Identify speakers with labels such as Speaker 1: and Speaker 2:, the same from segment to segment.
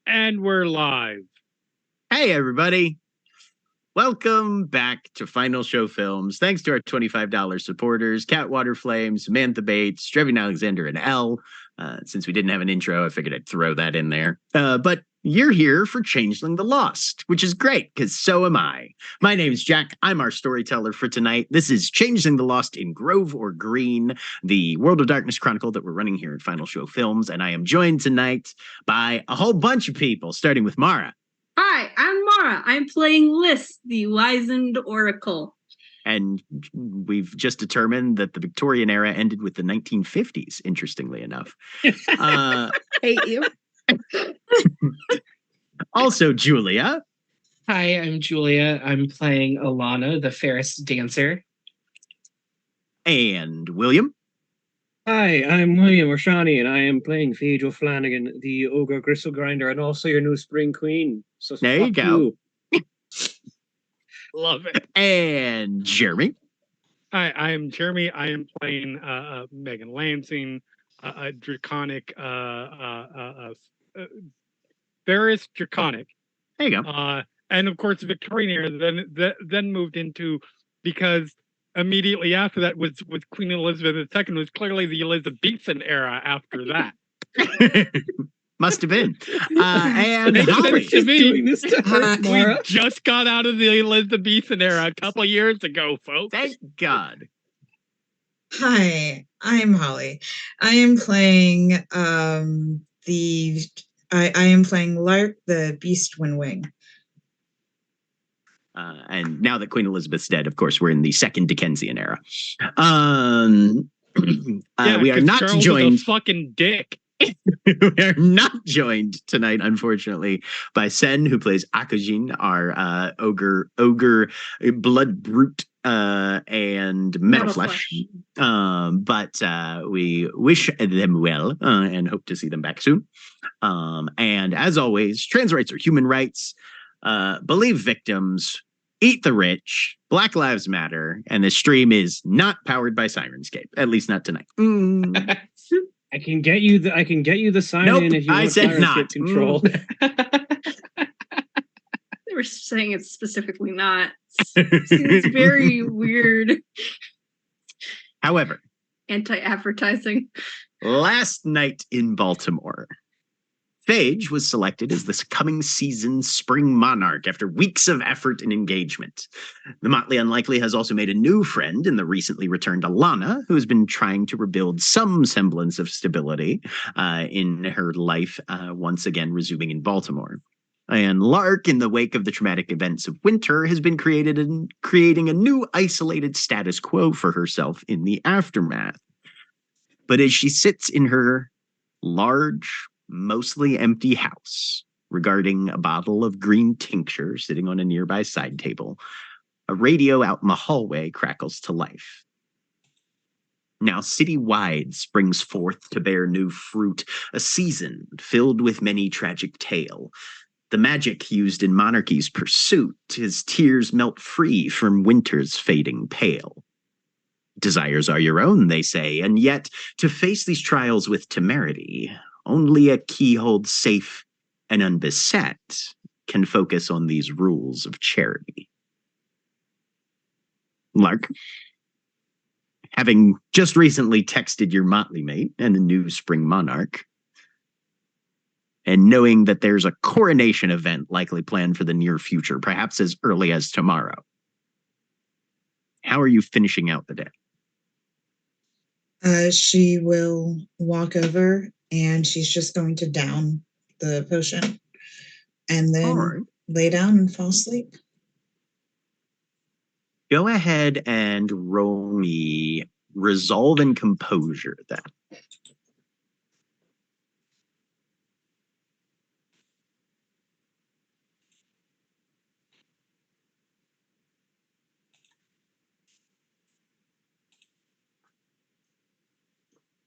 Speaker 1: And we're live.
Speaker 2: Hey, everybody. Welcome back to Final Show Films. Thanks to our $25 supporters, Catwater Flame, Samantha Bates, Trevian Alexander, and Elle. Since we didn't have an intro, I figured I'd throw that in there. But you're here for Changeling the Lost, which is great, because so am I. My name's Jack. I'm our storyteller for tonight. This is Changeling the Lost in Grove or Green, the World of Darkness Chronicle that we're running here at Final Show Films. And I am joined tonight by a whole bunch of people, starting with Mara.
Speaker 3: Hi, I'm Mara. I'm playing Liz, the Wizened Oracle.
Speaker 2: And we've just determined that the Victorian era ended with the 1950s, interestingly enough.
Speaker 3: Hate you.
Speaker 2: Also, Julia.
Speaker 4: Hi, I'm Julia. I'm playing Alana, the fairest dancer.
Speaker 2: And William.
Speaker 5: Hi, I'm William Rashani, and I am playing Paige O'Flanagan, the Ogre Gristle Grinder, and also your new Spring Queen. So
Speaker 2: there you go.
Speaker 1: Love it.
Speaker 2: And Jeremy.
Speaker 1: Hi, I am Jeremy. I am playing Megan Lansing, a draconic, Ferris draconic.
Speaker 2: There you go.
Speaker 1: And of course, the Victorian era then moved into, because immediately after that was Queen Elizabeth II, was clearly the Elizabethan era after that.
Speaker 2: Must have been. And Holly.
Speaker 1: We just got out of the Elizabethan era a couple years ago, folks.
Speaker 2: Thank God.
Speaker 6: Hi, I'm Holly. I am playing I am playing Lark, the Beast Windwing.
Speaker 2: And now that Queen Elizabeth's dead, of course, we're in the second Dickensian era. We are not
Speaker 1: Charles
Speaker 2: joined.
Speaker 1: Is a fucking dick.
Speaker 2: We are not joined tonight, unfortunately, by Sen, who plays Akajin, our ogre, blood brute, and metal flesh. But we wish them well and hope to see them back soon. And as always, trans rights are human rights. Believe victims, eat the rich, Black Lives Matter, and the stream is not powered by Sirenscape, at least not tonight.
Speaker 5: I can get you the sign in if you want Sirenscape control.
Speaker 3: They were saying it's specifically not. It's very weird.
Speaker 2: However,
Speaker 3: anti-advertising.
Speaker 2: Last night in Baltimore, Phage was selected as this coming season's spring monarch after weeks of effort and engagement. The Motley Unlikely has also made a new friend in the recently returned Alana, who has been trying to rebuild some semblance of stability in her life, once again resuming in Baltimore. And Lark, in the wake of the traumatic events of winter, has been creating a new isolated status quo for herself in the aftermath. But as she sits in her large, mostly empty house, regarding a bottle of green tincture sitting on a nearby side table, a radio out in the hallway crackles to life. Now citywide springs forth to bear new fruit, a season filled with many tragic tale. The magic used in monarchy's pursuit, his tears melt free from winter's fading pale. Desires are your own, they say, and yet to face these trials with temerity, only a keyhold safe and unbeset can focus on these rules of charity. Lark, having just recently texted your motley mate and the new spring monarch, and knowing that there's a coronation event likely planned for the near future, perhaps as early as tomorrow, how are you finishing out the day?
Speaker 6: She will walk over and she's just going to down the potion and then lay down and fall asleep.
Speaker 2: Go ahead and roll me resolve and composure then.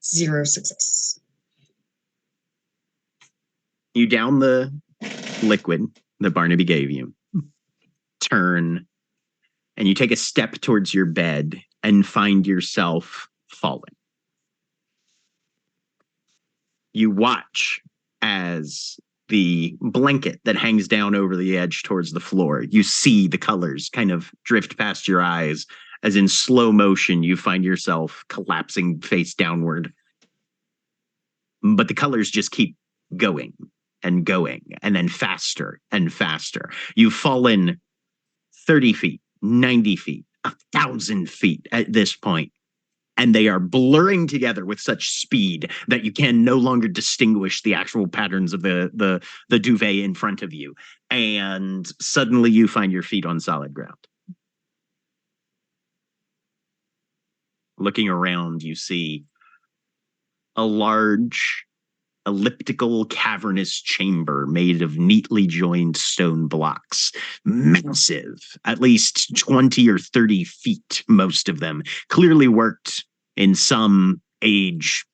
Speaker 6: Zero success.
Speaker 2: You down the liquid that Barnaby gave you, turn, and you take a step towards your bed and find yourself falling. You watch as the blanket that hangs down over the edge towards the floor. You see the colors kind of drift past your eyes as in slow motion you find yourself collapsing face downward. But the colors just keep going and going, and then faster and faster. You've fallen 30 feet, 90 feet, 1,000 feet at this point, and they are blurring together with such speed that you can no longer distinguish the actual patterns of the duvet in front of you. And suddenly you find your feet on solid ground. Looking around, you see a large elliptical cavernous chamber made of neatly joined stone blocks. Massive, at least 20 or 30 feet, most of them, clearly worked in some age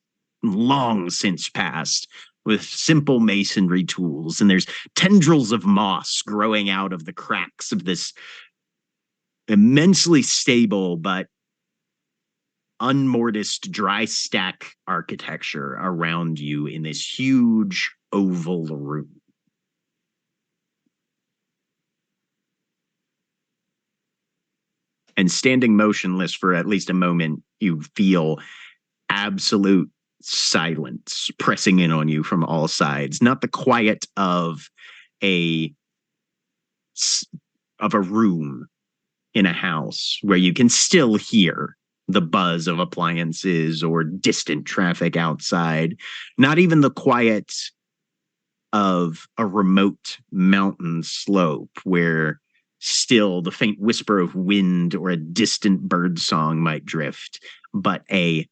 Speaker 2: long since past, with simple masonry tools, and there's tendrils of moss growing out of the cracks of this immensely stable but unmortised dry stack architecture around you in this huge oval room. And standing motionless for at least a moment, you feel absolute silence pressing in on you from all sides. Not the quiet of a room in a house where you can still hear the buzz of appliances or distant traffic outside. Not even the quiet of a remote mountain slope where still the faint whisper of wind or a distant bird song might drift, but a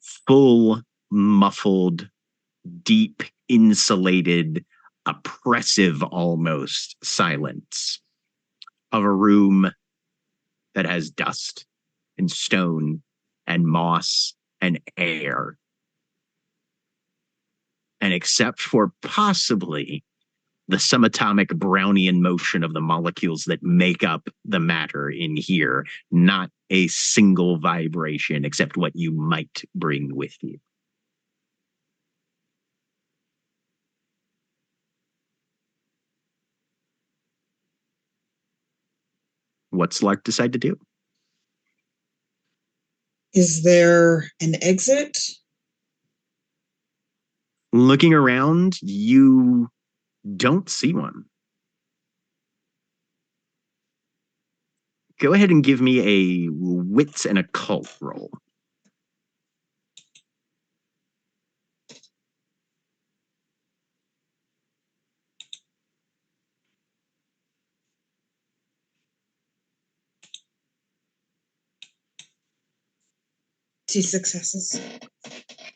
Speaker 2: full, muffled, deep, insulated, oppressive almost silence of a room that has dust and stone and moss and air. And except for possibly the subatomic Brownian motion of the molecules that make up the matter in here, not a single vibration except what you might bring with you. What's Lark decide to do?
Speaker 6: Is there an exit?
Speaker 2: Looking around, you don't see one. Go ahead and give me a wits and occult roll.
Speaker 6: Two successes.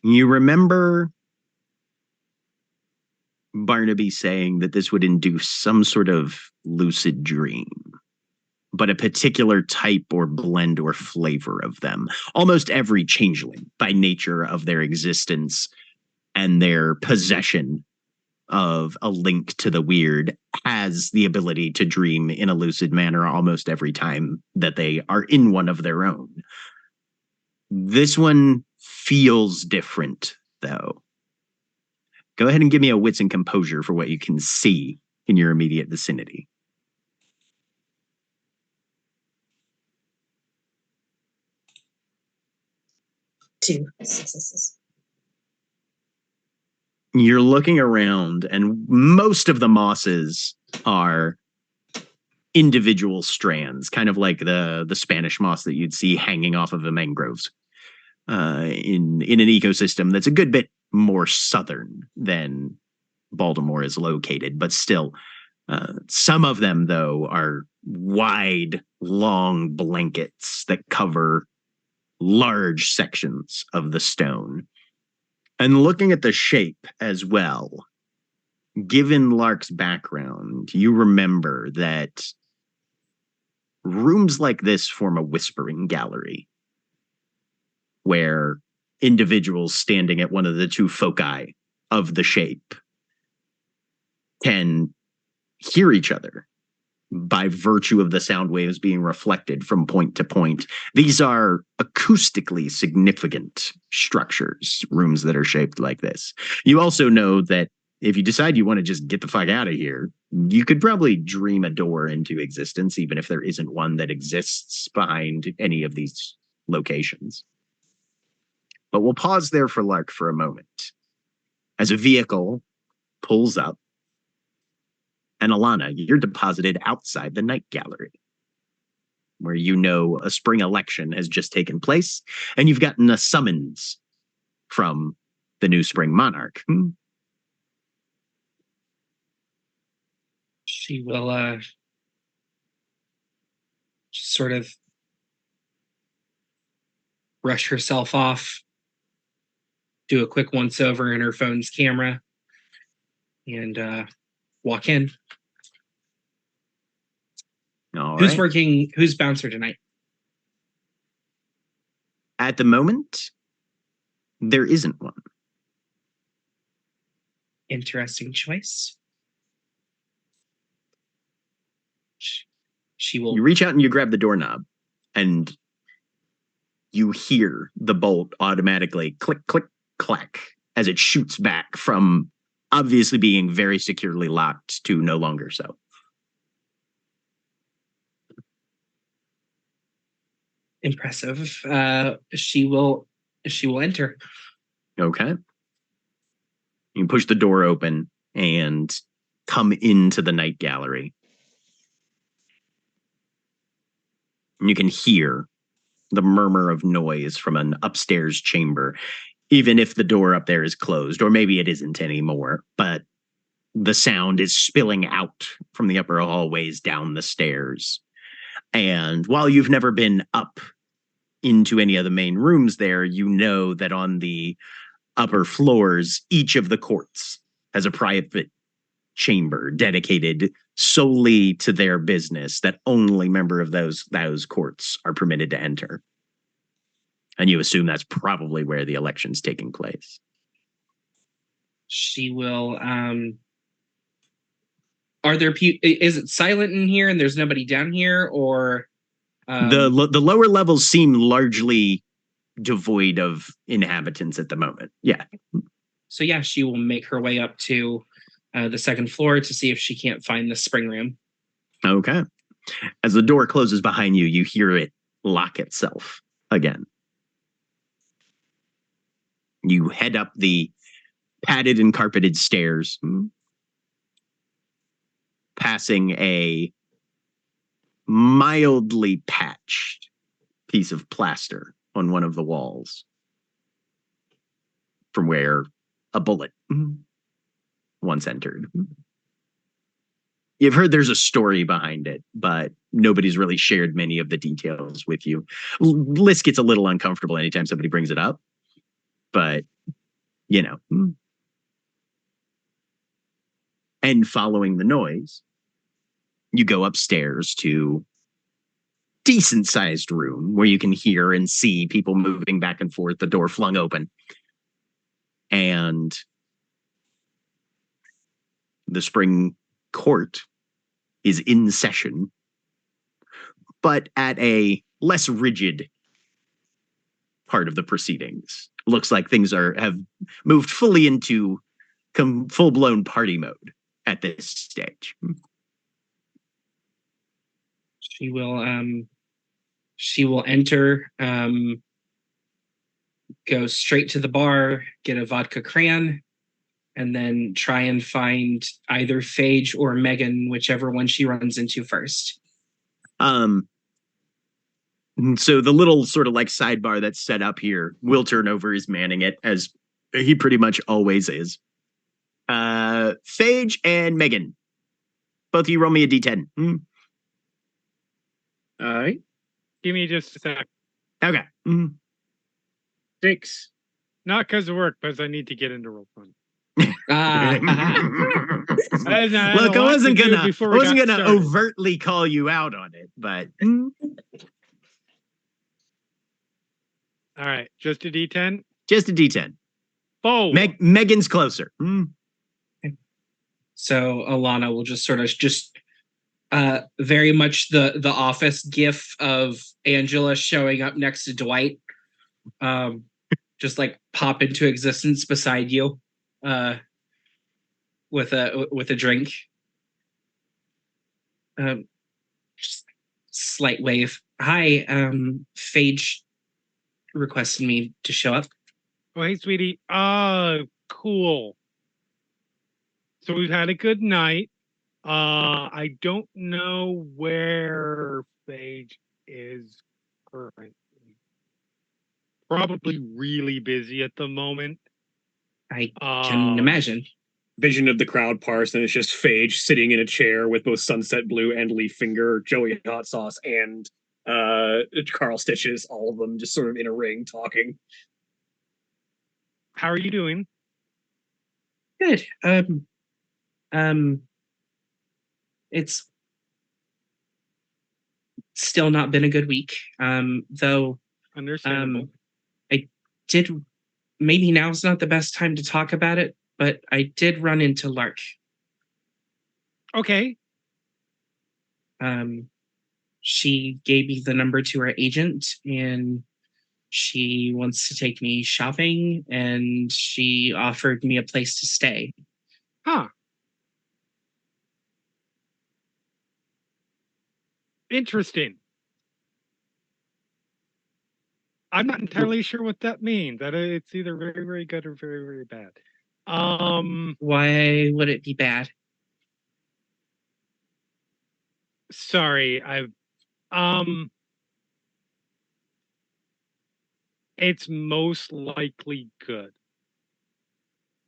Speaker 2: You remember Barnaby saying that this would induce some sort of lucid dream, but a particular type or blend or flavor of them. Almost every changeling, by nature of their existence and their possession of a link to the weird, has the ability to dream in a lucid manner almost every time that they are in one of their own. This one feels different, though. Go ahead and give me a wits and composure for what you can see in your immediate vicinity.
Speaker 6: Two successes.
Speaker 2: You're looking around, and most of the mosses are individual strands, kind of like the Spanish moss that you'd see hanging off of the mangroves in an ecosystem that's a good bit more southern than Baltimore is located, but still some of them, though, are wide, long blankets that cover large sections of the stone. And looking at the shape as well, given Lark's background, you remember that rooms like this form a whispering gallery where individuals standing at one of the two foci of the shape can hear each other by virtue of the sound waves being reflected from point to point. These are acoustically significant structures, rooms that are shaped like this. You also know that if you decide you want to just get the fuck out of here, you could probably dream a door into existence, even if there isn't one that exists behind any of these locations. But we'll pause there for Lark for a moment. As a vehicle pulls up, and Alana, you're deposited outside the night gallery, where you know a spring election has just taken place, and you've gotten a summons from the new spring monarch.
Speaker 4: She will just sort of brush herself off, do a quick once over in her phone's camera, and walk in.
Speaker 2: All
Speaker 4: Who's
Speaker 2: right.
Speaker 4: working? Who's bouncer tonight?
Speaker 2: At the moment, there isn't one.
Speaker 4: Interesting choice. She will.
Speaker 2: You reach out and you grab the doorknob, and you hear the bolt automatically click, click, clack as it shoots back from obviously being very securely locked to no longer so.
Speaker 4: Impressive. She will enter.
Speaker 2: Okay. You push the door open and come into the night gallery. And you can hear the murmur of noise from an upstairs chamber, even if the door up there is closed, or maybe it isn't anymore, but the sound is spilling out from the upper hallways down the stairs. And while you've never been up into any of the main rooms there, you know that on the upper floors, each of the courts has a private chamber dedicated solely to their business that only member of those courts are permitted to enter. And you assume that's probably where the election's taking place.
Speaker 4: She will. Are there is it silent in here and there's nobody down here, or
Speaker 2: the lower levels seem largely devoid of inhabitants at the moment. Yeah.
Speaker 4: So yeah, she will make her way up to the second floor to see if she can't find the spring room.
Speaker 2: Okay. As the door closes behind you, you hear it lock itself again. You head up the padded and carpeted stairs, passing a mildly patched piece of plaster on one of the walls from where a bullet once entered. You've heard there's a story behind it, but nobody's really shared many of the details with you. List gets a little uncomfortable anytime somebody brings it up, but you know. And following the noise, you go upstairs to decent sized room where you can hear and see people moving back and forth, the door flung open. And the spring court is in session, but at a less rigid part of the proceedings. Looks like things have moved fully into full-blown party mode at this stage.
Speaker 4: She will enter, go straight to the bar, get a vodka cran, and then try and find either Phage or Megan, whichever one she runs into first.
Speaker 2: So the little sort of like sidebar that's set up here, Will Turnover is manning it, as he pretty much always is. Phage and Megan, both of you roll me a d10.
Speaker 5: All right.
Speaker 1: Give me just a sec.
Speaker 2: Okay.
Speaker 5: 6.
Speaker 1: Not because of work, because I need to get into roll fun.
Speaker 2: Look, I wasn't gonna overtly call you out on it, but
Speaker 1: all right, just a D10.
Speaker 2: Just a D10.
Speaker 1: Oh,
Speaker 2: Megan's closer.
Speaker 4: So Alana will just sort of very much the Office gif of Angela showing up next to Dwight, just like pop into existence beside you. with a drink. Just slight wave. Hi, Phage requested me to show up.
Speaker 1: Oh, hey, sweetie. Cool. So we've had a good night. I don't know where Phage is currently. Probably really busy at the moment.
Speaker 4: I can imagine.
Speaker 5: Vision of the crowd parse, and it's just Phage sitting in a chair with both Sunset Blue and Leaf Finger, Joey Hot Sauce, and Carl Stitches, all of them just sort of in a ring talking.
Speaker 1: How are you doing?
Speaker 4: Good. It's still not been a good week. Though
Speaker 1: Understandable.
Speaker 4: I did, maybe now's not the best time to talk about it, but I did run into Lark.
Speaker 1: Okay.
Speaker 4: She gave me the number to her agent, and she wants to take me shopping, and she offered me a place to stay.
Speaker 1: Huh. Interesting. I'm not entirely sure what that means. That it's either very, very good or very, very bad.
Speaker 4: Why would it be bad?
Speaker 1: Sorry, it's most likely good.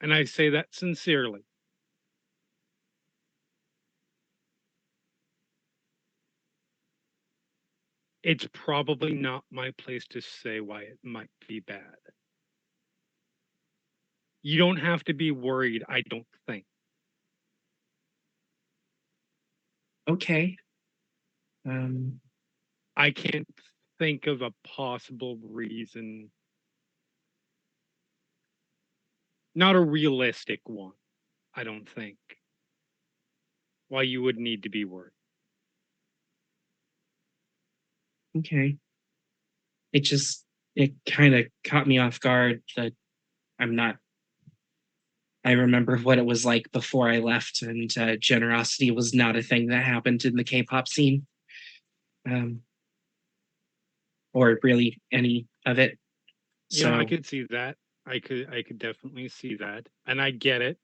Speaker 1: And I say that sincerely. It's probably not my place to say why it might be bad. You don't have to be worried, I don't think.
Speaker 4: Okay.
Speaker 1: I can't think of a possible reason. Not a realistic one, I don't think. Why you would need to be worried.
Speaker 4: Okay. It kind of caught me off guard that I remember what it was like before I left, and generosity was not a thing that happened in the K-pop scene. Or really any of it.
Speaker 1: You know, I could see that. I could definitely see that. And I get it.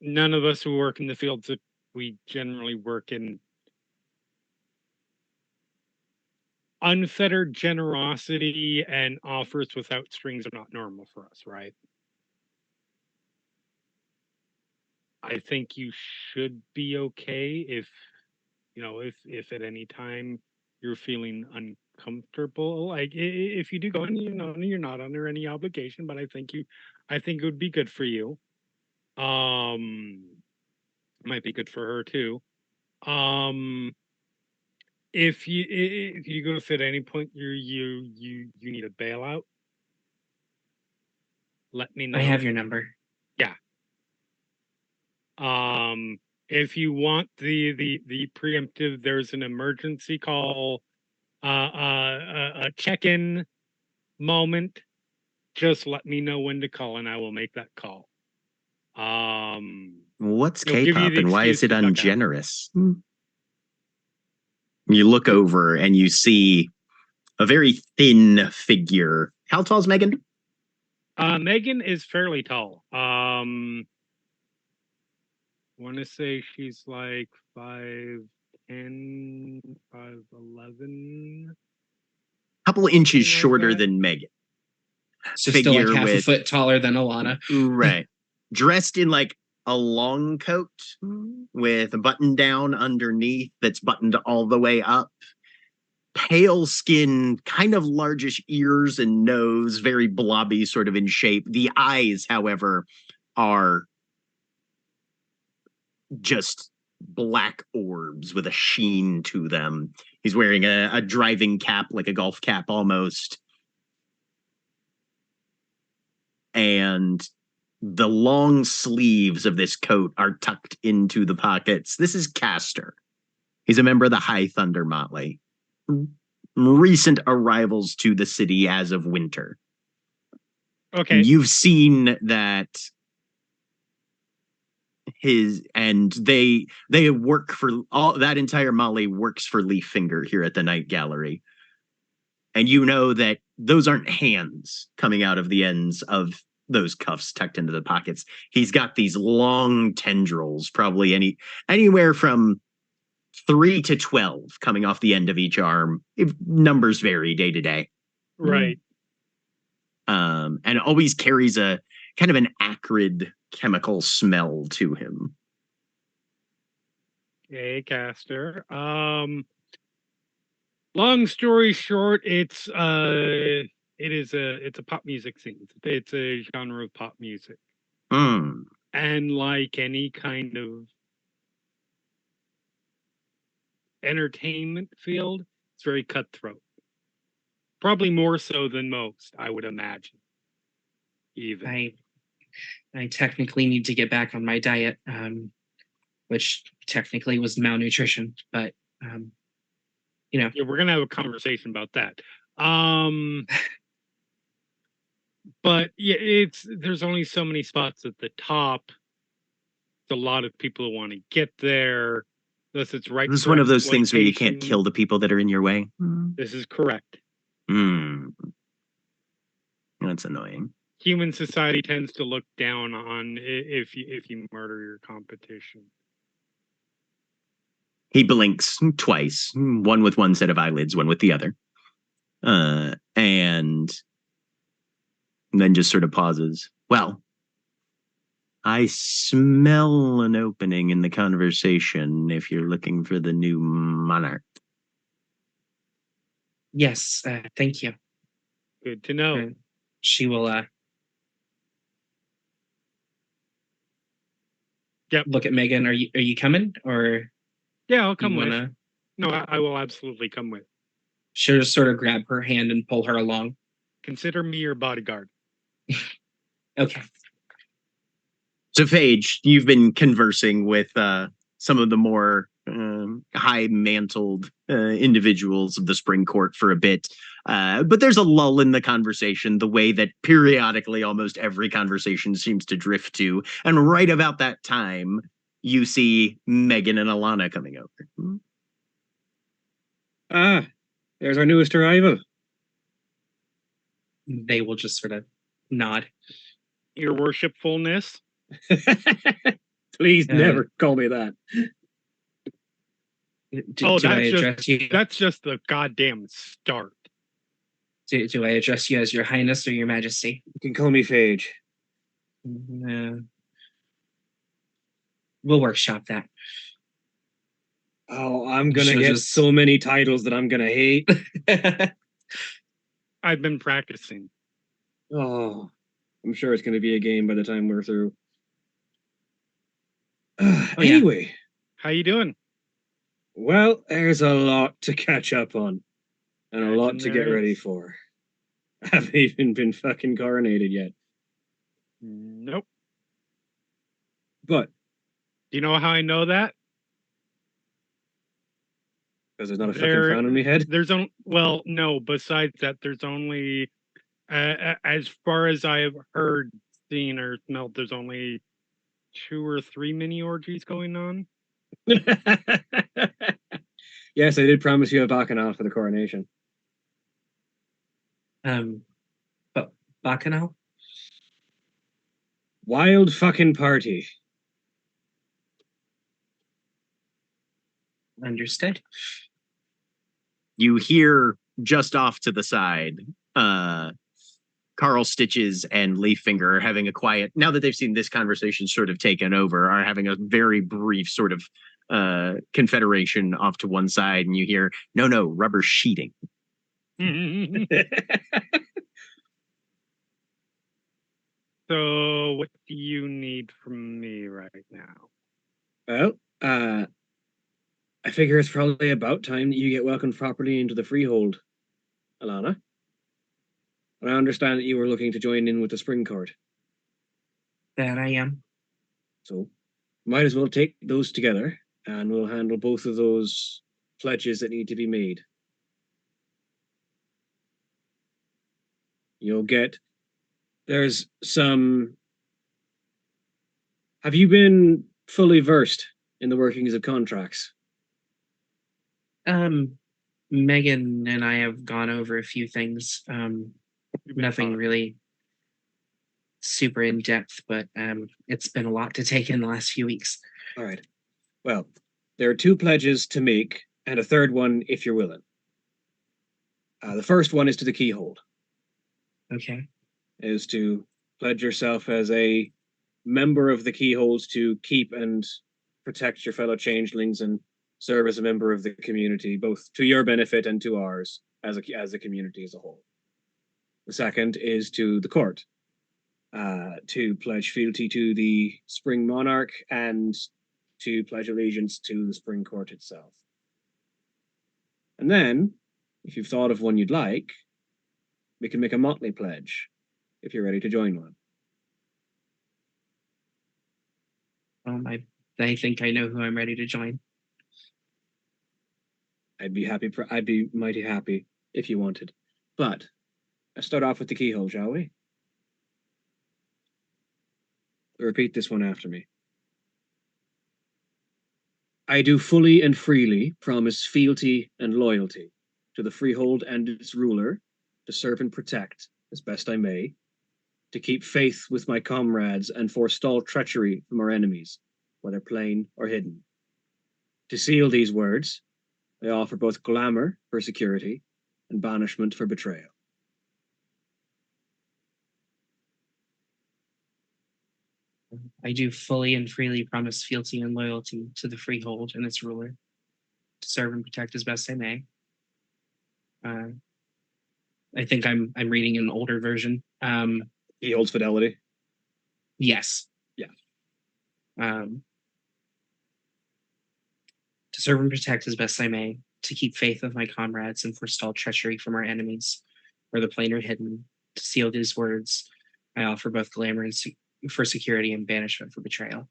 Speaker 1: None of us who work in the fields that we generally work in, unfettered generosity and offers without strings are not normal for us, right? I think you should be okay if, you know, if at any time you're feeling uncomfortable, like if you do go and you know you're not under any obligation, but I think it would be good for you. Might be good for her too. If you go if at any point you need a bailout, let me know.
Speaker 4: I have your number.
Speaker 1: Yeah. If you want the preemptive, there's an emergency call, a check-in moment. Just let me know when to call, and I will make that call.
Speaker 2: What's
Speaker 1: it'll give you
Speaker 2: K-pop
Speaker 1: the
Speaker 2: and why is
Speaker 1: excuse
Speaker 2: it
Speaker 1: to duck out.
Speaker 2: ungenerous? You look over and you see a very thin figure. How tall is Megan?
Speaker 1: Megan is fairly tall. Want to say she's like 5'10", 5'11".
Speaker 2: Couple inches
Speaker 1: Something like
Speaker 2: shorter
Speaker 1: that.
Speaker 2: than Megan.
Speaker 4: So still like
Speaker 2: Figure
Speaker 4: half a
Speaker 2: with-
Speaker 4: foot taller than Alana.
Speaker 2: Right. Dressed in like a long coat with a button down underneath that's buttoned all the way up. Pale skin, kind of largish ears and nose, very blobby sort of in shape. The eyes, however, are just black orbs with a sheen to them. He's wearing a driving cap, like a golf cap almost. And the long sleeves of this coat are tucked into the pockets. This is Castor. He's a member of the High Thunder Motley. Recent arrivals to the city as of winter.
Speaker 1: Okay.
Speaker 2: You've seen that they work for all that entire Molly works for Leaffinger here at the Night Gallery. And you know that those aren't hands coming out of the ends of those cuffs tucked into the pockets. He's got these long tendrils, probably anywhere from 3 to 12 coming off the end of each arm. Numbers vary day to day.
Speaker 1: Right.
Speaker 2: And always carries a kind of an acrid chemical smell to him.
Speaker 1: Hey, Caster. Long story short, it's a pop music scene. It's a genre of pop music. And like any kind of entertainment field, it's very cutthroat. Probably more so than most, I would imagine. Even
Speaker 4: I technically need to get back on my diet, which technically was malnutrition, but
Speaker 1: yeah, we're gonna have a conversation about that. But yeah, there's only so many spots at the top. There's a lot of people who want to get there. Unless it's right.
Speaker 2: This is one of those things where you can't kill the people that are in your way.
Speaker 1: This is correct.
Speaker 2: That's annoying.
Speaker 1: Human society tends to look down on if you murder your competition.
Speaker 2: He blinks twice, one with one set of eyelids, one with the other. And then just sort of pauses. Well, I smell an opening in the conversation if you're looking for the new monarch.
Speaker 4: Yes, thank you.
Speaker 1: Good to know.
Speaker 4: She will look at Megan. Are you coming? Or
Speaker 1: yeah, I'll come with. No, I will absolutely come with.
Speaker 4: She'll just sort of grab her hand and pull her along.
Speaker 1: Consider me your bodyguard.
Speaker 4: Okay.
Speaker 2: So, Phage, you've been conversing with some of the more high-mantled individuals of the Spring Court for a bit. But there's a lull in the conversation, the way that periodically almost every conversation seems to drift to. And right about that time, you see Megan and Alana coming over.
Speaker 5: There's our newest arrival.
Speaker 4: They will just sort of nod.
Speaker 1: Your worshipfulness.
Speaker 5: Please never call me that.
Speaker 1: That's just the goddamn start.
Speaker 4: Do I address you as your highness or your majesty?
Speaker 5: You can call me Phage.
Speaker 4: We'll workshop that.
Speaker 5: Oh, I'm gonna get so many titles that I'm gonna hate.
Speaker 1: I've been practicing.
Speaker 5: Oh, I'm sure it's gonna be a game by the time we're through. Anyway,
Speaker 1: how you doing?
Speaker 5: Well, there's a lot to catch up on, and a lot to get ready for. I haven't even been fucking coronated yet.
Speaker 1: Nope.
Speaker 5: But
Speaker 1: do you know how I know that?
Speaker 5: Because there's not a fucking crown on my head?
Speaker 1: Well, no, besides that, there's only, as far as I have heard, seen, or smelled, there's only 2 or 3 mini orgies going on.
Speaker 5: Yes, I did promise you a bacchanal for the coronation.
Speaker 4: But bacchanal?
Speaker 5: Wild fucking party.
Speaker 4: Understood.
Speaker 2: You hear just off to the side, Carl Stitches and Leaffinger are having a quiet, now that they've seen this conversation sort of taken over, are having a very brief sort of confederation off to one side, and you hear, no, rubber sheeting.
Speaker 1: So what do you need from me right now?
Speaker 5: Well, I figure it's probably about time that you get welcomed properly into the freehold, Alana. And I understand that you were looking to join in with the Spring Court.
Speaker 4: That I am.
Speaker 5: So, might as well take those together, and we'll handle both of those pledges that need to be made. You'll get... There's some... Have you been fully versed in the workings of contracts?
Speaker 4: Megan and I have gone over a few things. Nothing really super in depth, but it's been a lot to take in the last few weeks.
Speaker 5: All right. Well, there are 2 pledges to make, and a third one if you're willing. The first one is to the keyhold.
Speaker 4: Okay.
Speaker 5: Is to pledge yourself as a member of the keyholds to keep and protect your fellow changelings and serve as a member of the community, both to your benefit and to ours as a community as a whole. The second is to the court, to pledge fealty to the Spring Monarch and to pledge allegiance to the Spring Court itself. And then, if you've thought of one you'd like, we can make a motley pledge, if you're ready to join one.
Speaker 4: I think I know who I'm ready to join.
Speaker 5: I'd be mighty happy if you wanted. But let's start off with the keyhole, shall we? Repeat this one after me. I do fully and freely promise fealty and loyalty to the freehold and its ruler, to serve and protect, as best I may, to keep faith with my comrades and forestall treachery from our enemies, whether plain or hidden. To seal these words, I offer both glamour for security and banishment for betrayal.
Speaker 4: I do fully and freely promise fealty and loyalty to the freehold and its ruler, to serve and protect as best I may. I think I'm reading an older version.
Speaker 5: He holds fidelity.
Speaker 4: Yes.
Speaker 5: Yeah.
Speaker 4: To serve and protect as best I may, to keep faith with my comrades and forestall treachery from our enemies, whether plain or hidden. To seal these words, I offer both glamour and for security and banishment for betrayal.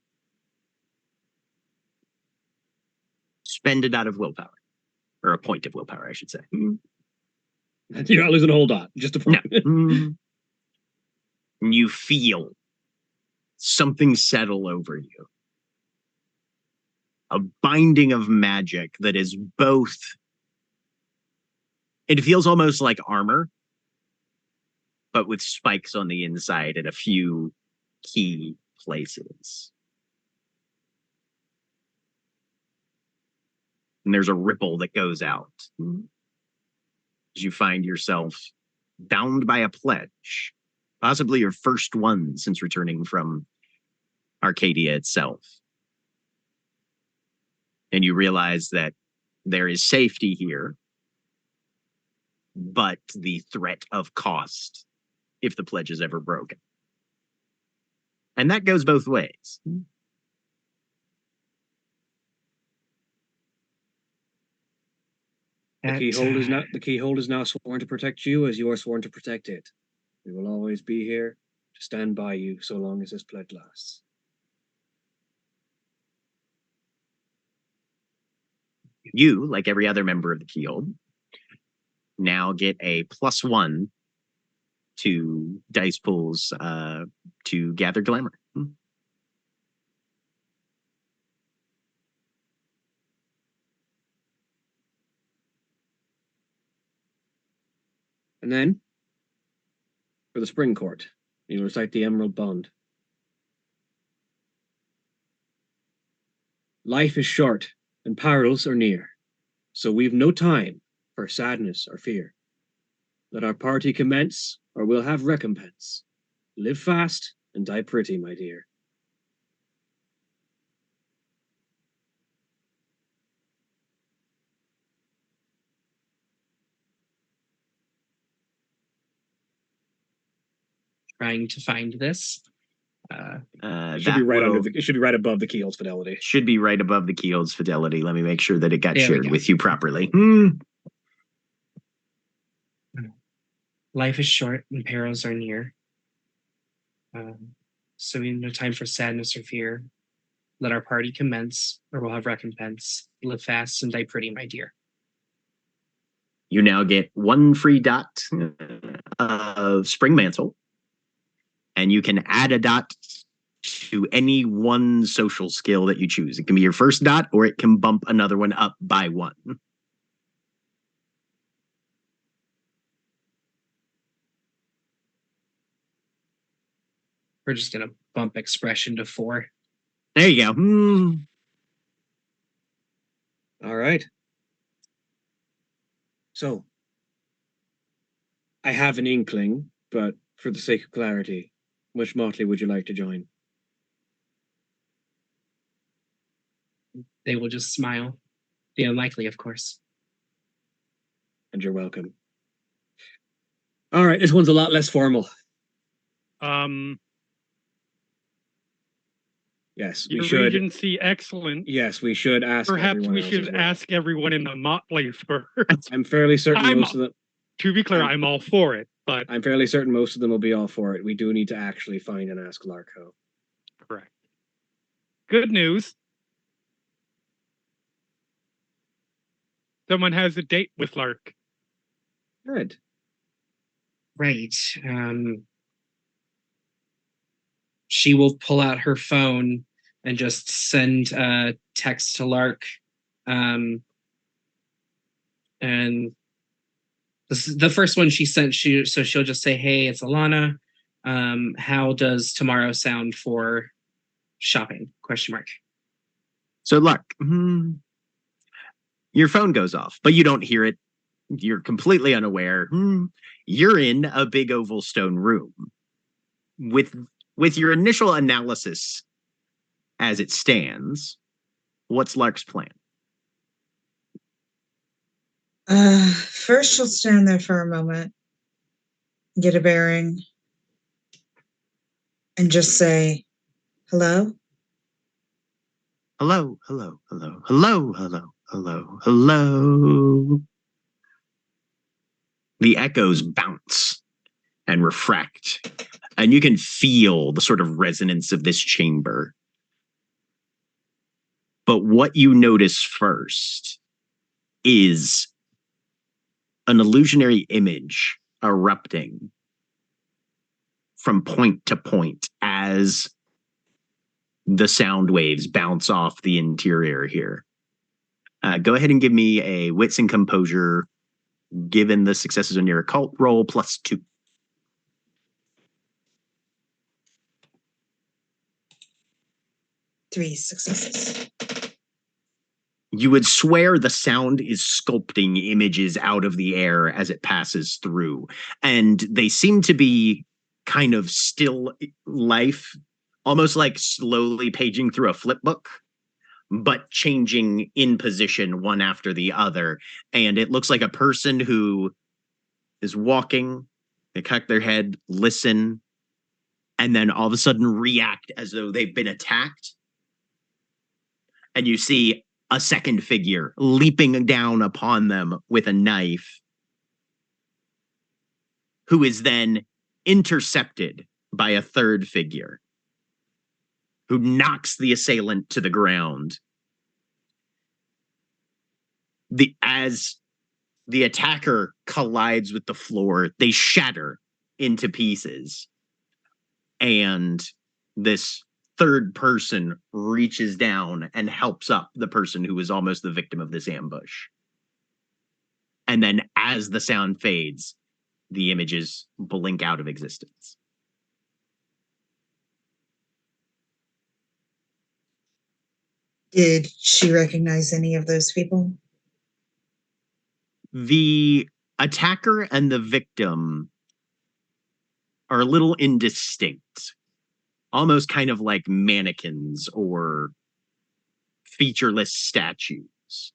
Speaker 2: Spend it out of willpower, or a point of willpower, I should say.
Speaker 5: You're not losing a whole dot, just a point.
Speaker 2: No. And you feel something settle over you. A binding of magic that is both. It feels almost like armor, but with spikes on the inside at a few key places. And there's a ripple that goes out as you find yourself bound by a pledge, possibly your first one since returning from Arcadia itself. And you realize that there is safety here, but the threat of cost if the pledge is ever broken. And that goes both ways.
Speaker 5: The keyhold is now sworn to protect you as you are sworn to protect it. We will always be here to stand by you so long as this pledge lasts.
Speaker 2: You, like every other member of the Keyhold, now get a +1 to dice pools to gather glamour.
Speaker 5: And then, for the Spring Court, you'll recite the Emerald Bond. Life is short and perils are near, so we've no time for sadness or fear. Let our party commence, or we'll have recompense. Live fast and die pretty, my dear.
Speaker 4: Trying to find this.
Speaker 5: It should be right it should be right above the Keyhold's fidelity.
Speaker 2: Should be right above the Keyhold's fidelity. Let me make sure that it got
Speaker 4: There we
Speaker 2: shared
Speaker 4: go.
Speaker 2: with you properly.
Speaker 4: Life is short and perils are near. So we have no time for sadness or fear. Let our party commence, or we'll have recompense. Live fast and die pretty, my dear.
Speaker 2: You now get 1 free dot of Spring Mantle, and you can add a dot to any one social skill that you choose. It can be your first dot, or it can bump another one up by 1.
Speaker 4: We're just gonna bump expression to 4.
Speaker 2: There you go.
Speaker 5: All right. So, I have an inkling, but for the sake of clarity, which motley would you like to join?
Speaker 4: They will just smile. The unlikely, of course.
Speaker 5: And you're welcome. All right, this one's a lot less formal. Yes, we
Speaker 1: Your
Speaker 5: should.
Speaker 1: Regency, excellent.
Speaker 5: Yes, we should ask.
Speaker 1: Perhaps we
Speaker 5: else
Speaker 1: should
Speaker 5: as well.
Speaker 1: ask everyone in the motley first.
Speaker 5: I'm fairly certain
Speaker 1: I'm-
Speaker 5: most of them.
Speaker 1: To be clear, I'm all for it, but
Speaker 5: I'm fairly certain most of them will be all for it. We do need to actually find and ask Larko.
Speaker 1: correct. Good news. Someone has a date with Lark.
Speaker 5: Good.
Speaker 4: Right. She will pull out her phone and just send a text to Lark. And this is the first one she sent. So she'll just say, "Hey, it's Alana. How does tomorrow sound for shopping?" Question mark.
Speaker 2: So, Lark, your phone goes off, but you don't hear it. You're completely unaware. You're in a big oval stone room. With your initial analysis as it stands, what's Lark's plan?
Speaker 6: First, she'll stand there for a moment, get a bearing, and just say, hello?
Speaker 2: Hello, hello, hello, hello, hello, hello, hello. The echoes bounce and refract, and you can feel the sort of resonance of this chamber. But what you notice first is an illusionary image erupting from point to point as the sound waves bounce off the interior here. Go ahead and give me a wits and composure, given the successes on your occult roll, +2.
Speaker 6: Three successes.
Speaker 2: You would swear the sound is sculpting images out of the air as it passes through. And they seem to be kind of still life, almost like slowly paging through a flip book, but changing in position one after the other. And it looks like a person who is walking, they cock their head, listen, and then all of a sudden react as though they've been attacked. And you see a second figure leaping down upon them with a knife, who is then intercepted by a third figure, who knocks the assailant to the ground. As the attacker collides with the floor, they shatter into pieces. And this third person reaches down and helps up the person who was almost the victim of this ambush. And then as the sound fades, the images blink out of existence.
Speaker 6: Did she recognize any of those people?
Speaker 2: The attacker and the victim are a little indistinct, almost kind of like mannequins or featureless statues.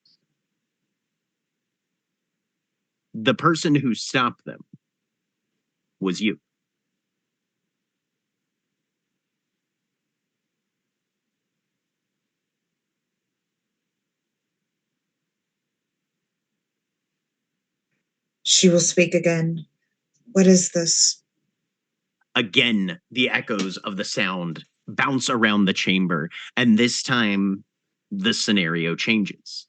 Speaker 2: The person who stopped them was you.
Speaker 6: She will speak again. What is this?
Speaker 2: Again, the echoes of the sound bounce around the chamber, and this time the scenario changes.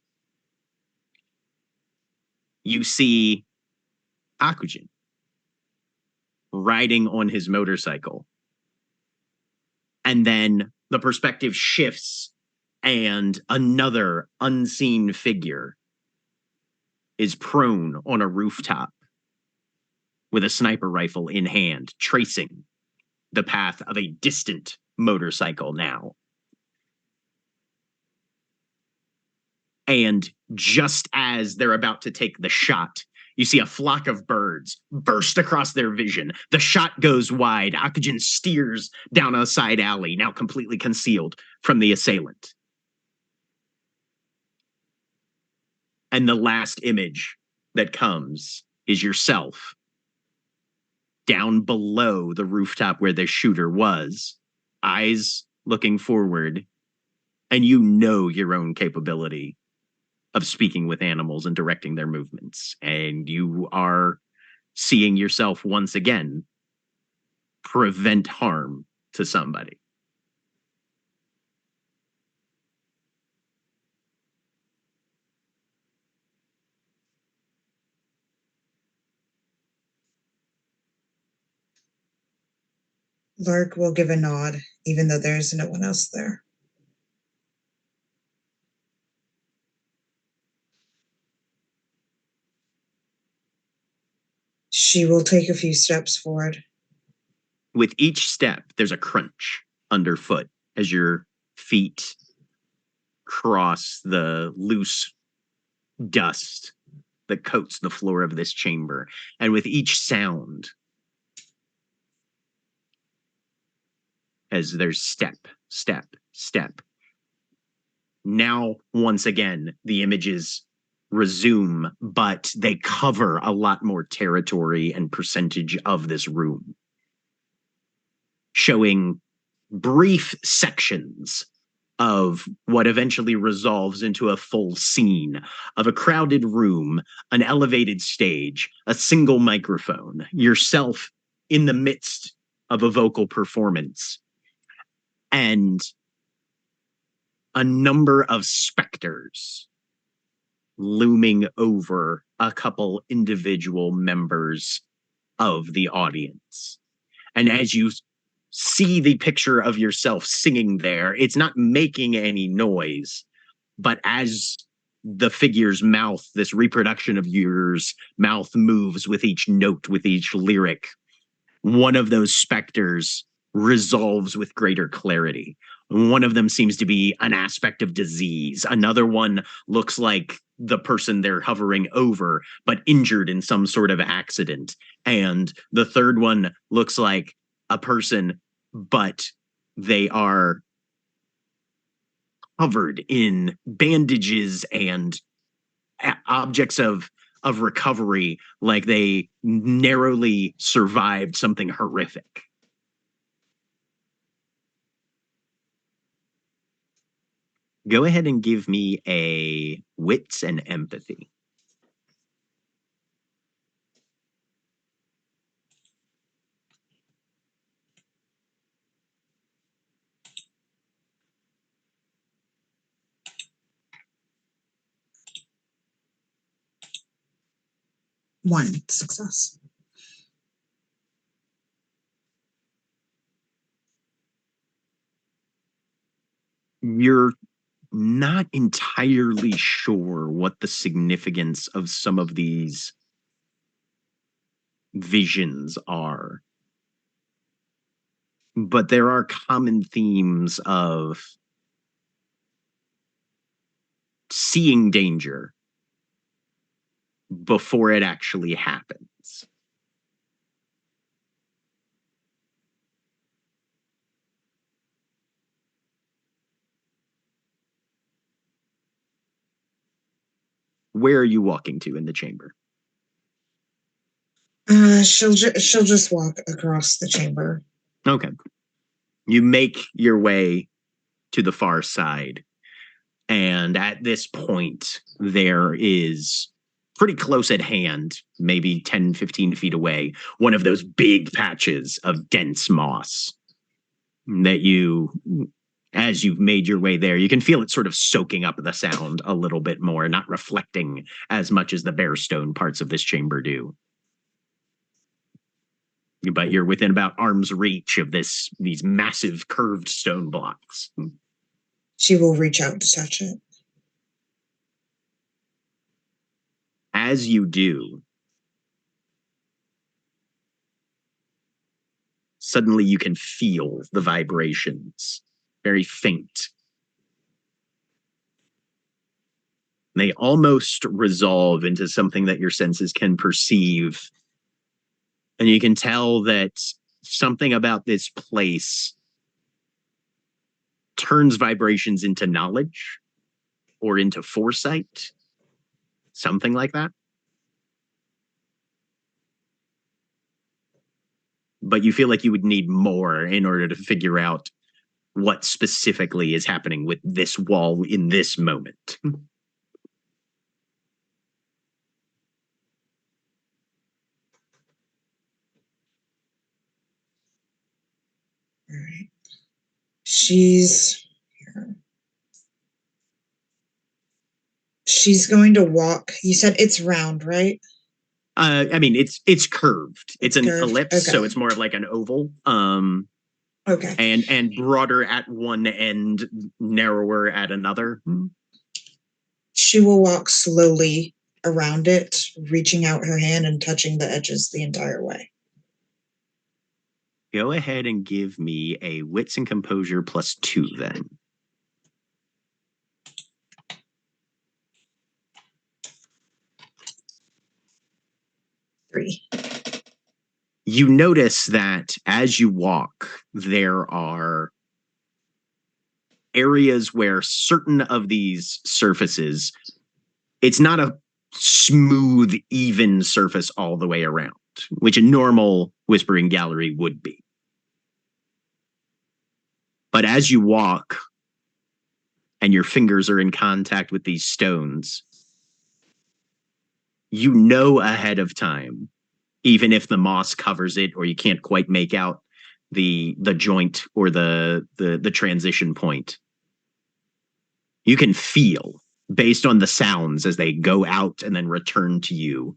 Speaker 2: You see Akujin riding on his motorcycle, And then the perspective shifts, and another unseen figure is prone on a rooftop with a sniper rifle in hand, tracing the path of a distant motorcycle now. And just as they're about to take the shot, you see a flock of birds burst across their vision. The shot goes wide. Oxygen steers down a side alley, now completely concealed from the assailant. And the last image that comes is yourself down below the rooftop where the shooter was, eyes looking forward, and you know your own capability of speaking with animals and directing their movements. And you are seeing yourself once again prevent harm to somebody.
Speaker 6: Lark will give a nod, even though there's no one else there. She will take a few steps forward.
Speaker 2: With each step, there's a crunch underfoot as your feet cross the loose dust that coats the floor of this chamber. And with each sound, as there's step, step, step, now once again, the images resume, but they cover a lot more territory and percentage of this room, showing brief sections of what eventually resolves into a full scene of a crowded room, an elevated stage, a single microphone, yourself in the midst of a vocal performance, and a number of specters looming over a couple individual members of the audience. And as you see the picture of yourself singing there, it's not making any noise, but as the figure's mouth, this reproduction of yours mouth moves with each note, with each lyric, one of those specters resolves with greater clarity. One of them seems to be an aspect of disease. Another one looks like the person they're hovering over, but injured in some sort of accident. And the third one looks like a person, but they are covered in bandages and objects of recovery, like they narrowly survived something horrific. Go ahead and give me a wits and empathy.
Speaker 6: One success.
Speaker 2: You're not entirely sure what the significance of some of these visions are, but there are common themes of seeing danger before it actually happens. Where are you walking to in the chamber?
Speaker 6: She'll just walk across the chamber.
Speaker 2: Okay. You make your way to the far side, and at this point, there is pretty close at hand, maybe 10, 15 feet away, one of those big patches of dense moss that you, as you've made your way there, you can feel it sort of soaking up the sound a little bit more, not reflecting as much as the bare stone parts of this chamber do. but you're within about arm's reach of these massive curved stone blocks.
Speaker 6: She will reach out to touch it.
Speaker 2: As you do, suddenly you can feel the vibrations, very faint. They almost resolve into something that your senses can perceive. And you can tell that something about this place turns vibrations into knowledge or into foresight, something like that. But you feel like you would need more in order to figure out what specifically is happening with this wall in this moment.
Speaker 6: All right. She's going to walk. You said it's round, right?
Speaker 2: I mean, it's curved. It's an
Speaker 6: curved?
Speaker 2: ellipse,
Speaker 6: Okay.
Speaker 2: so it's more of like an oval.
Speaker 6: Okay.
Speaker 2: And broader at one end, narrower at another.
Speaker 6: She will walk slowly around it, reaching out her hand and touching the edges the entire way.
Speaker 2: Go ahead and give me a wits and composure +2 then.
Speaker 6: Three.
Speaker 2: You notice that as you walk, there are areas where certain of these surfaces, it's not a smooth, even surface all the way around, which a normal whispering gallery would be. But as you walk and your fingers are in contact with these stones, you know ahead of time, even if the moss covers it or you can't quite make out the joint or the transition point, you can feel, based on the sounds as they go out and then return to you,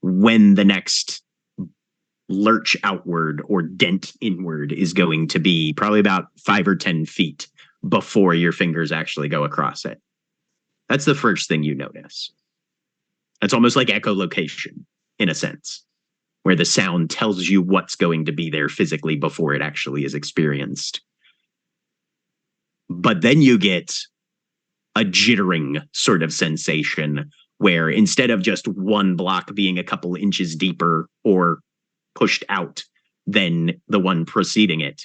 Speaker 2: when the next lurch outward or dent inward is going to be, probably about 5 or 10 feet before your fingers actually go across it. That's the first thing you notice. It's almost like echolocation, in a sense, where the sound tells you what's going to be there physically before it actually is experienced. But then you get a jittering sort of sensation where instead of just one block being a couple inches deeper or pushed out than the one preceding it,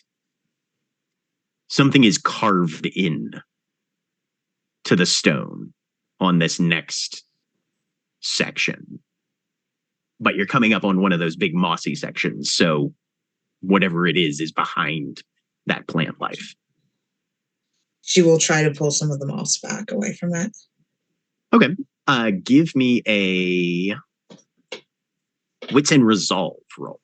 Speaker 2: something is carved in to the stone on this next section. But you're coming up on one of those big mossy sections, so whatever it is behind that plant life.
Speaker 6: She will try to pull some of the moss back away from it.
Speaker 2: Okay. Give me a wits and resolve roll.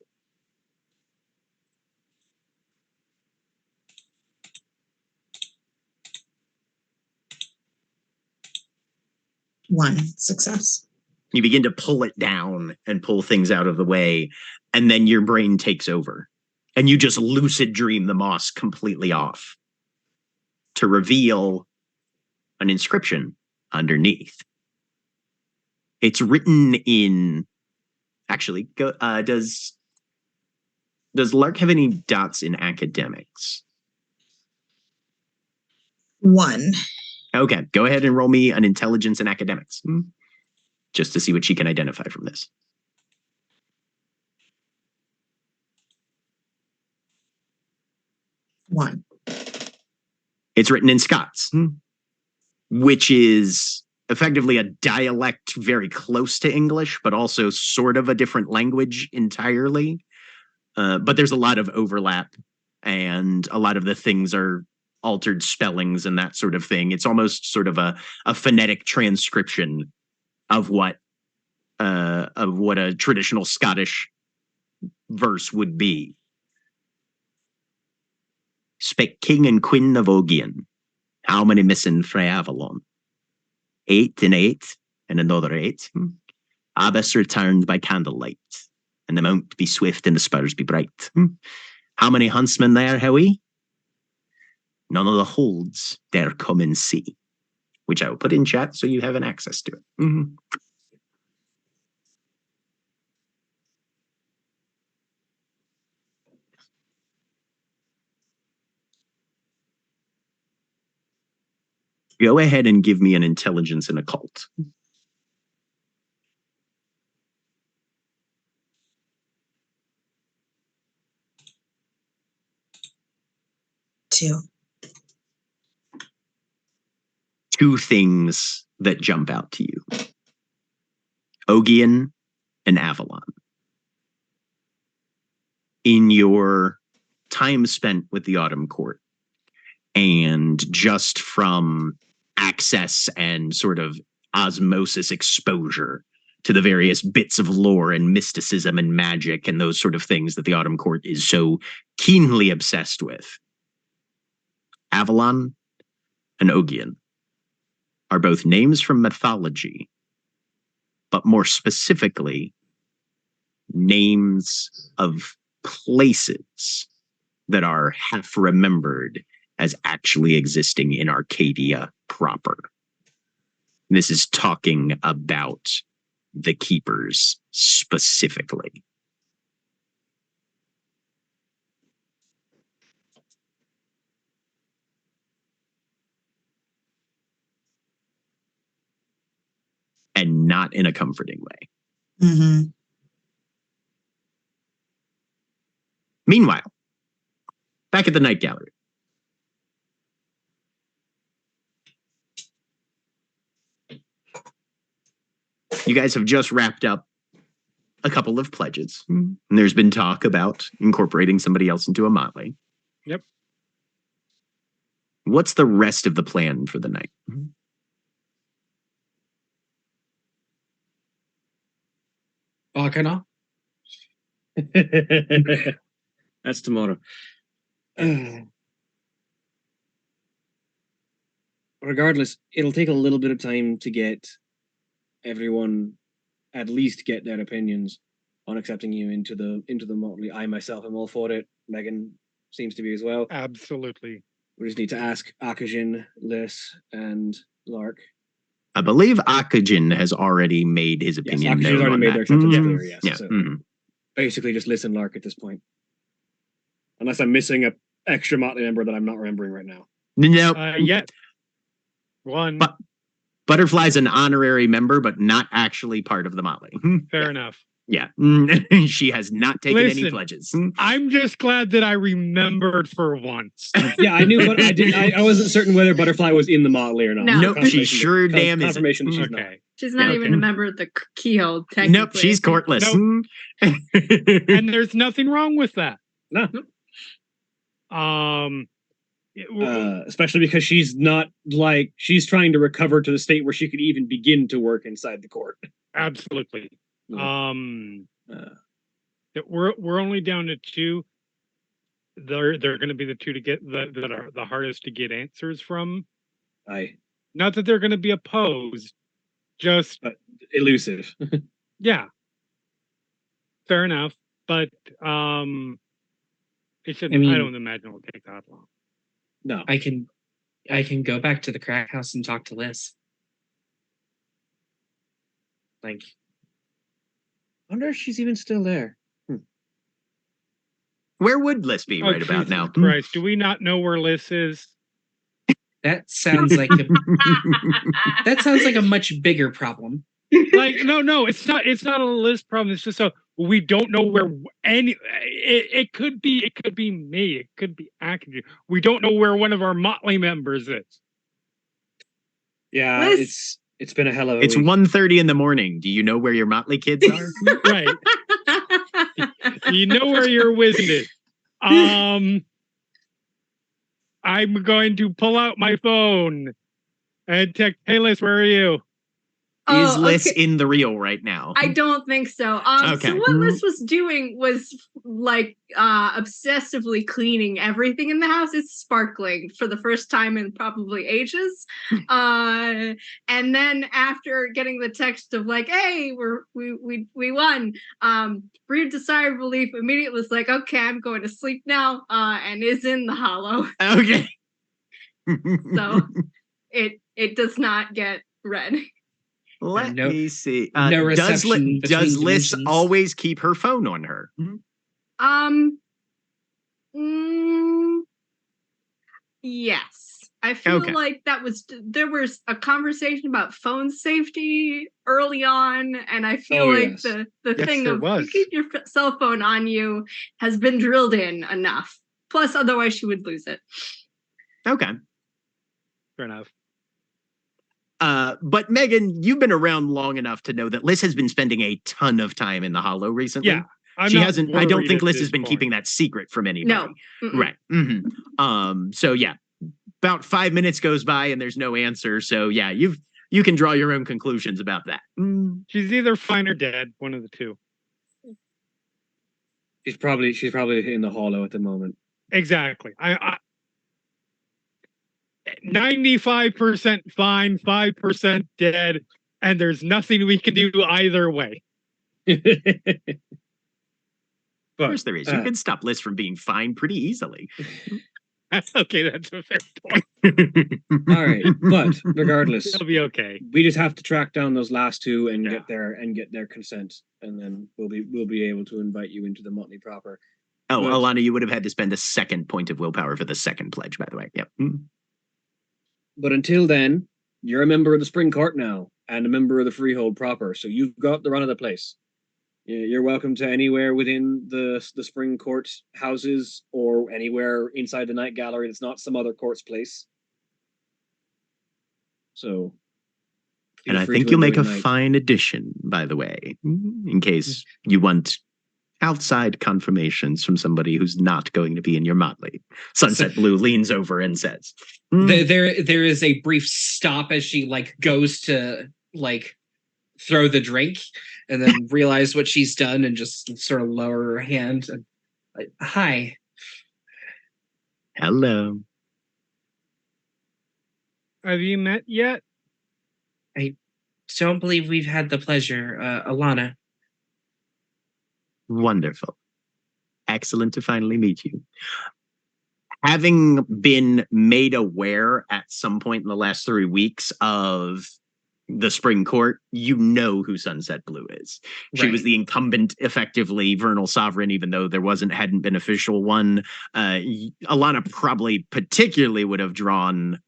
Speaker 6: One success.
Speaker 2: You begin to pull it down and pull things out of the way, and then your brain takes over. And you just lucid dream the moss completely off to reveal an inscription underneath. It's written in... Actually, does Lark have any dots in academics?
Speaker 6: One.
Speaker 2: Okay, go ahead and roll me an intelligence in academics, just to see what she can identify from this.
Speaker 6: One.
Speaker 2: It's written in Scots, which is effectively a dialect very close to English, but also sort of a different language entirely. But there's a lot of overlap, and a lot of the things are altered spellings and that sort of thing. It's almost sort of a phonetic transcription of what a traditional Scottish verse would be. Spake King and Queen of Ogian, how many missing frae Avalon? 8 and 8 and another 8. Abbas returned by candlelight. and the mount be swift and the spurs be bright. How many huntsmen there, Howie? None of the holds dare come and see. Which I will put in chat so you have an access to it. Go ahead and give me an intelligence and occult.
Speaker 6: 2.
Speaker 2: Two things that jump out to you. Ogian and Avalon. In your time spent with the Autumn Court, and just from access and sort of osmosis exposure to the various bits of lore and mysticism and magic and those sort of things that the Autumn Court is so keenly obsessed with, Avalon and Ogian are both names from mythology, but more specifically, names of places that are half remembered as actually existing in Arcadia proper. This is talking about the Keepers specifically. And not in a comforting way.
Speaker 6: Mm-hmm.
Speaker 2: Meanwhile, back at the Night Gallery. You guys have just wrapped up a couple of pledges. And there's been talk about incorporating somebody else into a motley.
Speaker 1: Yep.
Speaker 2: What's the rest of the plan for the night?
Speaker 4: Bacchanal?
Speaker 5: That's tomorrow. Regardless, it'll take a little bit of time to get everyone at least get their opinions on accepting you into the motley. I myself am all for it. Megan seems to be as well.
Speaker 1: Absolutely.
Speaker 5: We just need to ask Akajin, Liz, and Lark.
Speaker 2: I believe Akajin has already made his opinion.
Speaker 5: Yes, Akajin's already made their acceptance clear, yes.
Speaker 2: Yeah.
Speaker 5: So basically just Liz and Lark at this point. Unless I'm missing an extra motley member that I'm not remembering right now.
Speaker 2: No.
Speaker 1: Yeah. One.
Speaker 2: But Butterfly's an honorary member, but not actually part of the motley.
Speaker 1: Fair enough.
Speaker 2: Yeah. She has not taken any pledges.
Speaker 1: I'm just glad that I remembered for once.
Speaker 5: Yeah, I knew, but I wasn't certain whether Butterfly was in the motley or not.
Speaker 3: No.
Speaker 2: Nope, she sure damn is.
Speaker 5: Confirmation that she's not.
Speaker 1: Okay.
Speaker 3: She's not
Speaker 2: Yeah,
Speaker 3: even a member of the keyhole, technically.
Speaker 2: Nope, she's courtless.
Speaker 1: And there's nothing wrong with that.
Speaker 5: No. Especially because she's not like she's trying to recover to the state where she could even begin to work inside the court.
Speaker 1: Absolutely.
Speaker 5: Yeah.
Speaker 1: We're only down to 2. They're going to be the 2 to get that are the hardest to get answers from. Not that they're going to be opposed, just
Speaker 5: elusive.
Speaker 1: Yeah. Fair enough, but it shouldn't. I don't imagine it will take that long.
Speaker 5: No,
Speaker 4: I can go back to the crack house and talk to Liz. Like,
Speaker 5: I wonder if she's even still there.
Speaker 2: Where would Liz be right about
Speaker 1: Jesus
Speaker 2: now?
Speaker 1: Christ, do we not know where Liz is?
Speaker 4: that sounds like a much bigger problem.
Speaker 1: Like, no, it's not a Liz problem. It's just we don't know where it could be me, it could be Akaju. We don't know where one of our motley members is.
Speaker 5: Yeah,
Speaker 3: Liz?
Speaker 5: it's been a hell of a
Speaker 2: It's
Speaker 5: week.
Speaker 2: 1:30 in the morning. Do you know where your motley kids are?
Speaker 1: Right. You know where your wizard is. I'm going to pull out my phone and text, "Hey Liz, where are you?"
Speaker 2: Is
Speaker 3: Oh,
Speaker 2: Liz
Speaker 3: okay.
Speaker 2: in the reel right now?
Speaker 3: I don't think so.
Speaker 2: Okay.
Speaker 3: So what Liz was doing was like obsessively cleaning everything in the house. It's sparkling for the first time in probably ages. And then after getting the text of like, "Hey, we won," breathed a sigh of relief. Immediately was like, "Okay, I'm going to sleep now," and is in the hollow.
Speaker 2: Okay.
Speaker 3: So it does not get read.
Speaker 2: Let
Speaker 4: no-
Speaker 2: me see.
Speaker 4: no reception
Speaker 2: Does
Speaker 4: between
Speaker 2: Liz
Speaker 4: dimensions.
Speaker 2: always keep her phone on her?
Speaker 3: Yes. I feel
Speaker 2: Okay.
Speaker 3: like there was a conversation about phone safety early on, and I feel
Speaker 5: Oh,
Speaker 3: like
Speaker 5: yes.
Speaker 3: the
Speaker 1: Yes,
Speaker 3: thing
Speaker 1: there
Speaker 3: of
Speaker 1: was.
Speaker 3: you keep your cell phone on you has been drilled in enough. Plus, otherwise she would lose it.
Speaker 2: Okay.
Speaker 1: Fair enough.
Speaker 2: But Megan, you've been around long enough to know that Liz has been spending a ton of time in the Hollow recently.
Speaker 1: Yeah. I'm
Speaker 2: She
Speaker 1: not
Speaker 2: hasn't. I don't
Speaker 1: worried
Speaker 2: think
Speaker 1: at
Speaker 2: Liz
Speaker 1: this
Speaker 2: has been
Speaker 1: point.
Speaker 2: keeping that secret from anybody.
Speaker 3: No. Mm-mm.
Speaker 2: Right. So yeah, about 5 minutes goes by and there's no answer. So yeah, you can draw your own conclusions about that.
Speaker 1: She's either fine or dead, one of the two.
Speaker 5: She's probably in the hollow at the moment.
Speaker 1: Exactly. I 95% fine, 5% dead, and there's nothing we can do either way.
Speaker 2: Of course there is. You can stop Liz from being fine pretty easily.
Speaker 1: Okay, that's a fair point.
Speaker 5: All right, but regardless,
Speaker 1: It'll be okay.
Speaker 5: we just have to track down those last two and
Speaker 1: Yeah.
Speaker 5: get their consent, and then we'll be able to invite you into the Motley proper.
Speaker 2: Oh,
Speaker 5: But-
Speaker 2: Alana, you would have had to spend a second point of willpower for the second pledge, by the way. Yep.
Speaker 5: But until then, you're a member of the Spring Court now, and a member of the Freehold proper, so you've got the run of the place. You're welcome to anywhere within the Spring Court houses, or anywhere inside the Night Gallery that's not some other court's place. So, feel
Speaker 2: And I
Speaker 5: free
Speaker 2: think
Speaker 5: to
Speaker 2: you'll make
Speaker 5: enjoy
Speaker 2: a
Speaker 5: the night.
Speaker 2: fine addition, by the way, in case you want outside confirmations from somebody who's not going to be in your motley. Sunset Blue leans over and says,
Speaker 4: There is a brief stop as she like goes to like throw the drink and then realize what she's done and just sort of lower her hand and like, hi.
Speaker 2: hello.
Speaker 1: Have you met yet?
Speaker 4: Don't believe we've had the pleasure, Alana.
Speaker 2: Wonderful. Excellent to finally meet you. Having been made aware at some point in the last 3 weeks of the Spring Court, you know who Sunset Blue is. She was
Speaker 4: Right.
Speaker 2: the incumbent, effectively, Vernal Sovereign, even though there hadn't been official one. Alana probably particularly would have drawn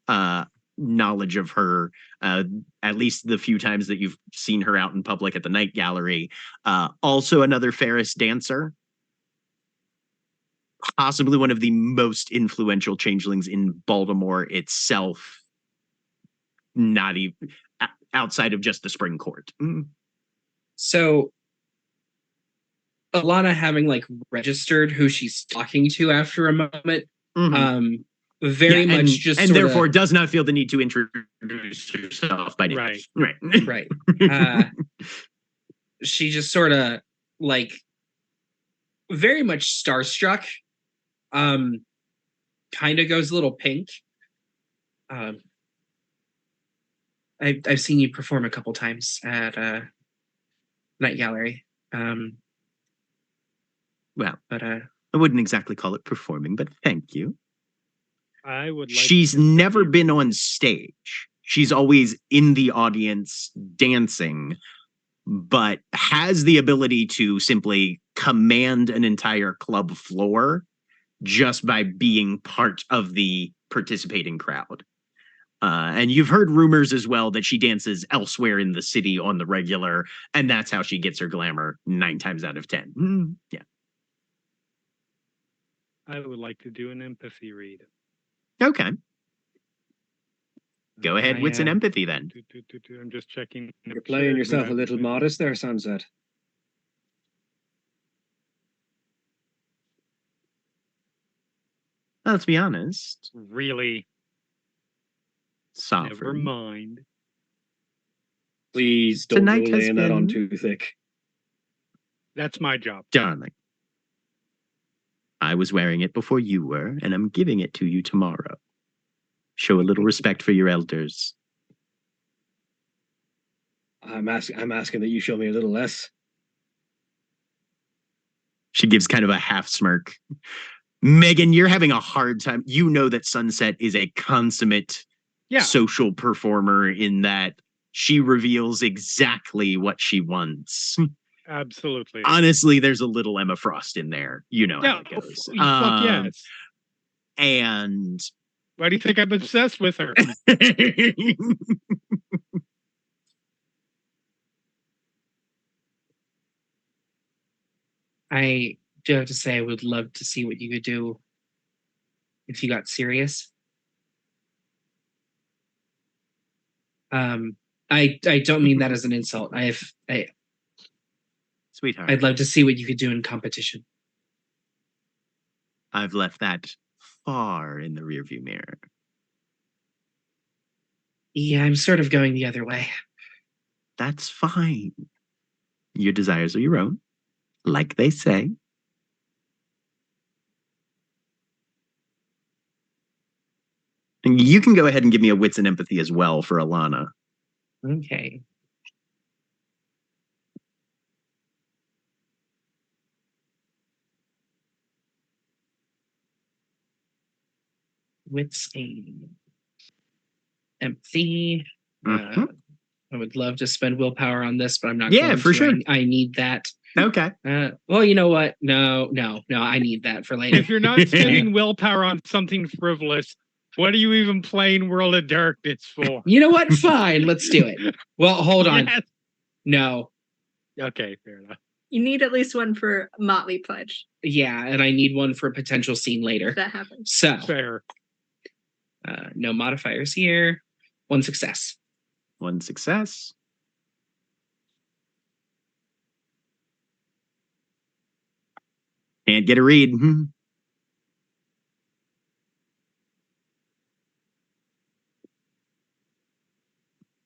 Speaker 2: knowledge of her, at least the few times that you've seen her out in public at the Night Gallery. Also another Ferris dancer. Possibly one of the most influential changelings in Baltimore itself. Not even outside of just the Spring Court.
Speaker 4: So Alana having like registered who she's talking to after a moment, very much just
Speaker 2: and
Speaker 4: sorta,
Speaker 2: therefore does not feel the need to introduce herself by name.
Speaker 1: Right.
Speaker 4: right. She just sort of like very much starstruck. Kind of goes a little pink. I've seen you perform a couple times at Night Gallery.
Speaker 2: Well,
Speaker 4: but
Speaker 2: I wouldn't exactly call it performing, but thank you.
Speaker 1: I would like
Speaker 2: She's
Speaker 1: to
Speaker 2: never
Speaker 1: see-
Speaker 2: been on stage. She's always in the audience dancing, but has the ability to simply command an entire club floor just by being part of the participating crowd. And you've heard rumors as well that she dances elsewhere in the city on the regular, and that's how she gets her glamour 9 times out of 10. Yeah.
Speaker 1: I would like to do an empathy read.
Speaker 2: Okay. Go ahead. What's an
Speaker 4: I,
Speaker 2: empathy then?
Speaker 1: I'm just checking.
Speaker 5: You're playing yourself a little modest there, Sunset.
Speaker 2: Let's be honest.
Speaker 1: Really?
Speaker 2: Sovereign.
Speaker 1: Never mind.
Speaker 5: Please don't go
Speaker 2: Tonight has
Speaker 5: laying that on
Speaker 2: been-
Speaker 5: too thick.
Speaker 1: That's my job.
Speaker 2: Darling, I was wearing it before you were, and I'm giving it to you tomorrow. Show a little respect for your elders.
Speaker 5: I'm asking that you show me a little less.
Speaker 2: She gives kind of a half smirk. Megan, you're having a hard time. You know that Sunset is a consummate social performer in that she reveals exactly what she wants.
Speaker 1: Absolutely.
Speaker 2: Honestly, there's a little Emma Frost in there. You know how
Speaker 1: Yeah,
Speaker 2: it goes.
Speaker 1: fuck yes.
Speaker 2: And
Speaker 1: Why do you think I'm obsessed with her?
Speaker 4: I do have to say, I would love to see what you could do if you got serious. I don't mean that as an insult.
Speaker 2: Sweetheart,
Speaker 4: I'd love to see what you could do in competition.
Speaker 2: I've left that far in the rearview mirror.
Speaker 4: Yeah, I'm sort of going the other way.
Speaker 2: That's fine. Your desires are your own, like they say. And you can go ahead and give me a wits and empathy as well for Alana.
Speaker 4: Okay. Wits and empathy. I would love to spend willpower on this, but I'm not.
Speaker 2: Yeah,
Speaker 4: going
Speaker 2: for
Speaker 4: to.
Speaker 2: sure.
Speaker 4: I need that.
Speaker 2: Okay.
Speaker 4: Well, you know what? No. I need that for later.
Speaker 1: If you're not spending willpower on something frivolous, what are you even playing World of Darkness for?
Speaker 4: You know what? Fine, let's do it. Well, hold on.
Speaker 1: Yes.
Speaker 4: No.
Speaker 1: Okay, fair enough.
Speaker 3: You need at least one for Motley Pledge.
Speaker 4: Yeah, and I need one for a potential scene later.
Speaker 3: If that happens.
Speaker 4: So,
Speaker 1: Fair.
Speaker 4: no modifiers here. One success.
Speaker 2: One success. Can't get a read.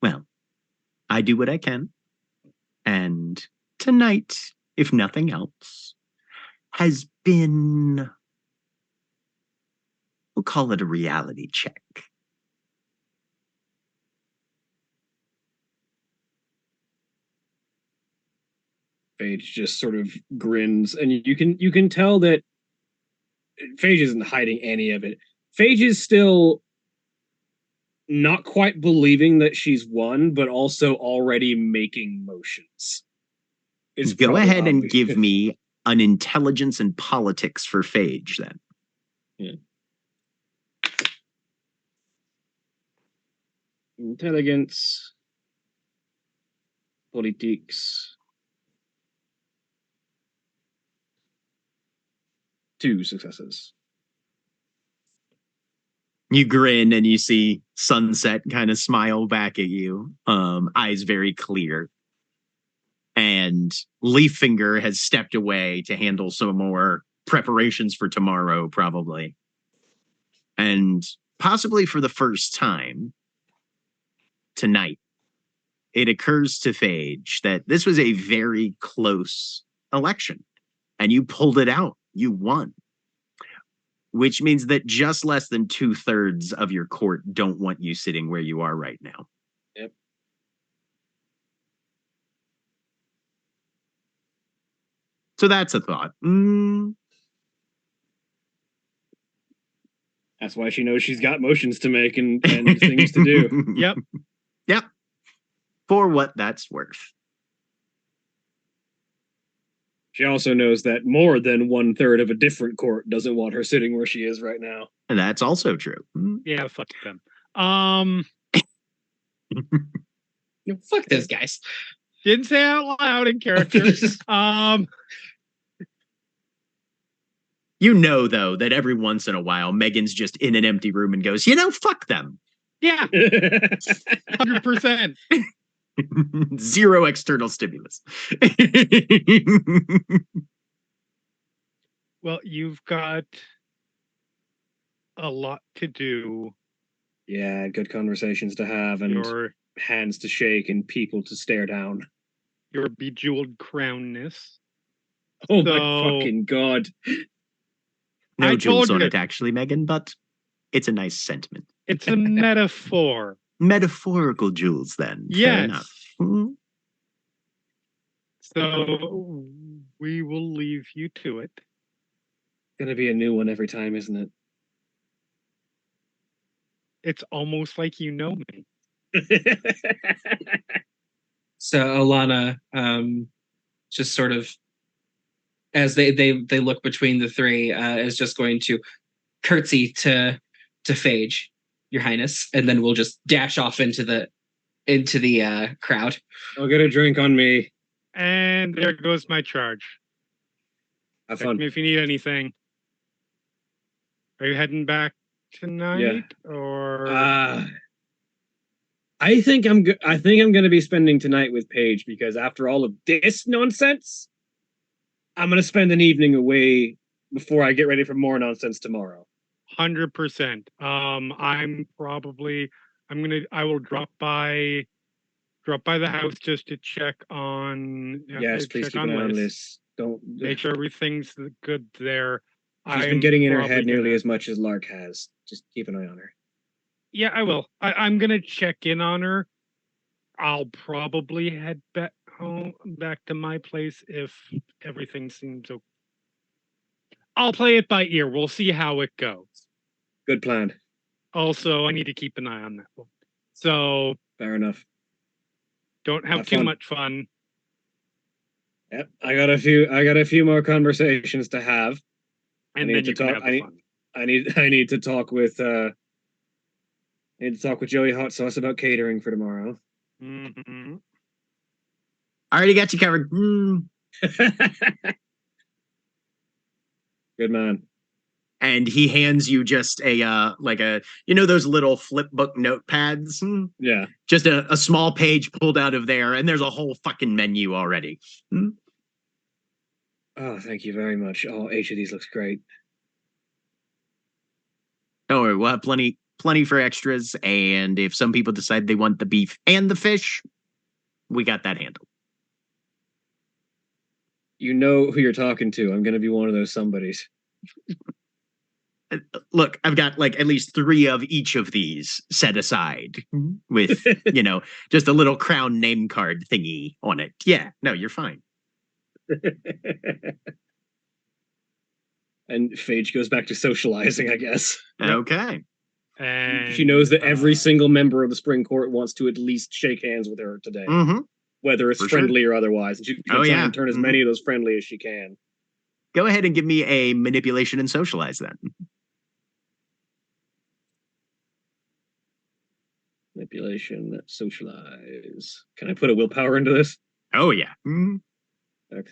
Speaker 2: Well, I do what I can. And tonight, if nothing else, has been, we'll call it a reality check.
Speaker 5: Phage just sort of grins, and you can tell that Phage isn't hiding any of it. Phage is still not quite believing that she's won, but also already making motions. It's
Speaker 2: Go
Speaker 5: probably
Speaker 2: ahead and
Speaker 5: obvious.
Speaker 2: give me an intelligence and politics for Phage then.
Speaker 5: Yeah. Intelligence, politics. 2 successes.
Speaker 2: You grin and you see Sunset kind of smile back at you, eyes very clear. And Leaffinger has stepped away to handle some more preparations for tomorrow, probably. And possibly for the first time tonight, it occurs to Phage that this was a very close election. And you pulled it out. You won. Which means that just less than 2/3 of your court don't want you sitting where you are right now.
Speaker 5: Yep.
Speaker 2: So that's a thought.
Speaker 5: That's why she knows she's got motions to make and things to do.
Speaker 1: Yep.
Speaker 2: Yep. For what that's worth.
Speaker 5: She also knows that more than 1/3 of a different court doesn't want her sitting where she is right now.
Speaker 2: And that's also true.
Speaker 1: Yeah, fuck them.
Speaker 4: Fuck those guys.
Speaker 1: Didn't say out loud in character.
Speaker 2: You know, though, that every once in a while, Megan's just in an empty room and goes, fuck them.
Speaker 1: Yeah, 100%.
Speaker 2: Zero external stimulus.
Speaker 1: Well, you've got a lot to do.
Speaker 5: Yeah, good conversations to have, and
Speaker 1: You're
Speaker 5: hands to shake and people to stare down.
Speaker 1: Your bejeweled crownness.
Speaker 5: Oh my
Speaker 1: So-
Speaker 5: fucking god.
Speaker 2: No
Speaker 1: I
Speaker 2: jewels
Speaker 1: told
Speaker 2: on
Speaker 1: you.
Speaker 2: it, actually, Megan, but it's a nice sentiment.
Speaker 1: It's a metaphor.
Speaker 2: Metaphorical jewels, then. Fair enough.
Speaker 1: Yes.
Speaker 2: Mhm.
Speaker 1: So we will leave you to it.
Speaker 5: Gonna be a new one every time, isn't it?
Speaker 1: It's almost like you know me.
Speaker 4: So Alana, just sort of as they look between the three, is just going to curtsy to Phage, Your Highness, and then we'll just dash off into the crowd.
Speaker 5: I'll get a drink on me.
Speaker 1: And there goes my charge.
Speaker 5: Have
Speaker 1: Check
Speaker 5: fun.
Speaker 1: me if you need anything. Are you heading back tonight? Or
Speaker 5: I think I'm gonna be spending tonight with Paige because after all of this nonsense, I'm gonna spend an evening away before I get ready for more nonsense tomorrow.
Speaker 1: 100%. I will drop by the house just to check on
Speaker 5: Yes, please
Speaker 1: check
Speaker 5: keep an eye on
Speaker 1: Liz.
Speaker 5: Liz. Don't.
Speaker 1: Make sure everything's good there.
Speaker 5: She's been getting in her head nearly as much as Lark has. Just keep an eye on her.
Speaker 1: Yeah, I will. I'm gonna check in on her. I'll probably head back home, back to my place if everything seems okay. I'll play it by ear. We'll see how it goes.
Speaker 5: Good plan.
Speaker 1: Also, I need to keep an eye on that one. So
Speaker 5: Fair enough.
Speaker 1: don't have
Speaker 5: Have
Speaker 1: too
Speaker 5: fun.
Speaker 1: much fun.
Speaker 5: Yep, I got a few more conversations to have.
Speaker 1: And
Speaker 5: need
Speaker 1: then
Speaker 5: to
Speaker 1: you can
Speaker 5: talk-
Speaker 1: have the fun.
Speaker 5: I need to talk with Joey Hot Sauce about catering for tomorrow.
Speaker 1: Mhm.
Speaker 2: I already got you covered.
Speaker 5: Good man.
Speaker 2: And he hands you just a those little flip book notepads.
Speaker 5: Yeah.
Speaker 2: Just a small page pulled out of there, and there's a whole fucking menu already.
Speaker 5: Oh, thank you very much. Oh, each of these looks great.
Speaker 2: Don't worry, we'll have plenty for extras, and if some people decide they want the beef and the fish, we got that handled.
Speaker 5: You know who you're talking to. I'm gonna be one of those somebodies.
Speaker 2: Look, I've got like at least 3 of each of these set aside with, just a little crown name card thingy on it. Yeah, no, you're fine.
Speaker 5: And Phage goes back to socializing, I guess.
Speaker 2: Okay.
Speaker 1: And
Speaker 5: She knows that every single member of the Spring Court wants to at least shake hands with her today,
Speaker 2: Mm-hmm.
Speaker 5: whether it's
Speaker 2: For sure.
Speaker 5: friendly or otherwise. And she's gonna try and turn as many of those friendly as she can.
Speaker 2: Go ahead and give me a manipulation and socialize then.
Speaker 5: Manipulation, socialize. Can I put a willpower into this?
Speaker 2: Oh, yeah. Mhm.
Speaker 5: Okay.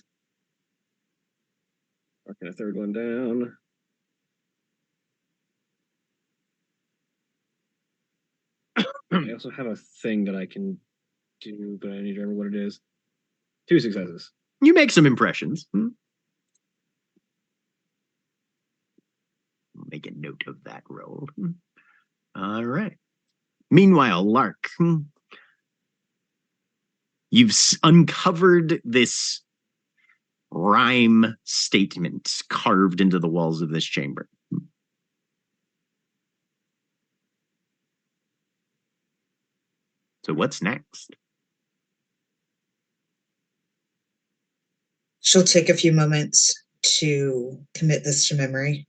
Speaker 5: Marking a third one down. I also have a thing that I can do, but I need to remember what it is. 2 successes.
Speaker 2: You make some impressions. Make a note of that roll. All right. Meanwhile, Lark, you've uncovered this rhyme statement carved into the walls of this chamber. So what's next?
Speaker 6: She'll take a few moments to commit this to memory.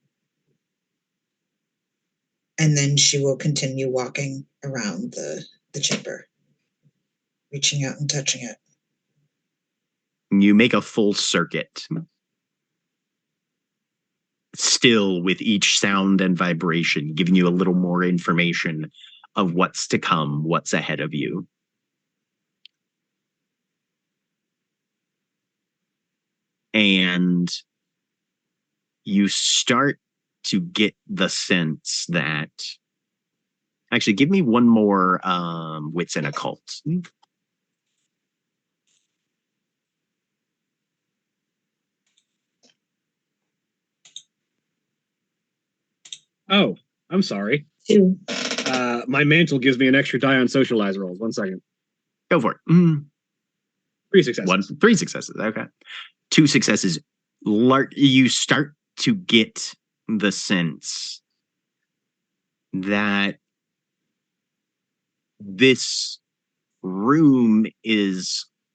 Speaker 6: And then she will continue walking around the chamber, reaching out and touching it.
Speaker 2: You make a full circuit. Still with each sound and vibration, giving you a little more information of what's to come, what's ahead of you. And you start to get the sense that... Actually, give me one more wits and occult.
Speaker 5: Oh, I'm sorry.
Speaker 6: 2.
Speaker 5: My mantle gives me an extra die on socialize rolls. 1 second.
Speaker 2: Go for it.
Speaker 5: 3 successes.
Speaker 2: 3 successes. Okay. 2 successes. You start to get the sense that this room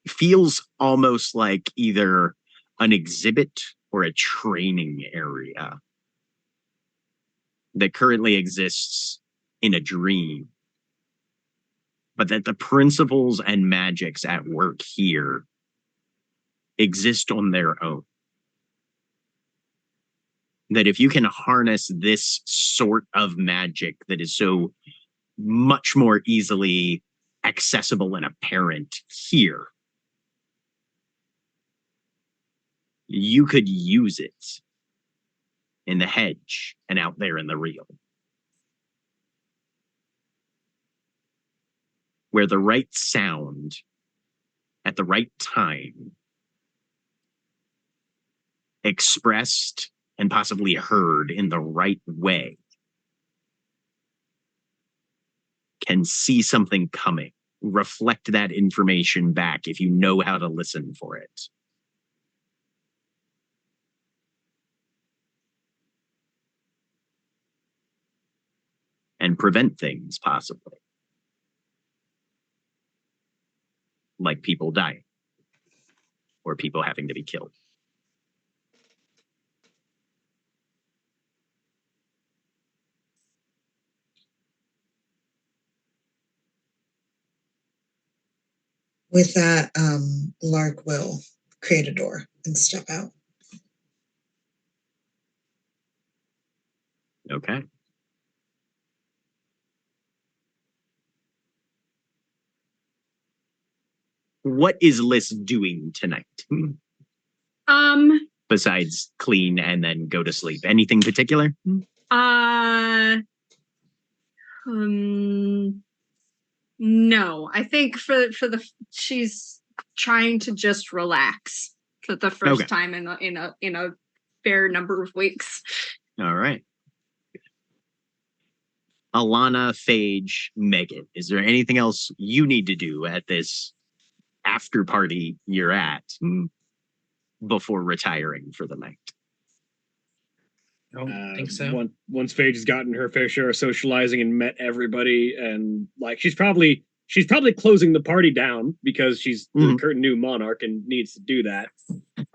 Speaker 2: feels almost like either an exhibit or a training area that currently exists in a dream, but that the principles and magics at work here exist on their own. That if you can harness this sort of magic that is so much more easily accessible and apparent here, you could use it in the hedge and out there in the real. Where the right sound at the right time, expressed and possibly heard in the right way, can see something coming, reflect that information back if you know how to listen for it. And prevent things, possibly. Like people dying. Or people having to be killed.
Speaker 6: With that, Lark will create a door and step out.
Speaker 2: Okay. What is Liz doing tonight? Besides clean and then go to sleep. Anything particular?
Speaker 3: No. I think she's trying to just relax for the first time in a fair number of weeks.
Speaker 2: All right. Alana, Phage, Megan, is there anything else you need to do at this after party you're at before retiring for the night?
Speaker 4: I don't think so.
Speaker 5: Once Phage has gotten her fair share of socializing and met everybody, and like she's probably closing the party down because she's the current new monarch and needs to do that,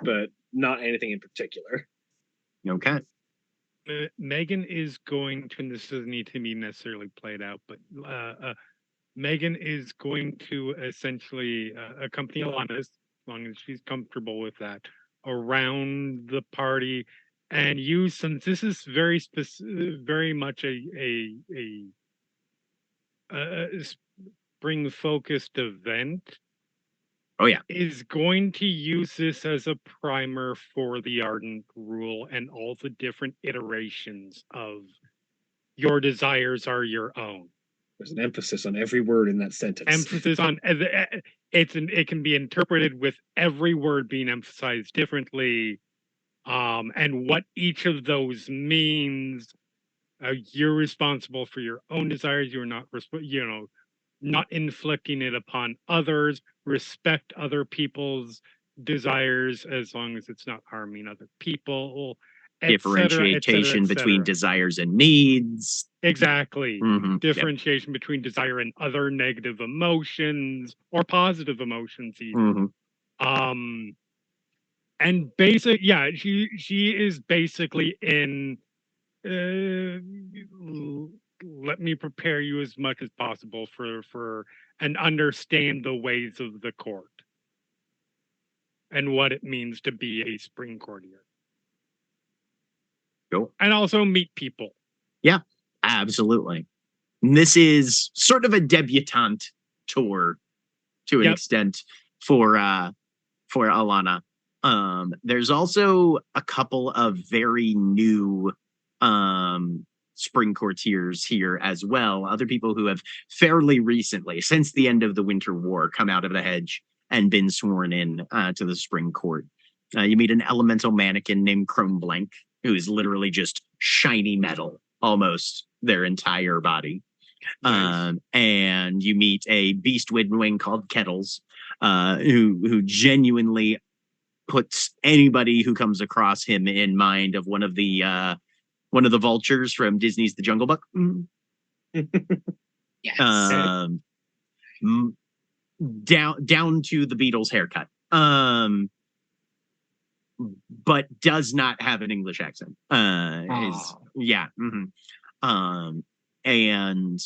Speaker 5: but not anything in particular.
Speaker 2: Okay.
Speaker 1: Megan is going to, and this doesn't need to be necessarily played out, but Megan is going to essentially accompany Alana, as long as she's comfortable with that, around the party, and use, since this is very very much a spring focused event.
Speaker 2: Oh yeah.
Speaker 1: Is going to use this as a primer for the Ardent Rule and all the different iterations of your desires are your own.
Speaker 5: There's an emphasis on every word in that sentence.
Speaker 1: Emphasis on it can be interpreted with every word being emphasized differently, and what each of those means. You're responsible for your own desires. You're not, not inflicting it upon others. Respect other people's desires as long as it's not harming other people.
Speaker 2: Differentiation between desires and needs.
Speaker 1: Exactly. Differentiation between desire and other negative emotions or positive emotions even. And she is basically in let me prepare you as much as possible for and understand the ways of the court and what it means to be a spring courtier.
Speaker 2: Cool.
Speaker 1: And also meet people.
Speaker 2: Yeah, absolutely. And this is sort of a debutante tour to an extent for Alana. There's also a couple of very new spring courtiers here as well. Other people who have fairly recently, since the end of the Winter War, come out of the hedge and been sworn in to the spring court. You meet an elemental mannequin named Chrome Blank, who is literally just shiny metal, almost their entire body.
Speaker 5: Nice.
Speaker 2: And you meet a beast wing called Kettles, who genuinely puts anybody who comes across him in mind of one of the vultures from Disney's The Jungle Book.
Speaker 4: Yes.
Speaker 2: Down to the Beatles haircut. But does not have an English accent. Yeah. And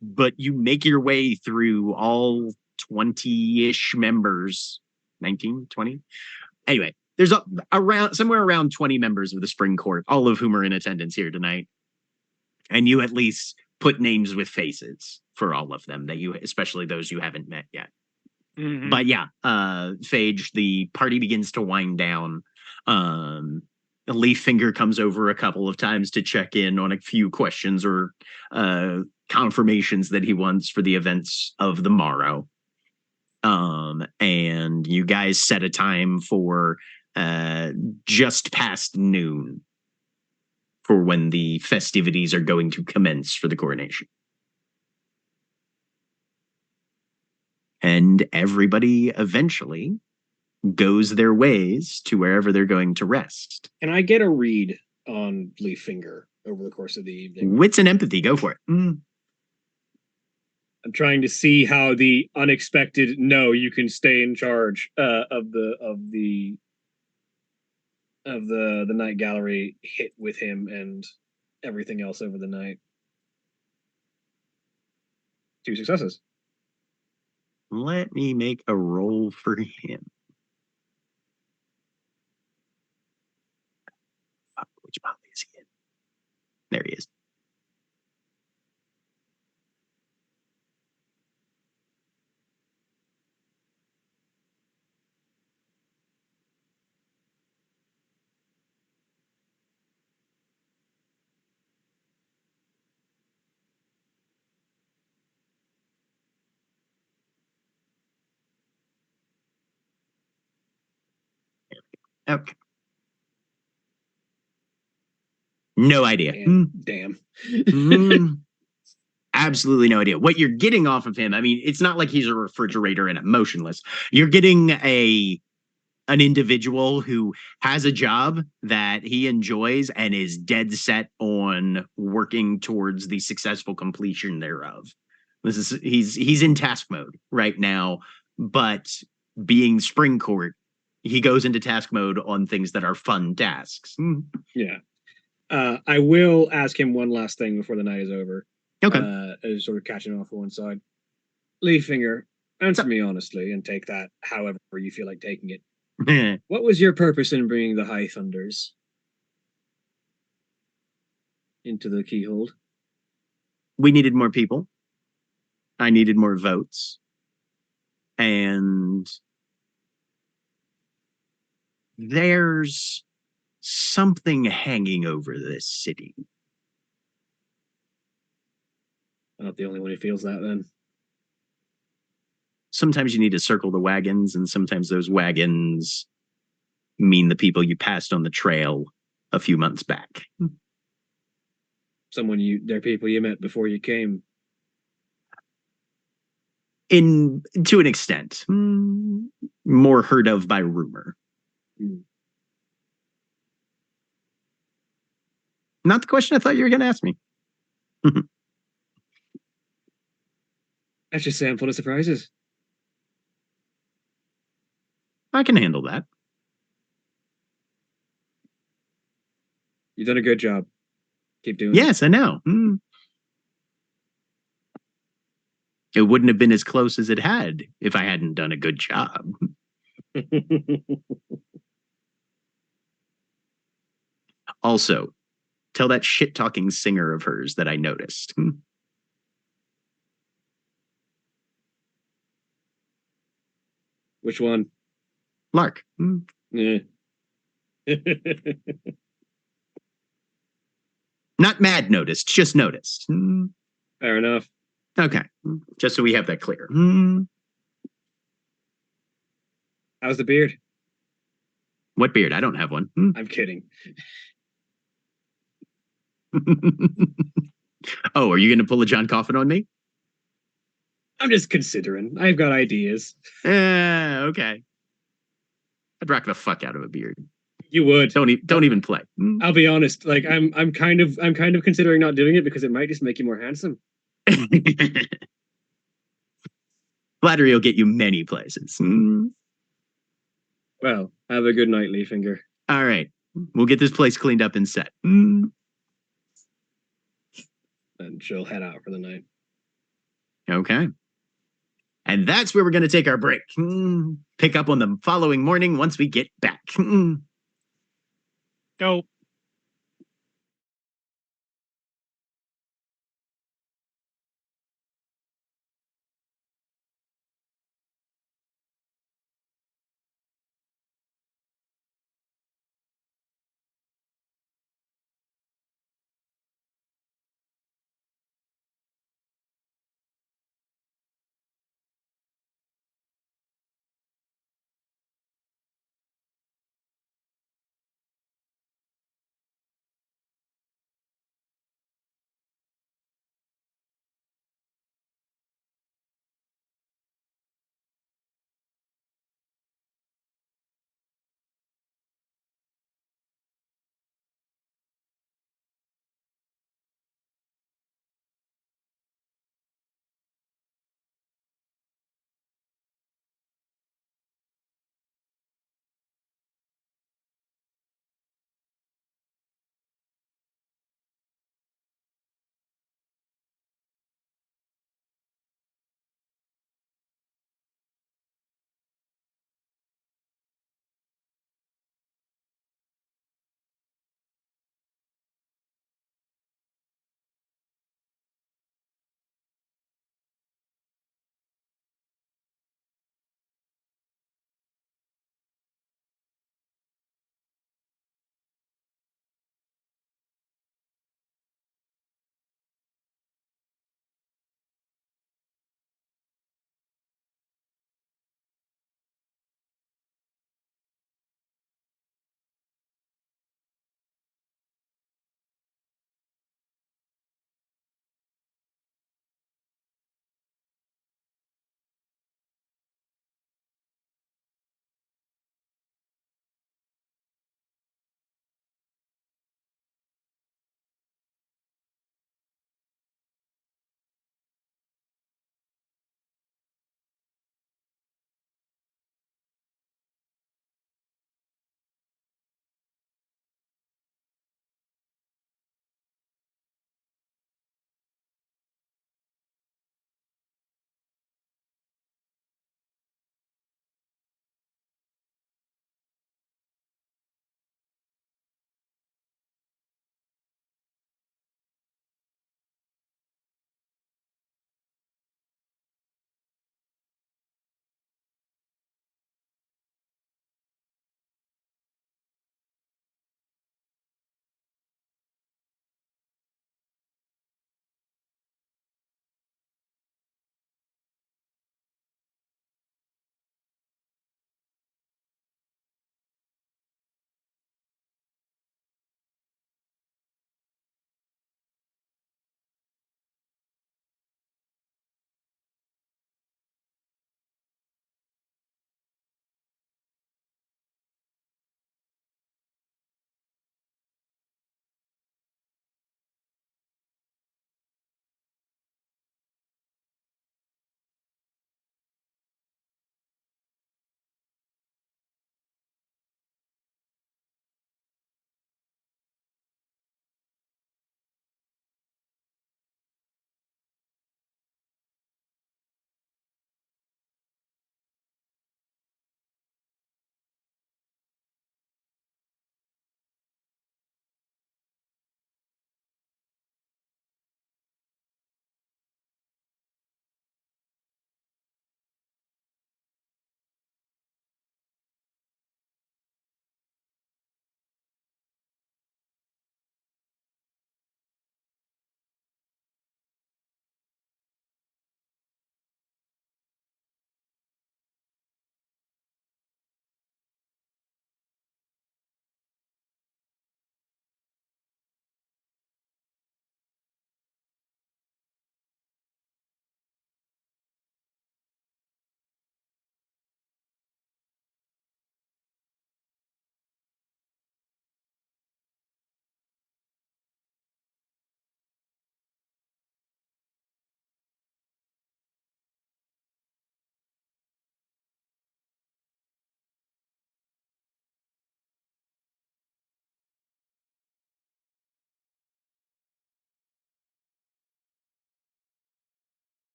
Speaker 2: but you make your way through all 20-ish members, 19, 20. Anyway, there's somewhere around 20 members of the Spring Court, all of whom are in attendance here tonight. And you at least put names with faces for all of them, especially those you haven't met yet.
Speaker 1: Mhm.
Speaker 2: But yeah, Phage, the party begins to wind down. Leaffinger comes over a couple of times to check in on a few questions or confirmations that he wants for the events of the morrow. And you guys set a time for just past noon for when the festivities are going to commence for the coronation. And everybody eventually goes their ways to wherever they're going to rest.
Speaker 5: Can I get a read on Leaffinger over the course of the evening?
Speaker 2: Wits and empathy, go for it.
Speaker 5: I'm trying to see how the unexpected "no, you can stay in charge" of the night gallery hit with him and everything else over the night. 2 successes.
Speaker 2: Let me make a roll for him. Which Molly is he in? There he is. Okay. No idea.
Speaker 5: Damn.
Speaker 2: Absolutely no idea. What you're getting off of him, I mean, it's not like he's a refrigerator and emotionless. You're getting an individual who has a job that he enjoys and is dead set on working towards the successful completion thereof. He's in task mode right now, but being Spring Court, he goes into task mode on things that are fun tasks.
Speaker 5: Yeah. I will ask him one last thing before the night is over.
Speaker 2: Okay.
Speaker 5: Sort of catching off on one side. Leaffinger, answer me honestly and take that however you feel like taking it. What was your purpose in bringing the High Thunders into the Keyhold?
Speaker 2: We needed more people. I needed more votes. And there's something hanging over this city.
Speaker 5: I'm not the only one who feels that then.
Speaker 2: Sometimes you need to circle the wagons, and sometimes those wagons mean the people you passed on the trail a few months back.
Speaker 5: They're people you met before you came.
Speaker 2: To an extent. More heard of by rumor. Not the question I thought you were going to ask me.
Speaker 5: That's just saying full of surprises.
Speaker 2: I can handle that.
Speaker 5: You've done a good job. Keep doing it.
Speaker 2: Yes, I know. It wouldn't have been as close as it had if I hadn't done a good job. Also, tell that shit-talking singer of hers that I noticed.
Speaker 5: Which one?
Speaker 2: Lark.
Speaker 5: Yeah.
Speaker 2: Not mad noticed, just noticed.
Speaker 5: Fair enough.
Speaker 2: Okay, just so we have that clear.
Speaker 5: How's the beard?
Speaker 2: What beard? I don't have one.
Speaker 5: I'm kidding.
Speaker 2: Oh, are you going to pull a John Coffin on me?
Speaker 5: I'm just considering. I've got ideas.
Speaker 2: Okay. I'd rock the fuck out of a beard.
Speaker 5: You would.
Speaker 2: Don't even play.
Speaker 5: I'll be honest. Like I'm kind of considering not doing it because it might just make you more handsome.
Speaker 2: Flattery will get you many places.
Speaker 5: Well, have a good night, Leafinger.
Speaker 2: All right. We'll get this place cleaned up and set.
Speaker 5: And she'll head out for the night.
Speaker 2: Okay. And that's where we're going to take our break. Pick up on the following morning once we get back.
Speaker 1: Go.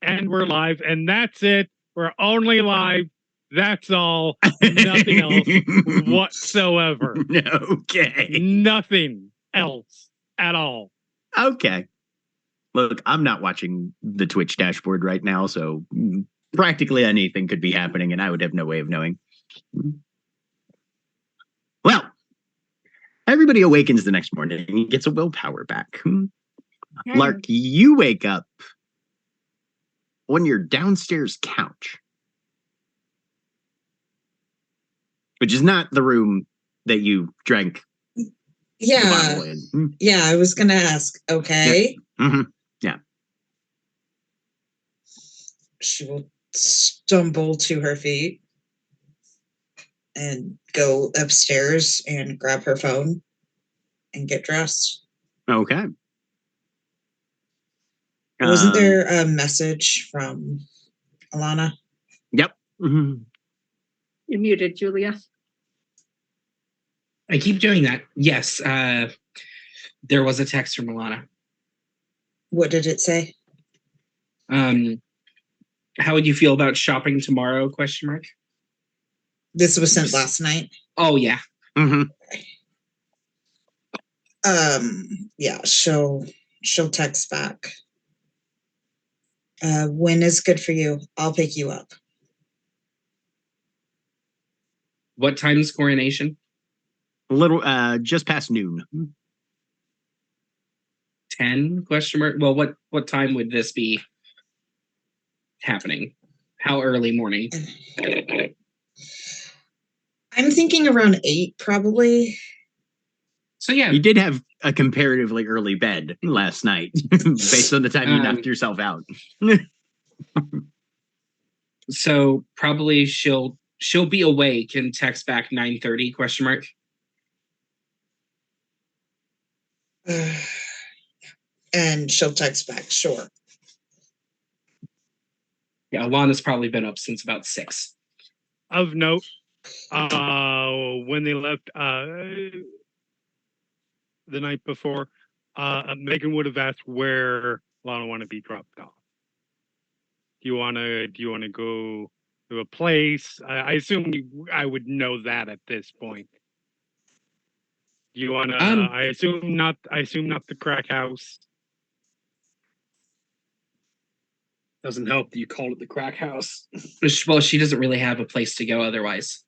Speaker 1: and we're live, and that's it. We're only live. That's all. Nothing else whatsoever.
Speaker 2: Okay.
Speaker 1: Nothing else at all.
Speaker 2: Okay. Look, I'm not watching the Twitch dashboard right now, so practically anything could be happening, and I would have no way of knowing. Well, everybody awakens the next morning and gets a willpower back. Lark, you wake up on your downstairs couch, which is not the room that you drank the
Speaker 6: Yeah.
Speaker 2: bottle in.
Speaker 6: Yeah, I was gonna ask. Okay.
Speaker 2: Mm-hmm.
Speaker 6: She will stumble to her feet and go upstairs and grab her phone and get dressed.
Speaker 2: Okay.
Speaker 6: Wasn't there a message from Alana?
Speaker 2: Yep. Mm-hmm.
Speaker 3: You're muted, Julia.
Speaker 4: I keep doing that. Yes, there was a text from Alana.
Speaker 6: What did it say?
Speaker 4: How would you feel about shopping tomorrow? Question mark.
Speaker 6: This was sent last night.
Speaker 4: Oh yeah.
Speaker 2: Mm-hmm.
Speaker 6: Yeah, she'll text back. When is good for you? I'll pick you up.
Speaker 4: What time's coronation?
Speaker 2: A little, just past noon.
Speaker 4: 10? Question mark. Well, what time would this be happening? How early morning?
Speaker 6: I'm thinking around 8, probably.
Speaker 4: So yeah,
Speaker 2: You did have a comparatively early bed last night, based on the time you knocked yourself out.
Speaker 4: So probably she'll be awake and text back 9:30? Question mark.
Speaker 6: And she'll text back, sure.
Speaker 4: Yeah, Alana's probably been up since about 6.
Speaker 1: Of note, when they left the night before, Megan would have asked where Lana want to be dropped off. Do you want to go to a place? I assume I would know that at this point. Do you want to? I assume not. I assume not the crack house.
Speaker 5: Doesn't help that you called it the crack house.
Speaker 4: Well, she doesn't really have a place to go otherwise.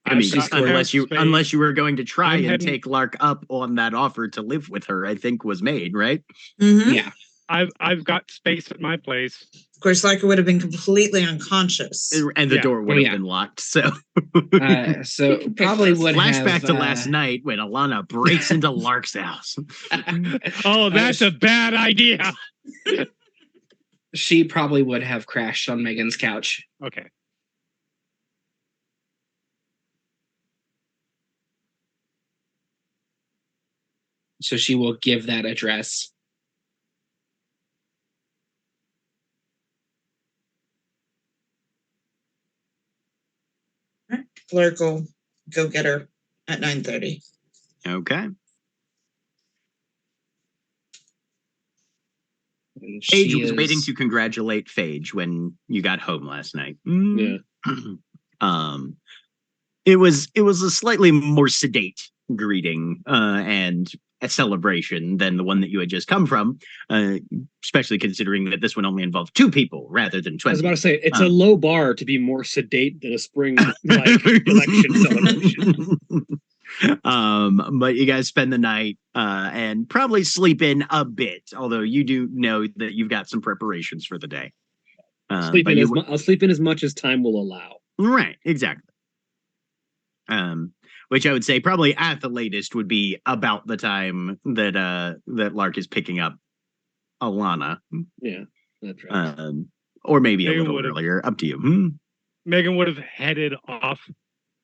Speaker 2: I mean,
Speaker 4: She's
Speaker 2: unless you were going to try
Speaker 1: I'm
Speaker 2: and take Lark up on that offer to live with her, I think was made, right?
Speaker 6: Mm-hmm.
Speaker 4: Yeah.
Speaker 1: I've got space at my place.
Speaker 6: Of course, Larka would have been completely unconscious.
Speaker 2: And the
Speaker 1: Yeah.
Speaker 2: door would have been locked. So,
Speaker 4: So probably would
Speaker 2: flashback
Speaker 4: have,
Speaker 2: to last night when Alana breaks into Lark's house.
Speaker 1: Oh, that's a bad idea.
Speaker 4: She probably would have crashed on Megan's couch.
Speaker 1: Okay.
Speaker 4: So she will give that address.
Speaker 6: Lark will go get her at 9:30.
Speaker 2: Okay.
Speaker 4: And
Speaker 2: Paige
Speaker 4: she
Speaker 2: was
Speaker 4: is-
Speaker 2: waiting to congratulate Phage when you got home last night.
Speaker 5: Yeah.
Speaker 2: It was a slightly more sedate greeting and a celebration than the one that you had just come from, especially considering that this one only involved 2 people rather than 20.
Speaker 5: I was about to say, it's a low bar to be more sedate than a spring like election celebration.
Speaker 2: But you guys spend the night and probably sleep in a bit, although you do know that you've got some preparations for the day.
Speaker 5: I'll sleep in as much as time will allow.
Speaker 2: Right, exactly. Which I would say probably at the latest would be about the time that that Lark is picking up Alana.
Speaker 5: Yeah, that's right.
Speaker 2: Or maybe
Speaker 1: Megan
Speaker 2: a little
Speaker 1: would've-
Speaker 2: earlier, up to you.
Speaker 1: Megan would have headed off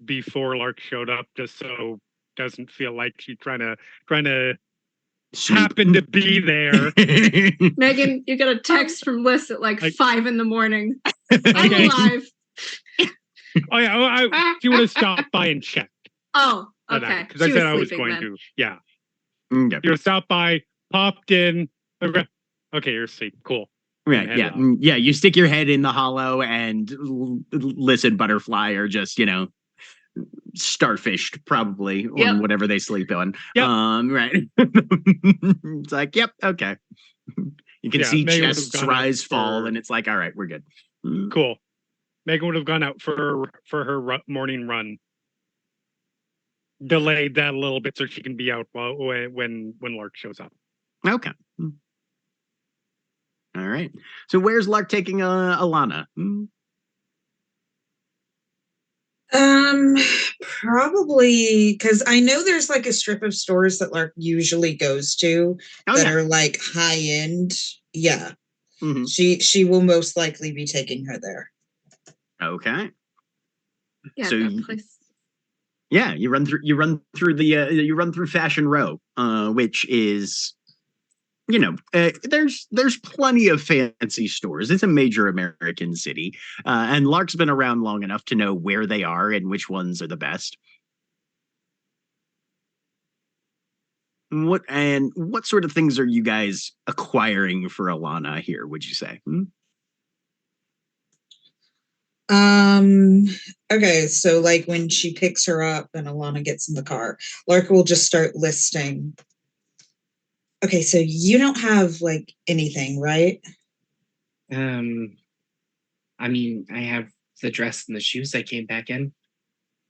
Speaker 1: before Lark showed up, just so doesn't feel like she's trying to happen to be there.
Speaker 3: Megan, you got a text from Liz at like 5 in the morning. I'm
Speaker 1: Okay.
Speaker 3: alive.
Speaker 1: Oh yeah, she would have stopped by and checked.
Speaker 3: Oh, okay.
Speaker 1: Because I
Speaker 3: She
Speaker 1: said I was
Speaker 3: sleeping
Speaker 1: going
Speaker 3: then.
Speaker 1: to. Yeah,
Speaker 2: Okay.
Speaker 1: you would stop by, popped in. Okay, you're asleep. Cool.
Speaker 2: Right.
Speaker 1: head
Speaker 2: Yeah.
Speaker 1: out.
Speaker 2: Yeah. You stick your head in the hollow and listen, butterfly, or just, starfished probably
Speaker 3: Yep.
Speaker 2: on whatever they sleep on.
Speaker 1: Yep.
Speaker 2: Right. It's like, yep, okay. You can
Speaker 1: Yeah,
Speaker 2: see
Speaker 1: Megan would've
Speaker 2: chests
Speaker 1: gone out
Speaker 2: rise, fall,
Speaker 1: for-
Speaker 2: and it's like, all right, we're good.
Speaker 1: Cool. Megan would have gone out for her morning run. Delayed that a little bit so she can be out when Lark shows up.
Speaker 2: Okay. All right. So where's Lark taking Alana?
Speaker 6: Probably because I know there's like a strip of stores that Lark usually goes to
Speaker 2: Oh,
Speaker 6: that
Speaker 2: yeah.
Speaker 6: are like high end. Yeah.
Speaker 2: Mhm.
Speaker 6: She will most likely be taking her there.
Speaker 2: Okay.
Speaker 3: Yeah,
Speaker 2: So
Speaker 3: that place.
Speaker 2: Yeah, you run through Fashion Row, which is, there's plenty of fancy stores. It's a major American city, and Lark's been around long enough to know where they are and which ones are the best. What sort of things are you guys acquiring for Alana here, would you say?
Speaker 6: Okay, so like when she picks her up and Alana gets in the car, Lark will just start listing. Okay, so you don't have like anything, right?
Speaker 4: I mean, I have the dress and the shoes I came back in,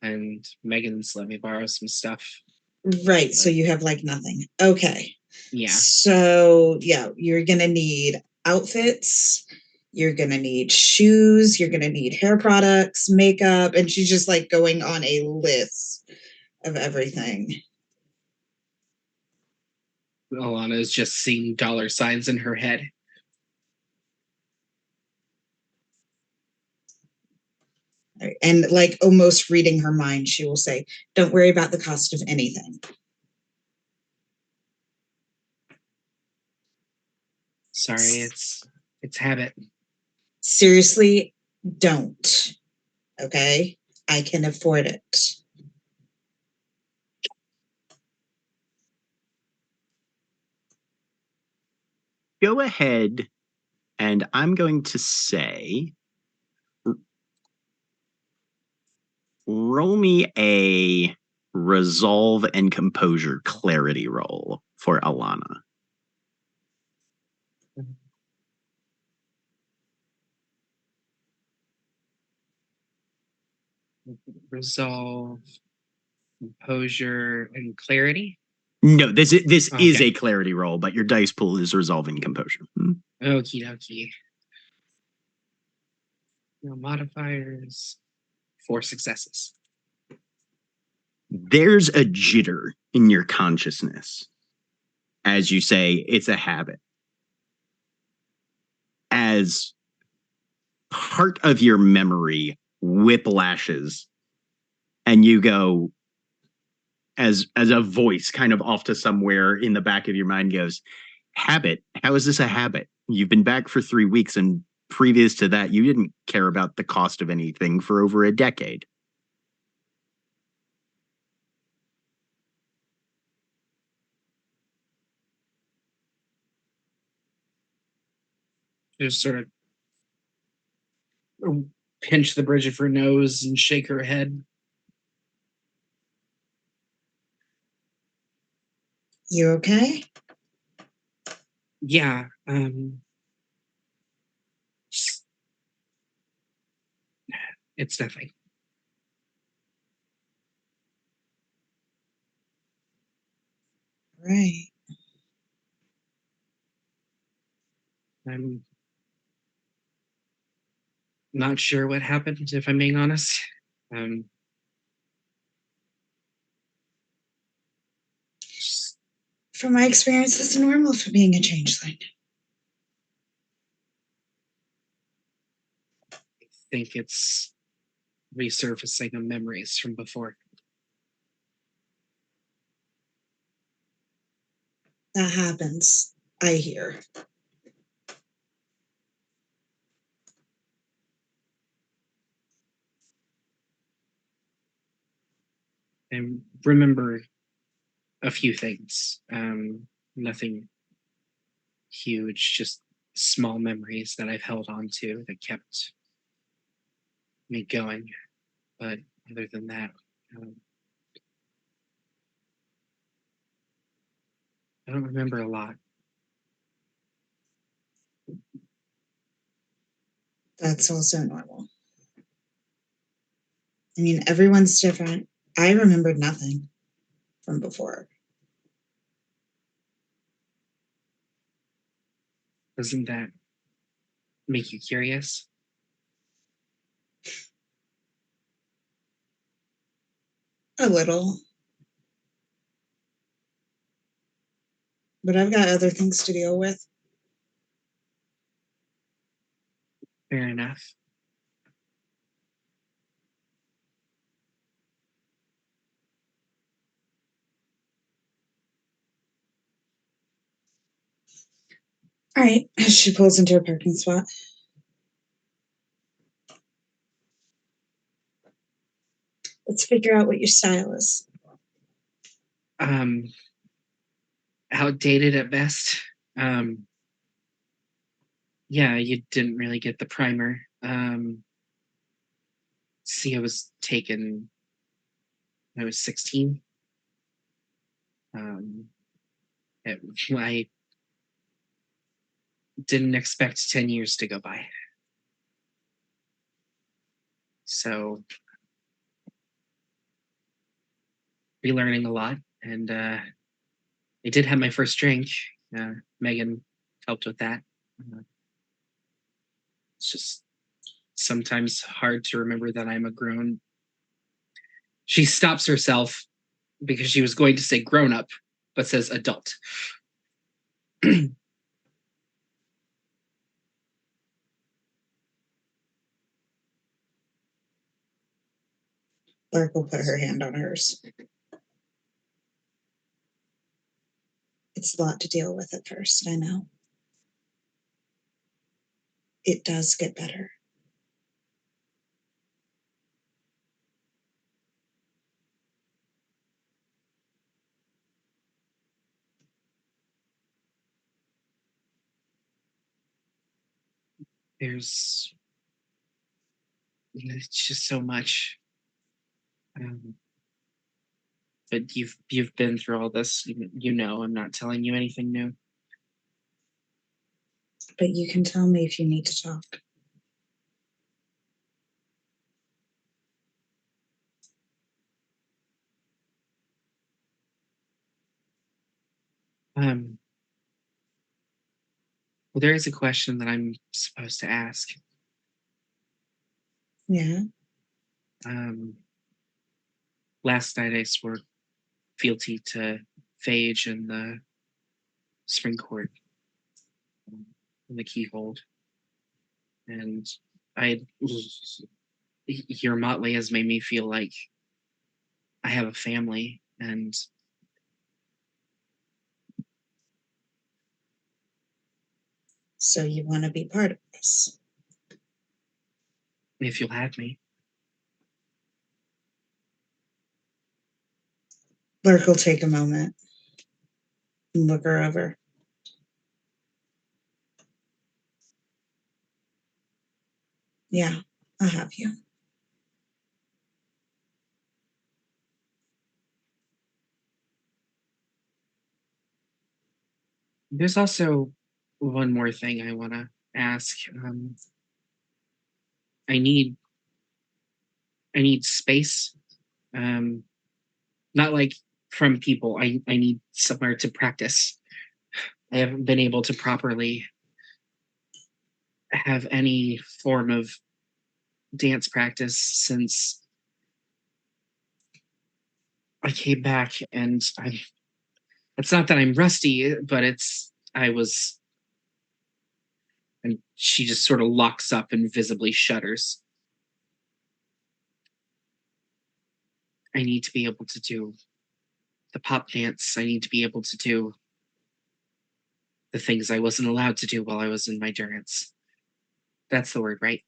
Speaker 4: and Megan's let me borrow some stuff.
Speaker 6: Right, so you have like nothing. Okay.
Speaker 4: Yeah.
Speaker 6: So yeah, you're gonna need outfits, you're gonna need shoes, you're gonna need hair products, makeup, and she's just like going on a list of everything.
Speaker 4: Alana is just seeing dollar signs in her head.
Speaker 6: And like almost reading her mind, she will say, "Don't worry about the cost of anything."
Speaker 4: Sorry, it's habit.
Speaker 6: Seriously, don't. Okay? I can afford it.
Speaker 2: Go ahead, and I'm going to say, roll me a resolve and composure clarity roll for Alana.
Speaker 4: Resolve, composure, and clarity.
Speaker 2: No, this is
Speaker 4: Okay.
Speaker 2: a clarity roll, but your dice pool is resolve and composure.
Speaker 4: Okie dokie. No modifiers. 4 successes.
Speaker 2: There's a jitter in your consciousness as you say it's a habit. As part of your memory whiplashes, and you go, as a voice kind of off to somewhere in the back of your mind goes, habit? How is this a habit? You've been back for 3 weeks, and previous to that, you didn't care about the cost of anything for over a decade.
Speaker 4: Just sort of pinch the bridge of her nose and shake her head.
Speaker 6: You okay?
Speaker 4: Yeah. It's nothing.
Speaker 6: Right.
Speaker 4: I'm not sure what happened, if I'm being honest.
Speaker 6: From my experience, that's normal for being a changeling.
Speaker 4: I think it's resurfacing of memories from before.
Speaker 6: That happens, I hear.
Speaker 4: I remember a few things. Nothing huge, just small memories that I've held on to that kept me going. But other than that, um, I don't remember a lot.
Speaker 6: That's also normal. I mean, everyone's different. I remembered nothing from before.
Speaker 4: Doesn't that make you curious?
Speaker 6: A little. But I've got other things to deal with.
Speaker 4: Fair enough.
Speaker 6: All right. She pulls into a parking spot. Let's figure out what your style is.
Speaker 4: Outdated at best. Yeah, you didn't really get the primer. See, I was taken when I was 16. I didn't expect 10 years to go by. So, relearning a lot. And I did have my first drink. Megan helped with that. It's just sometimes hard to remember that I'm a grown. She stops herself because she was going to say grown up, but says adult.
Speaker 6: Lark will put her hand on hers. It's a lot to deal with at first, I know. It does get better.
Speaker 4: It's just so much. But you've been through all this. You know, I'm not telling you anything new.
Speaker 6: But you can tell me if you need to talk.
Speaker 4: Well, there is a question that I'm supposed to ask.
Speaker 6: Yeah.
Speaker 4: Last night I swore fealty to Phage and the Spring Court and the Keyhold. And your motley has made me feel like I have a family, and
Speaker 6: So you want to be part of this?
Speaker 4: if you'll have me.
Speaker 6: Lark will take a moment and look her over. Yeah, I'll have you.
Speaker 4: There's also one more thing I want to ask. I need space. Not like from people. I need somewhere to practice. I haven't been able to properly have any form of dance practice since I came back, and it's not that I'm rusty, but I was. And she just sort of locks up and visibly shudders. I need to be able to do the pop dance. I need to be able to do the things I wasn't allowed to do while I was in my durance. That's the word, right?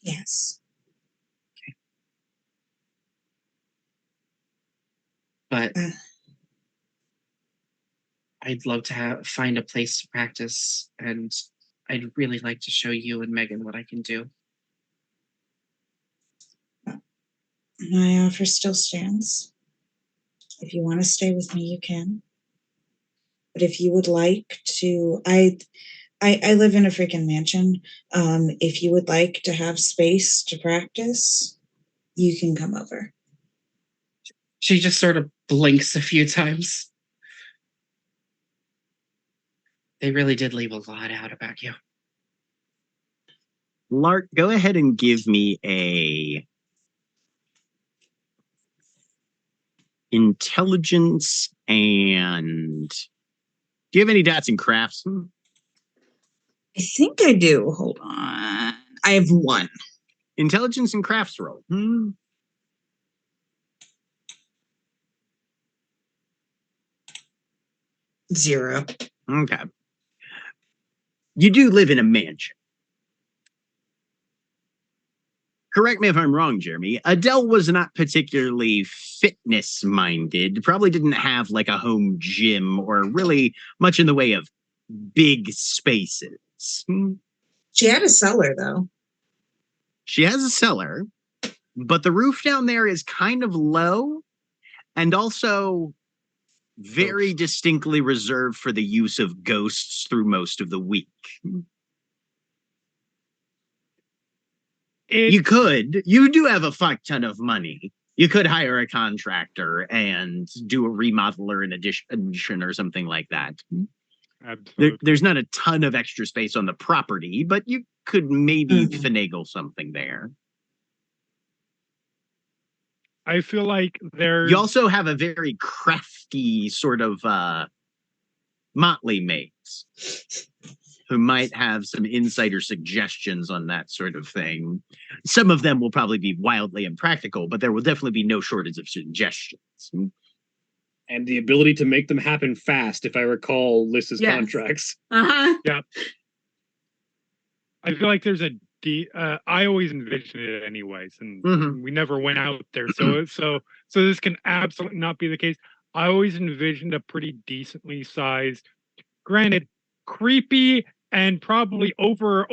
Speaker 6: Yes.
Speaker 4: But I'd love to find a place to practice, and I'd really like to show you and Megan what I can do.
Speaker 6: My offer still stands. If you want to stay with me, you can. But if you would like to, I live in a freaking mansion. If you would like to have space to practice, you can come over.
Speaker 4: She just sort of blinks a few times. They really did leave a lot out about you.
Speaker 2: Lark, go ahead and give me a intelligence and do you have any dots in crafts?
Speaker 6: I think I do. Hold on. I have one.
Speaker 2: Intelligence and crafts roll.
Speaker 6: 0.
Speaker 2: Okay. You do live in a mansion. Correct me if I'm wrong, Jeremy. Adele was not particularly fitness-minded, probably didn't have like a home gym or really much in the way of big spaces.
Speaker 6: She had a cellar, though.
Speaker 2: She has a cellar, but the roof down there is kind of low and also very distinctly reserved for the use of ghosts through most of the week. You do have a fuck ton of money. You could hire a contractor and do a remodel or an addition or something like that. There's not a ton of extra space on the property, but you could maybe finagle something there.
Speaker 1: I feel like there's...
Speaker 2: You also have a very crafty sort of motley mates who might have some insider suggestions on that sort of thing. Some of them will probably be wildly impractical, but there will definitely be no shortage of suggestions.
Speaker 5: And the ability to make them happen fast, if I recall Lys's contracts.
Speaker 1: Yeah. I feel like there's I always envisioned it anyways, and we never went out there. So this can absolutely not be the case. I always envisioned a pretty decently sized, granted, creepy and probably over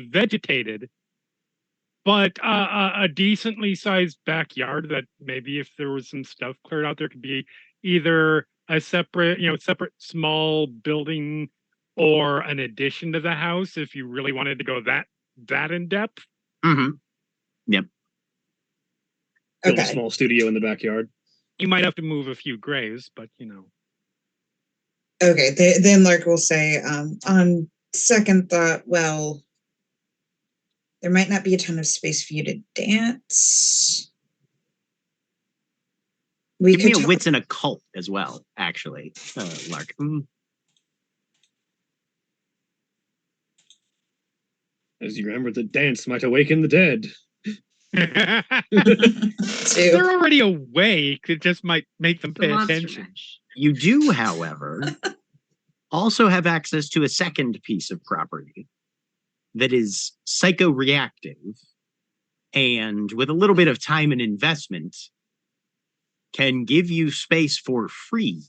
Speaker 1: vegetated, but a decently sized backyard that maybe if there was some stuff cleared out there could be either a separate small building or an addition to the house if you really wanted to go that in depth.
Speaker 2: Yep.
Speaker 5: Build a small studio in the backyard.
Speaker 1: You might have to move a few graves, but you know.
Speaker 6: Okay, then Lark will say, on second thought, well, there might not be a ton of space for you to dance.
Speaker 2: Give me a wits and occult as well, actually, Lark.
Speaker 5: As you remember, the dance might awaken the dead.
Speaker 1: They're already awake. It just might make them pay attention.
Speaker 2: You do, however, also have access to a second piece of property that is psycho-reactive and with a little bit of time and investment can give you space for free.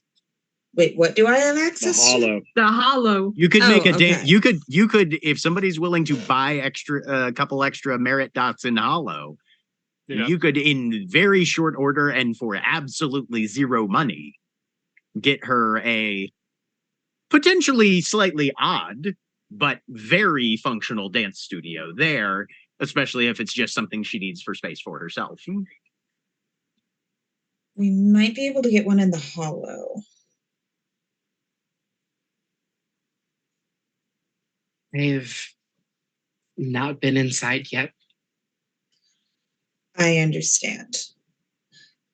Speaker 6: Wait, what do I have access to?
Speaker 3: The hollow.
Speaker 2: You could make a dance. You could if somebody's willing to buy a couple extra merit dots in hollow, you could in very short order and for absolutely zero money get her a potentially slightly odd but very functional dance studio there, especially if it's just something she needs for space for herself.
Speaker 6: We might be able to get one in the hollow.
Speaker 4: They've not been inside yet.
Speaker 6: I understand.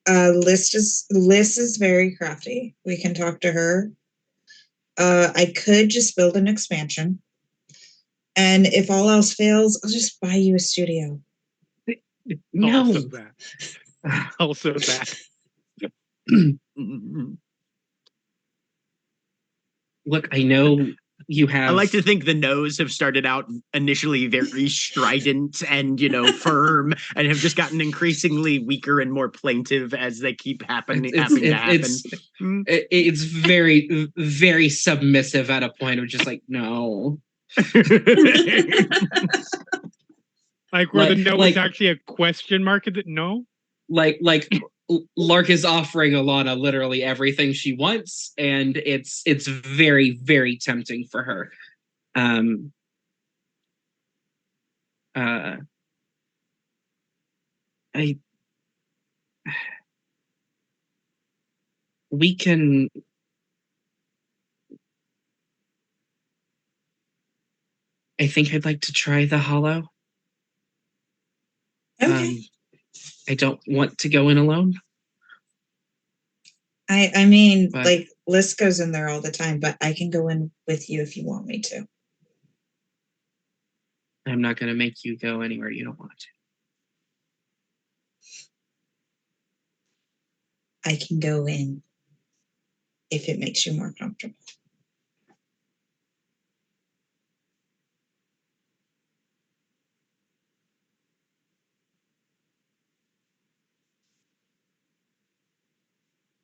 Speaker 6: Liz is very crafty. We can talk to her. I could just build an expansion. And if all else fails, I'll just buy you a studio.
Speaker 4: No.
Speaker 1: Also that.
Speaker 4: Look, I know you have.
Speaker 2: I like to think the no's have started out initially very strident and, firm, and have just gotten increasingly weaker and more plaintive as they keep having to happen.
Speaker 4: It's very, very submissive at a point of just like, no.
Speaker 1: Like where the no is actually a question mark. Is it no?
Speaker 4: Like Lark is offering Alana literally everything she wants, and it's very, very tempting for her. We can. I think I'd like to try the hollow.
Speaker 6: Okay.
Speaker 4: I don't want to go in alone.
Speaker 6: I mean,
Speaker 4: But-
Speaker 6: like, Liz goes in there all the time, but I can go in with you if you want me to.
Speaker 4: I'm not going to make you go anywhere you don't want to.
Speaker 6: I can go in if it makes you more comfortable.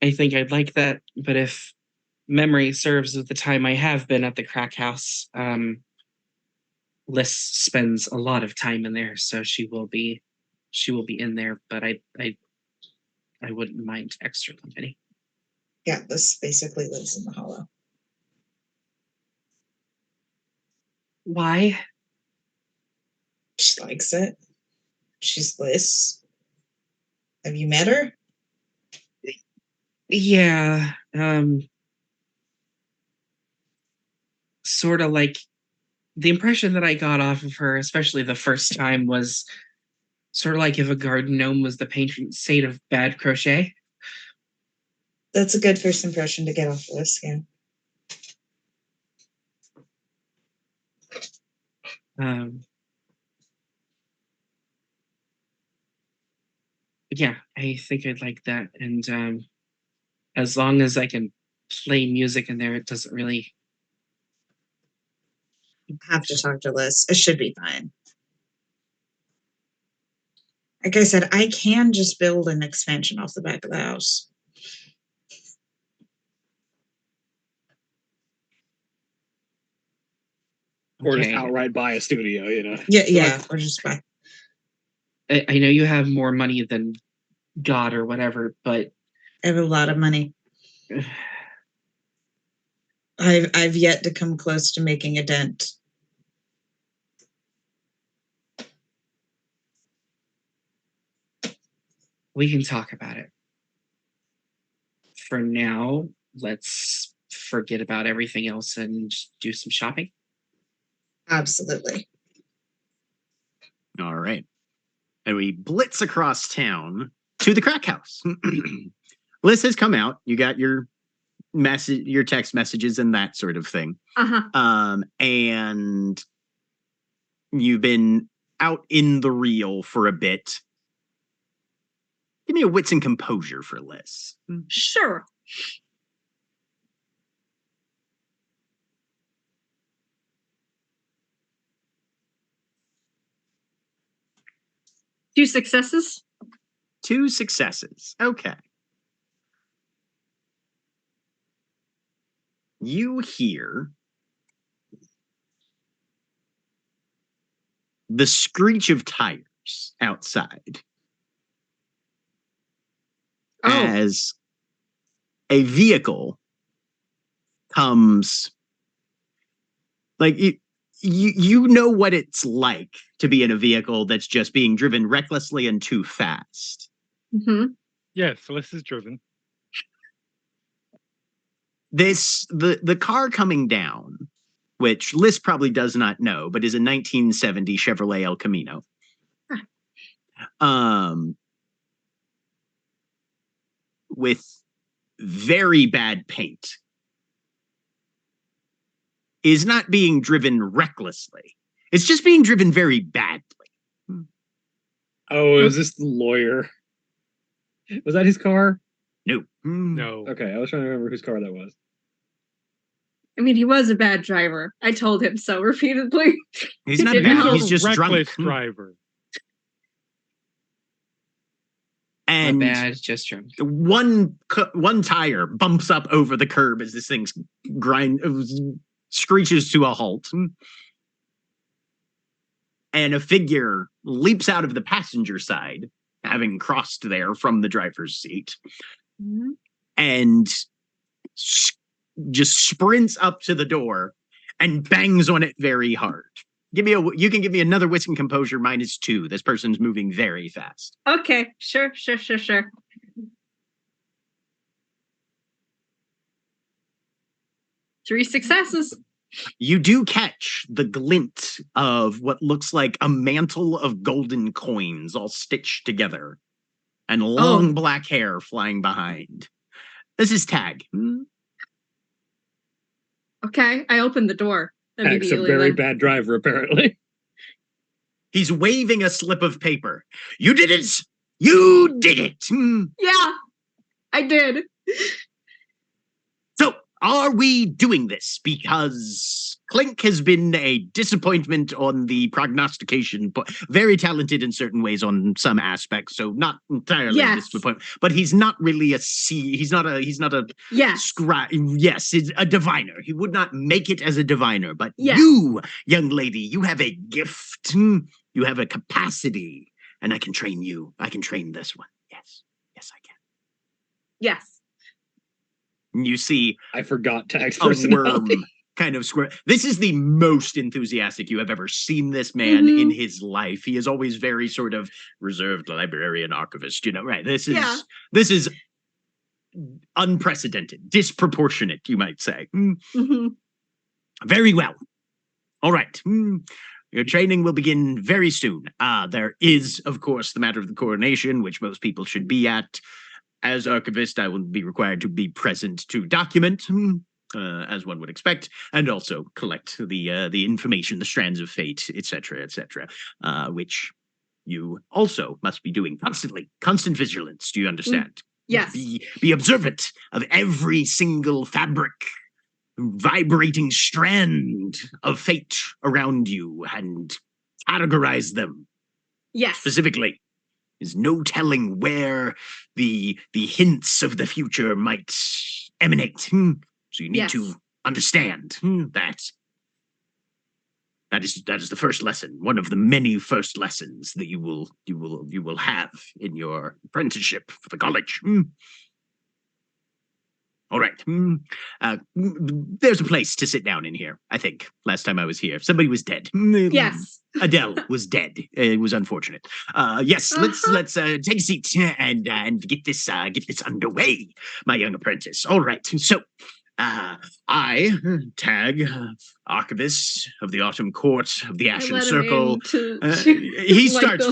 Speaker 4: I think I'd like that, but if memory serves of the time I have been at the crack house, Liz spends a lot of time in there, so she will be in there, but I wouldn't mind extra company.
Speaker 6: Yeah, Liz basically lives in the hollow.
Speaker 4: Why?
Speaker 6: She likes it. She's Liz. Have you met her?
Speaker 4: Yeah, sort of like the impression that I got off of her, especially the first time, was sort of like if a garden gnome was the patron saint of bad crochet.
Speaker 6: That's a good first impression to get off Liz, yeah.
Speaker 4: Yeah, I think I'd like that, and as long as I can play music in there, it doesn't really.
Speaker 6: Have to talk to Liz. It should be fine. Like I said, I can just build an expansion off the back of the house.
Speaker 5: Or just
Speaker 4: Okay.
Speaker 5: outright buy a studio,
Speaker 6: Yeah, or just buy.
Speaker 4: I know you have more money than God or whatever, but
Speaker 6: I have a lot of money. I've yet to come close to making a dent.
Speaker 4: we can talk about it. For now, let's forget about everything else and just do some shopping.
Speaker 6: Absolutely.
Speaker 2: All right. And we blitz across town to the crack house. Liz has come out. You got your text messages and that sort of thing. And you've been out in the reel for a bit. Give me a wits and composure for Liz.
Speaker 3: Sure. Two successes.
Speaker 2: 2 successes. Okay. You hear the screech of tires outside as a vehicle comes. Like you know what it's like to be in a vehicle that's just being driven recklessly and too fast.
Speaker 3: Mm-hmm.
Speaker 1: Yes, Liz is driven.
Speaker 2: The car coming down, which Liz probably does not know, but is a 1970 Chevrolet El Camino. With very bad paint, is not being driven recklessly. It's just being driven very badly.
Speaker 5: Oh, is this the lawyer? Was that his car?
Speaker 2: No.
Speaker 1: No.
Speaker 5: Okay, I was trying to remember whose car that was.
Speaker 3: I mean, he was a bad driver. I told him so repeatedly.
Speaker 2: He's not
Speaker 3: Didn't
Speaker 2: bad.
Speaker 3: help.
Speaker 2: He's just
Speaker 1: reckless
Speaker 2: drunk.
Speaker 1: driver.
Speaker 4: Not
Speaker 2: And
Speaker 4: bad, just drunk.
Speaker 2: one tire bumps up over the curb as this thing screeches to a halt. And a figure leaps out of the passenger side, having crossed there from the driver's seat, and just sprints up to the door and bangs on it very hard. You can give me another wits and composure -2. This person's moving very fast.
Speaker 3: Okay, sure. 3 successes.
Speaker 2: You do catch the glint of what looks like a mantle of golden coins all stitched together and long black hair flying behind. This is Tag.
Speaker 3: Okay, I opened the door
Speaker 5: Tag's a
Speaker 3: immediately.
Speaker 5: very
Speaker 3: then.
Speaker 5: bad driver, apparently.
Speaker 2: He's waving a slip of paper. You did it! You did it!
Speaker 3: Yeah, I did.
Speaker 2: So, are we doing this? Because Clink has been a disappointment on the prognostication, but very talented in certain ways on some aspects, so not entirely a
Speaker 3: Yes.
Speaker 2: disappointment. But he's not really he's not a
Speaker 3: Yes.
Speaker 2: scribe. Yes, he's a diviner. He would not make it as a diviner, but
Speaker 3: Yes.
Speaker 2: you, young lady, you have a gift. You have a capacity, and I can train you. I can train this one. Yes, I can.
Speaker 3: Yes.
Speaker 2: And you see
Speaker 5: I forgot Tag's
Speaker 2: a worm
Speaker 5: personality.
Speaker 2: kind of square. This is the most enthusiastic you have ever seen this man in his life. He is always very sort of reserved librarian archivist, right? This is unprecedented, disproportionate, you might say. Very well. All right. Your training will begin very soon. There is, of course, the matter of the coronation, which most people should be at. As archivist, I will be required to be present to document, as one would expect, and also collect the information, the strands of fate, etc., which you also must be doing constantly. Constant vigilance. Do you understand?
Speaker 3: Yes.
Speaker 2: Be observant of every single fabric, vibrating strand of fate around you, and categorize them
Speaker 3: Yes.
Speaker 2: specifically. There's no telling where the hints of the future might emanate. So you need to understand that. That is the first lesson, one of the many first lessons that you will have in your apprenticeship for the college. All right. There's a place to sit down in here, I think. Last time I was here, somebody was dead.
Speaker 3: Yes.
Speaker 2: Adele was dead. It was unfortunate. Yes, let's take a seat and get this underway, my young apprentice. All right. So, I, Tag, archivist of the Autumn Court of the Ashen Circle. He starts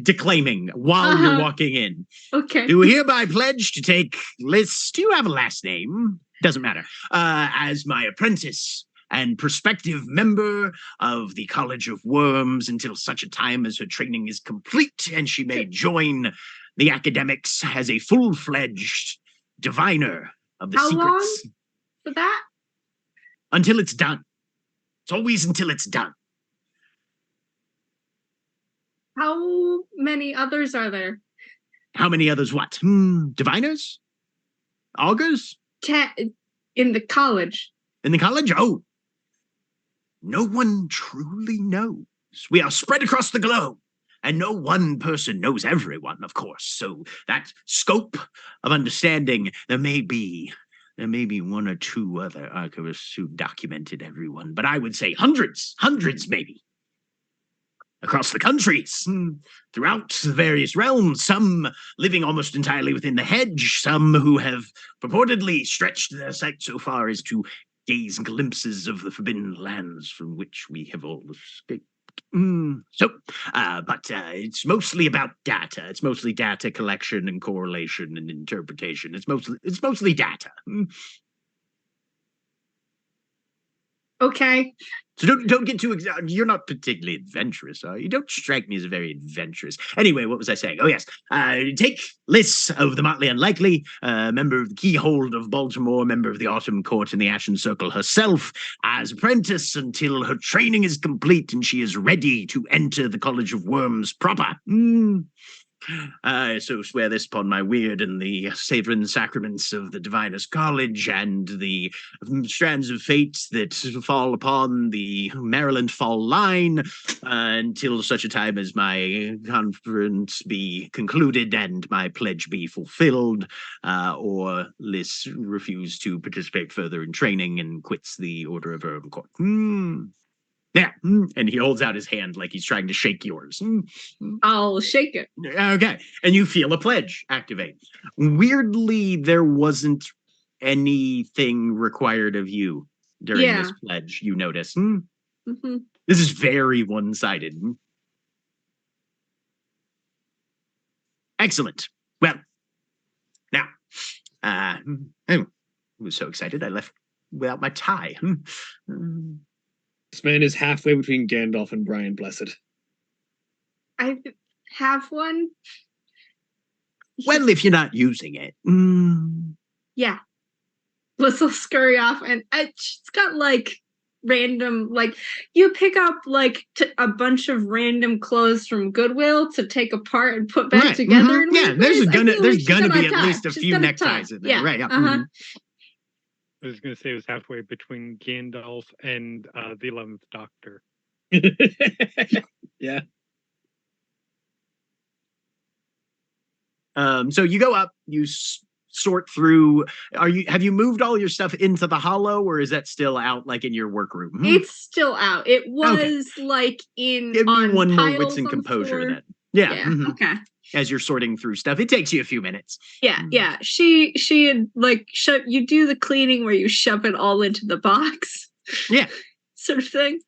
Speaker 2: declaiming while you're walking in.
Speaker 3: Okay.
Speaker 2: Do hereby pledge to take Liz. Do you have a last name? Doesn't matter. As my apprentice and prospective member of the College of Worms until such a time as her training is complete and she may join the academics as a full-fledged diviner of the
Speaker 3: How
Speaker 2: secrets.
Speaker 3: long for that?
Speaker 2: Until it's done. It's always until it's done.
Speaker 3: How many others are there?
Speaker 2: How many others what? Diviners? Augurs?
Speaker 3: In the college.
Speaker 2: In the college? Oh. No one truly knows. We are spread across the globe, and no one person knows everyone, of course. So that scope of understanding, there may be one or two other archivists who documented everyone, but I would say hundreds maybe. Across the countries, throughout the various realms, some living almost entirely within the hedge, some who have purportedly stretched their sight so far as to gaze glimpses of the forbidden lands from which we have all escaped. But it's mostly about data. It's mostly data collection and correlation and interpretation. It's mostly data.
Speaker 3: Okay.
Speaker 2: So don't get too excited. You're not particularly adventurous, are you? Don't strike me as very adventurous. Anyway, what was I saying? Oh yes, take Liz of the Motley Unlikely, member of the Keyhold of Baltimore, member of the Autumn Court and the Ashen Circle herself, as apprentice until her training is complete and she is ready to enter the College of Worms proper. I so swear this upon my weird and the sacred sacraments of the Divinest College and the strands of fate that fall upon the Maryland Fall line until such a time as my conference be concluded and my pledge be fulfilled, or Liz refuse to participate further in training and quits the Order of her own court. Yeah, and he holds out his hand like he's trying to shake yours.
Speaker 3: I'll shake it.
Speaker 2: Okay, and you feel a pledge activate. Weirdly, there wasn't anything required of you during this pledge, you notice.
Speaker 3: Mm-hmm.
Speaker 2: This is very one-sided. Excellent. Well, now, I was so excited I left without my tie.
Speaker 5: This man is halfway between Gandalf and Brian Blessed.
Speaker 3: I have one.
Speaker 2: Well, if you're not using it.
Speaker 3: Yeah. Liz will scurry off, and it's got like random, like you pick up like a bunch of random clothes from Goodwill to take apart and put back together. In
Speaker 2: yeah, there's
Speaker 3: ways.
Speaker 2: gonna be at least a few neckties in there.
Speaker 3: Yeah.
Speaker 2: Right. Yeah.
Speaker 1: I was going to say it was halfway between Gandalf and the 11th Doctor.
Speaker 5: Yeah.
Speaker 2: So you go up, you sort through. Have you moved all your stuff into the hollow, or is that still out like in your workroom?
Speaker 3: It's still out. It was like in.
Speaker 2: Give me one more
Speaker 3: piles
Speaker 2: wits and
Speaker 3: on the
Speaker 2: composure
Speaker 3: floor.
Speaker 2: then. Yeah.
Speaker 3: Okay.
Speaker 2: As you're sorting through stuff, it takes you a few minutes.
Speaker 3: Yeah. She had like you do the cleaning where you shove it all into the box.
Speaker 2: Yeah.
Speaker 3: Sort of thing.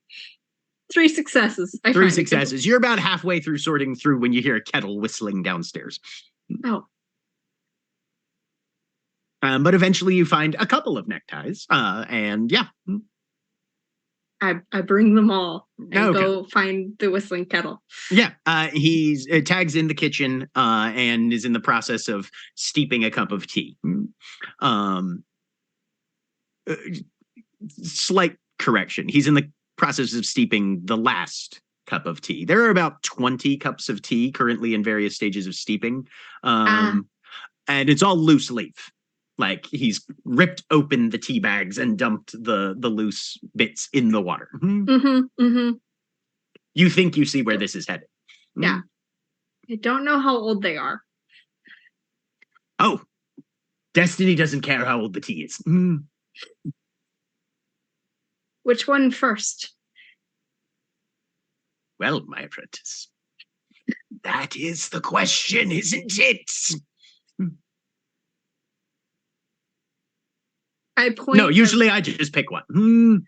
Speaker 3: 3 successes.
Speaker 2: 3 successes. You're about halfway through sorting through when you hear a kettle whistling downstairs.
Speaker 3: Oh.
Speaker 2: But eventually you find a couple of neckties. And yeah.
Speaker 3: I bring them all and
Speaker 2: Okay.
Speaker 3: go find the whistling kettle.
Speaker 2: Yeah, he's tags in the kitchen and is in the process of steeping a cup of tea. Slight correction. He's in the process of steeping the last cup of tea. There are about 20 cups of tea currently in various stages of steeping. And it's all loose leaf. Like he's ripped open the tea bags and dumped the loose bits in the water. You think you see where this is headed.
Speaker 3: Yeah. I don't know how old they are.
Speaker 2: Oh, Destiny doesn't care how old the tea is.
Speaker 3: Which one first?
Speaker 2: Well, my apprentice, that is the question, isn't it?
Speaker 3: I point.
Speaker 2: No, usually I just pick one.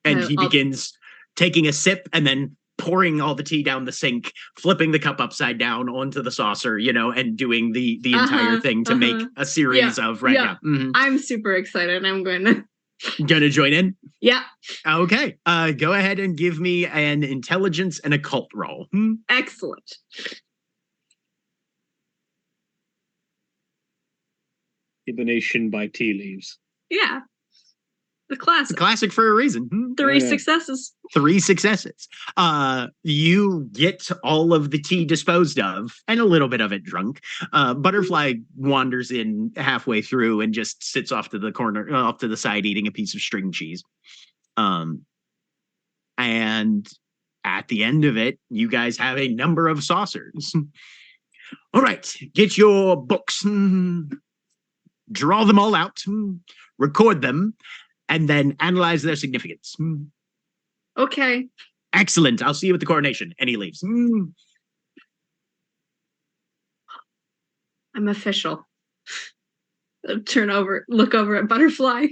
Speaker 2: And he begins taking a sip and then pouring all the tea down the sink, flipping the cup upside down onto the saucer, and doing the entire thing to make a series of
Speaker 3: I'm super excited. I'm going
Speaker 2: to join in.
Speaker 3: Yeah.
Speaker 2: Okay. Go ahead and give me an intelligence and occult roll.
Speaker 3: Excellent.
Speaker 5: Divination by tea leaves.
Speaker 3: Yeah. The classic.
Speaker 2: Classic for a reason.
Speaker 3: 3 successes.
Speaker 2: 3 successes. You get all of the tea disposed of and a little bit of it drunk. Butterfly wanders in halfway through and just sits off to the corner, off to the side, eating a piece of string cheese. And at the end of it, you guys have a number of saucers. All right, get your books. Draw them all out. Record them. And then analyze their significance.
Speaker 3: Okay.
Speaker 2: Excellent. I'll see you at the coronation. And he leaves.
Speaker 3: I'm official. Look over at Butterfly.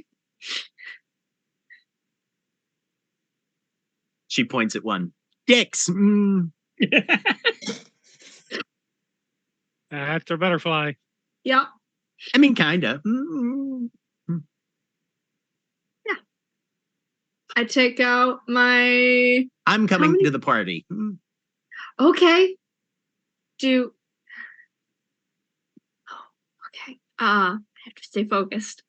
Speaker 2: She points at one. Dicks.
Speaker 1: After Butterfly.
Speaker 3: Yeah.
Speaker 2: I mean, kind of.
Speaker 3: I take out my.
Speaker 2: I'm coming
Speaker 3: many-
Speaker 2: to the party.
Speaker 3: Okay. Do. Oh, okay. I have to stay focused.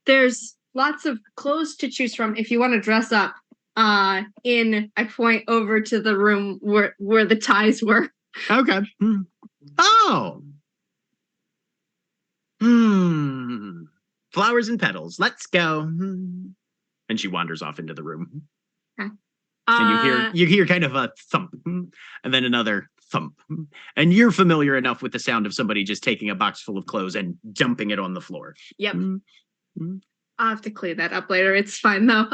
Speaker 3: There's lots of clothes to choose from if you want to dress up. I point over to the room where the ties were.
Speaker 2: Okay. Oh. Flowers and petals. Let's go. And she wanders off into the room.
Speaker 3: Okay.
Speaker 2: And you hear kind of a thump, and then another thump. And you're familiar enough with the sound of somebody just taking a box full of clothes and dumping it on the floor.
Speaker 3: Yep. I'll have to clean that up later. It's fine though.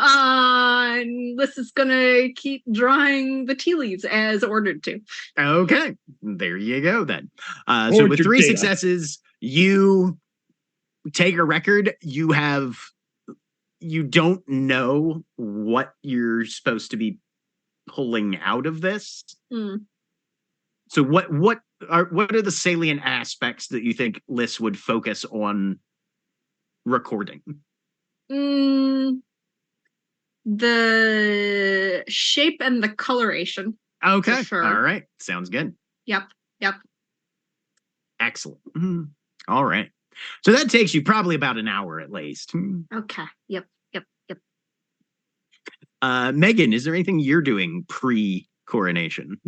Speaker 3: Lissa's gonna keep drawing the tea leaves as ordered to.
Speaker 2: Okay, there you go then. So with 3 successes, you take a record. You don't know what you're supposed to be pulling out of this. So what are the salient aspects that you think Liz would focus on recording?
Speaker 3: The shape and the coloration.
Speaker 2: Okay.
Speaker 3: Sure.
Speaker 2: All right. Sounds good.
Speaker 3: Yep.
Speaker 2: Excellent. All right. So that takes you probably about an hour at least.
Speaker 3: Okay. Yep.
Speaker 2: Megan, is there anything you're doing pre-coronation?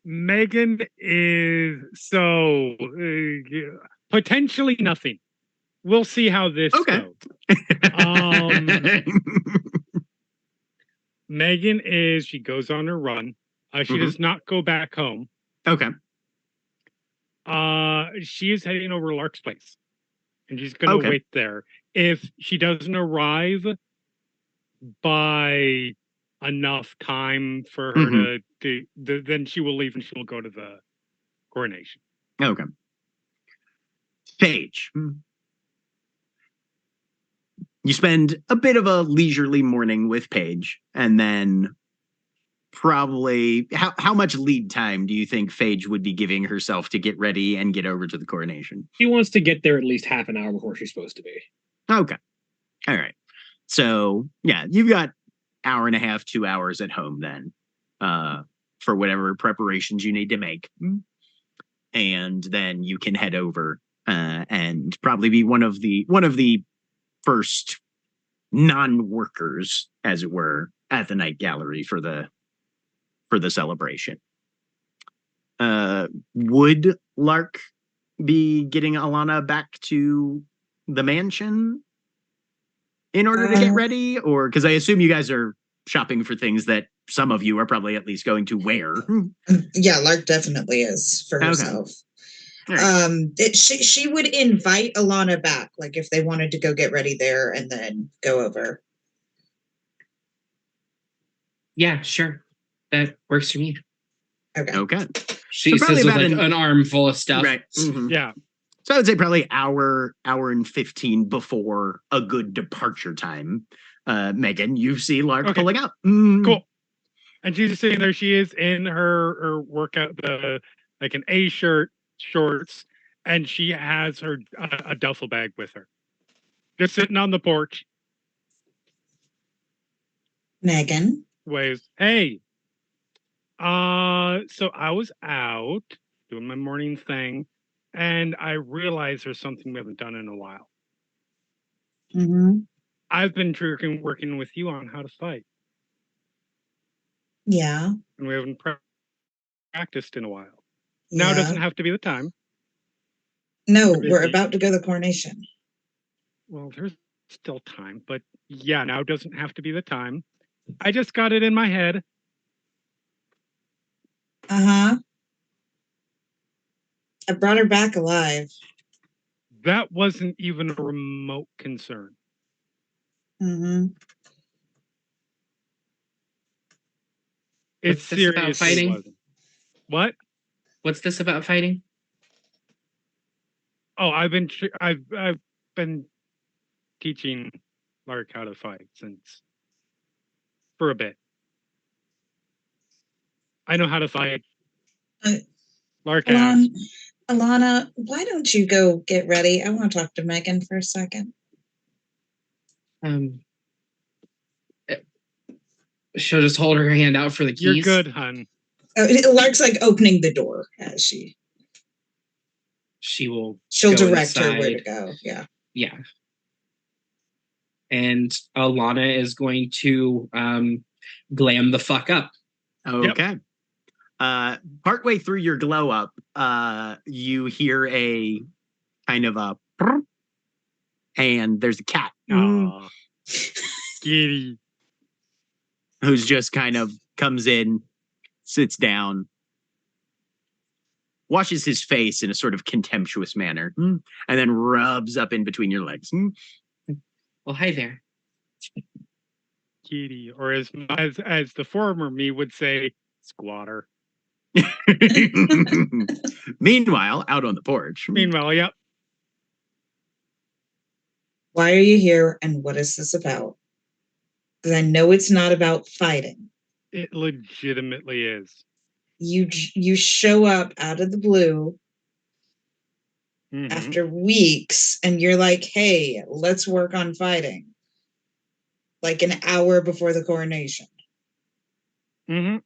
Speaker 1: Megan is potentially nothing. We'll see how this goes. Megan she goes on her run. She does not go back home.
Speaker 2: Okay.
Speaker 1: She is heading over to Lark's place. And she's gonna wait there. If she doesn't arrive by enough time for her to then she will leave and she'll go to the coronation.
Speaker 2: Okay. Paige. You spend a bit of a leisurely morning with Paige, and then probably how much lead time do you think Paige would be giving herself to get ready and get over to the coronation?
Speaker 5: She wants to get there at least half an hour before she's supposed to be.
Speaker 2: Okay. All right. So yeah, you've got hour and a half, 2 hours at home then, for whatever preparations you need to make. And then you can head over and probably be one of the first non-workers, as it were, at the night gallery for the celebration. Would Lark be getting Alana back to the mansion in order to get ready? Or because I assume you guys are shopping for things that some of you are probably at least going to wear.
Speaker 6: Yeah, Lark definitely is for herself.
Speaker 2: Right.
Speaker 6: She would invite Alana back, like if they wanted to go get ready there and then go over.
Speaker 4: Yeah, sure. That works for me.
Speaker 2: Okay.
Speaker 4: She
Speaker 2: So
Speaker 4: says
Speaker 2: probably
Speaker 4: with
Speaker 2: about
Speaker 4: like an arm full of stuff.
Speaker 2: Right.
Speaker 1: Yeah.
Speaker 2: So I would say probably hour and 15 before a good departure time. Megan, you see Lark pulling up.
Speaker 1: Cool. And she's just sitting there. She is in her workout, like an A shirt, shorts, and she has her a duffel bag with her, just sitting on the porch.
Speaker 6: Megan.
Speaker 1: Waves. Hey. So I was out doing my morning thing, and I realized there's something we haven't done in a while. I've been working with you on how to fight.
Speaker 6: Yeah.
Speaker 1: And we haven't practiced in a while. Now doesn't have to be the time.
Speaker 6: No, we're about to go to the coronation.
Speaker 1: Well, there's still time, but yeah, now doesn't have to be the time. I just got it in my head.
Speaker 6: I brought her back alive.
Speaker 1: That wasn't even a remote concern. It's serious.
Speaker 4: About fighting?
Speaker 1: What?
Speaker 4: What's this about fighting?
Speaker 1: Oh, I've been teaching Lark how to fight for a bit. I know how to fight. Lark asked.
Speaker 6: Alana, why don't you go get ready? I want to talk to Megan for a second.
Speaker 4: Eh, she'll just hold her hand out for the keys.
Speaker 1: You're good, hun.
Speaker 6: Lark's like opening the door as she'll
Speaker 4: Go
Speaker 6: direct her where
Speaker 4: inside.
Speaker 6: to go. Yeah.
Speaker 4: Yeah. And Alana is going to glam the fuck up.
Speaker 2: Okay. Partway through your glow up, you hear a kind of a prr, and there's a cat
Speaker 1: Aw. Giddy.
Speaker 2: who's just kind of comes in, sits down, washes his face in a sort of contemptuous manner, and then rubs up in between your legs.
Speaker 4: Well, hi there.
Speaker 1: Giddy. Or as the former me would say, squatter.
Speaker 2: Meanwhile, out on the porch.
Speaker 1: Meanwhile, yep.
Speaker 6: Why are you here and what is this about? Because I know it's not about fighting.
Speaker 1: It legitimately is.
Speaker 6: You show up out of the blue
Speaker 1: Mhm.
Speaker 6: after weeks and you're like, hey, let's work on fighting. Like an hour before the coronation.
Speaker 1: Mm-hmm.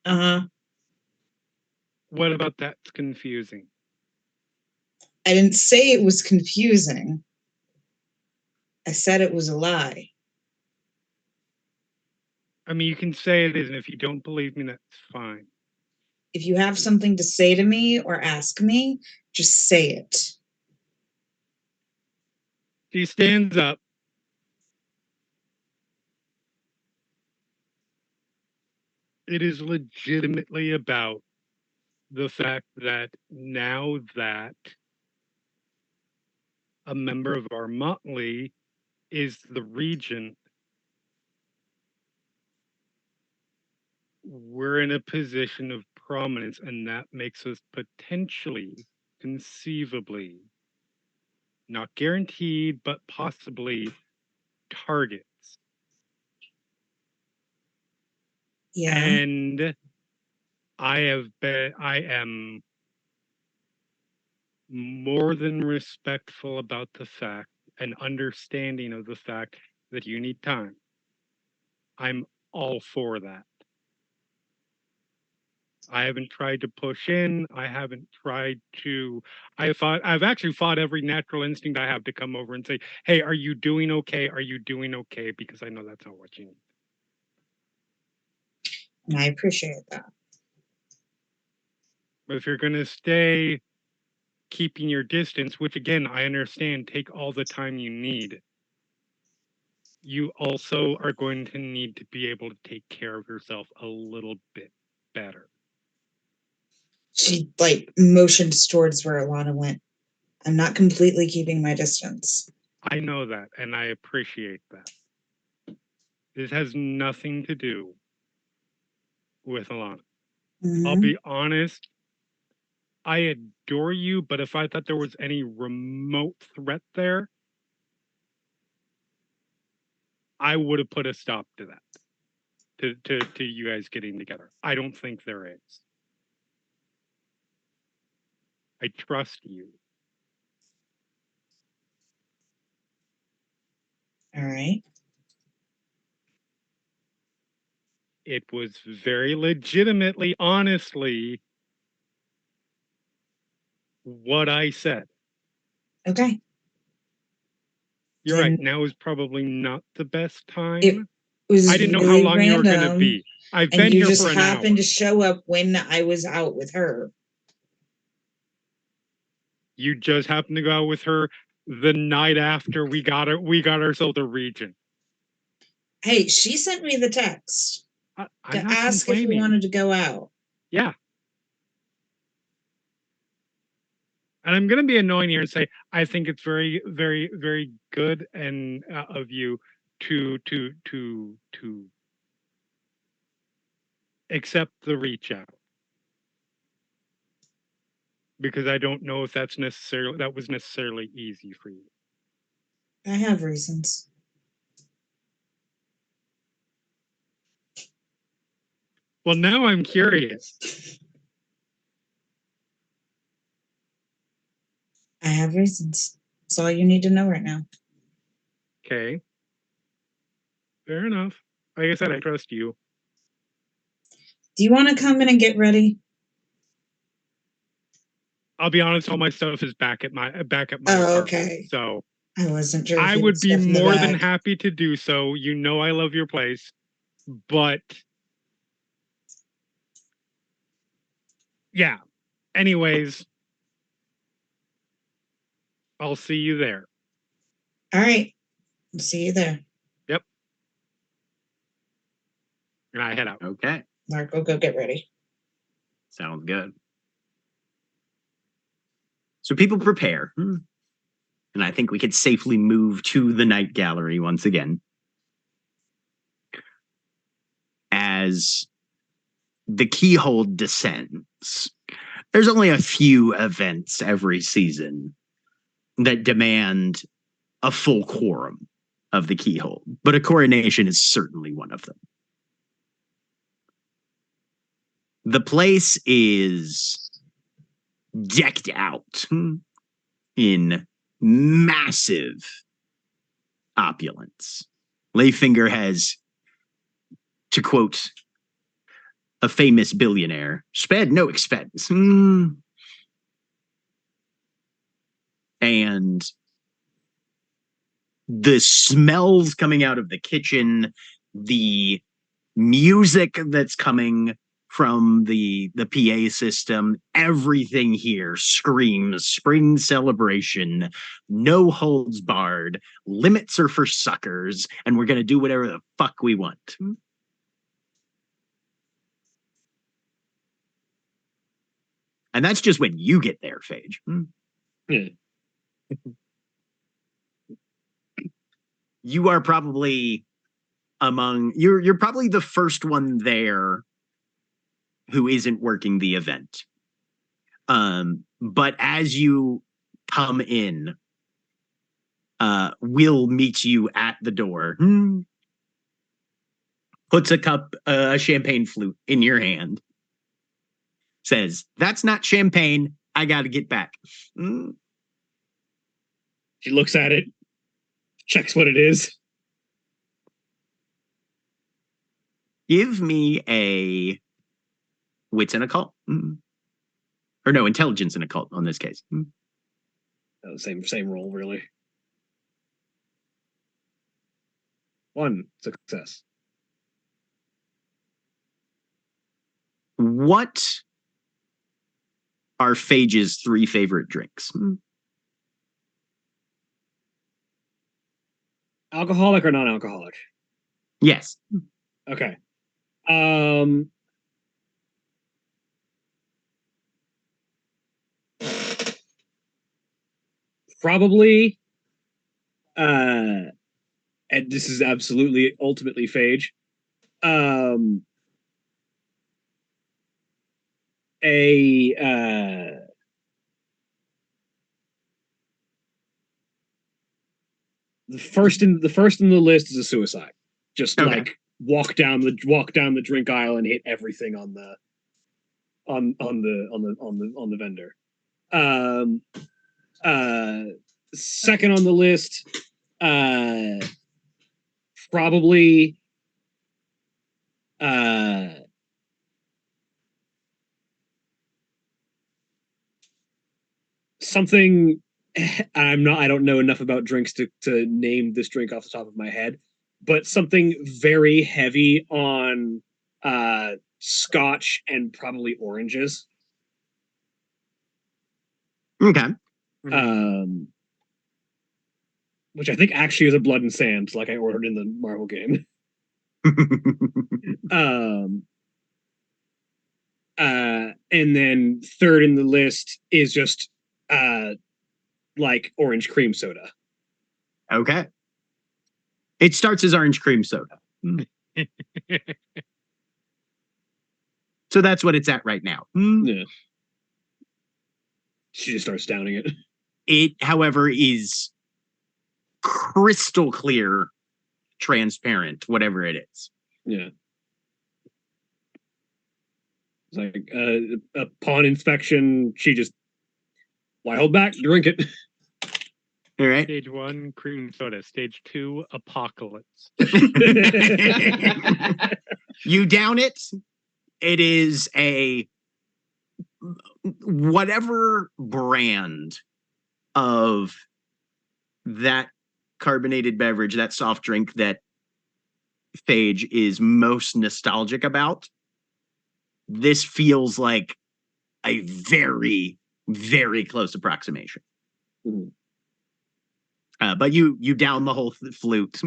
Speaker 6: Uh-huh.
Speaker 1: What about that's confusing?
Speaker 6: I didn't say it was confusing. I said it was a lie.
Speaker 1: I mean, you can say it is, and if you don't believe me, that's fine.
Speaker 6: If you have something to say to me or ask me, just say it.
Speaker 1: She stands up. It is legitimately about the fact that now that a member of our motley is the regent, we're in a position of prominence, and that makes us potentially, conceivably, not guaranteed, but possibly targets.
Speaker 6: Yeah.
Speaker 1: And I am more than respectful about the fact and understanding of the fact that you need time. I'm all for that. I haven't tried to push in. I haven't tried to. I've actually fought every natural instinct I have to come over and say, "Hey, are you doing okay? Are you doing okay?" Because I know that's not what you need.
Speaker 6: And I appreciate that.
Speaker 1: But if you're gonna stay keeping your distance, which again I understand, take all the time you need. You also are going to need to be able to take care of yourself a little bit better.
Speaker 6: She like motioned towards where Alana went. I'm not completely keeping my distance.
Speaker 1: I know that, and I appreciate that. This has nothing to do with Alana. I'll
Speaker 6: Mhm.
Speaker 1: be honest, I adore you, but if I thought there was any remote threat there, I would have put a stop to that. To you guys getting together. I don't think there is. I trust you.
Speaker 6: All right.
Speaker 1: It was very legitimately, honestly, what I said.
Speaker 6: Okay.
Speaker 1: You're
Speaker 6: Then
Speaker 1: right. Now is probably not the best time.
Speaker 6: it was
Speaker 1: I didn't know how
Speaker 6: really
Speaker 1: long you were going to
Speaker 6: random,
Speaker 1: be. I've
Speaker 6: and
Speaker 1: been
Speaker 6: you
Speaker 1: here
Speaker 6: just
Speaker 1: for an
Speaker 6: happened
Speaker 1: hour.
Speaker 6: to show up when I was out with her.
Speaker 1: You just happened to go out with her the night after we got ourselves a regent.
Speaker 6: Hey, she sent me the text
Speaker 1: I'm
Speaker 6: to
Speaker 1: not
Speaker 6: ask if we
Speaker 1: complaining.
Speaker 6: wanted to go out.
Speaker 1: Yeah. And I'm going to be annoying here and say I think it's very, very, very good and of you to accept the reach out, because I don't know if that was necessarily easy for you.
Speaker 6: I have reasons.
Speaker 1: Well, now I'm curious.
Speaker 6: I have reasons. That's all you need to know right now.
Speaker 1: Okay. Fair enough. Like I said, I trust you.
Speaker 6: Do you want to come in and get ready?
Speaker 1: I'll be honest, all my stuff is back at my
Speaker 6: Oh,
Speaker 1: apartment.
Speaker 6: okay.
Speaker 1: So
Speaker 6: I wasn't sure if
Speaker 1: I
Speaker 6: you had
Speaker 1: would be
Speaker 6: stuff in the
Speaker 1: more than
Speaker 6: back.
Speaker 1: happy to do so. You know I love your place. But yeah. Anyways, I'll see you there.
Speaker 6: All right. I'll see you there.
Speaker 1: Yep. And I head out.
Speaker 2: Okay.
Speaker 6: Marco, go get ready.
Speaker 2: Sounds good. So people prepare. And I think we could safely move to the night gallery once again. As the keyhole descends, there's only a few events every season that demand a full quorum of the keyhole, but a coronation is certainly one of them. The place is decked out in massive opulence. Layfinger has, to quote a famous billionaire, spared no expense. And the smells coming out of the kitchen, the music that's coming from the PA system, everything here screams spring celebration, no holds barred, limits are for suckers, and we're going to do whatever the fuck we want. And that's just when you get there, Phage.
Speaker 5: Yeah.
Speaker 2: You are probably you're probably the first one there who isn't working the event. But as you come in, Will meets you at the door. Puts a champagne flute in your hand. Says, "That's not champagne. I got to get back."
Speaker 5: She looks at it, checks what it is.
Speaker 2: Give me a wits and occult. Or no, intelligence and occult on this case.
Speaker 5: Oh, same roll, really. 1 success.
Speaker 2: What are Phage's 3 favorite drinks?
Speaker 5: Alcoholic or non-alcoholic?
Speaker 2: Yes.
Speaker 5: Okay. Probably and this is absolutely ultimately Phage. The first in the list is a suicide. Just
Speaker 2: Okay.
Speaker 5: like walk down the drink aisle and hit everything on the vendor. Second on the list, probably something. I don't know enough about drinks to name this drink off the top of my head, but something very heavy on scotch and probably oranges.
Speaker 2: Okay.
Speaker 5: Which I think actually is a blood and sand, like I ordered in the Marvel game. And then third in the list is just like orange cream soda.
Speaker 2: Okay. It starts as orange cream soda. So that's what it's at right now.
Speaker 5: Yeah. She just starts downing it.
Speaker 2: It, however, is crystal clear, transparent, whatever it is.
Speaker 5: Yeah. It's like upon inspection, she just, why hold back? Drink it.
Speaker 2: All right.
Speaker 1: Stage 1, cream soda. Stage 2, apocalypse.
Speaker 2: You down it. It is a whatever brand of that carbonated beverage, that soft drink that Phage is most nostalgic about. This feels like a very, very close approximation.
Speaker 5: Mhm.
Speaker 2: But you down the whole flute,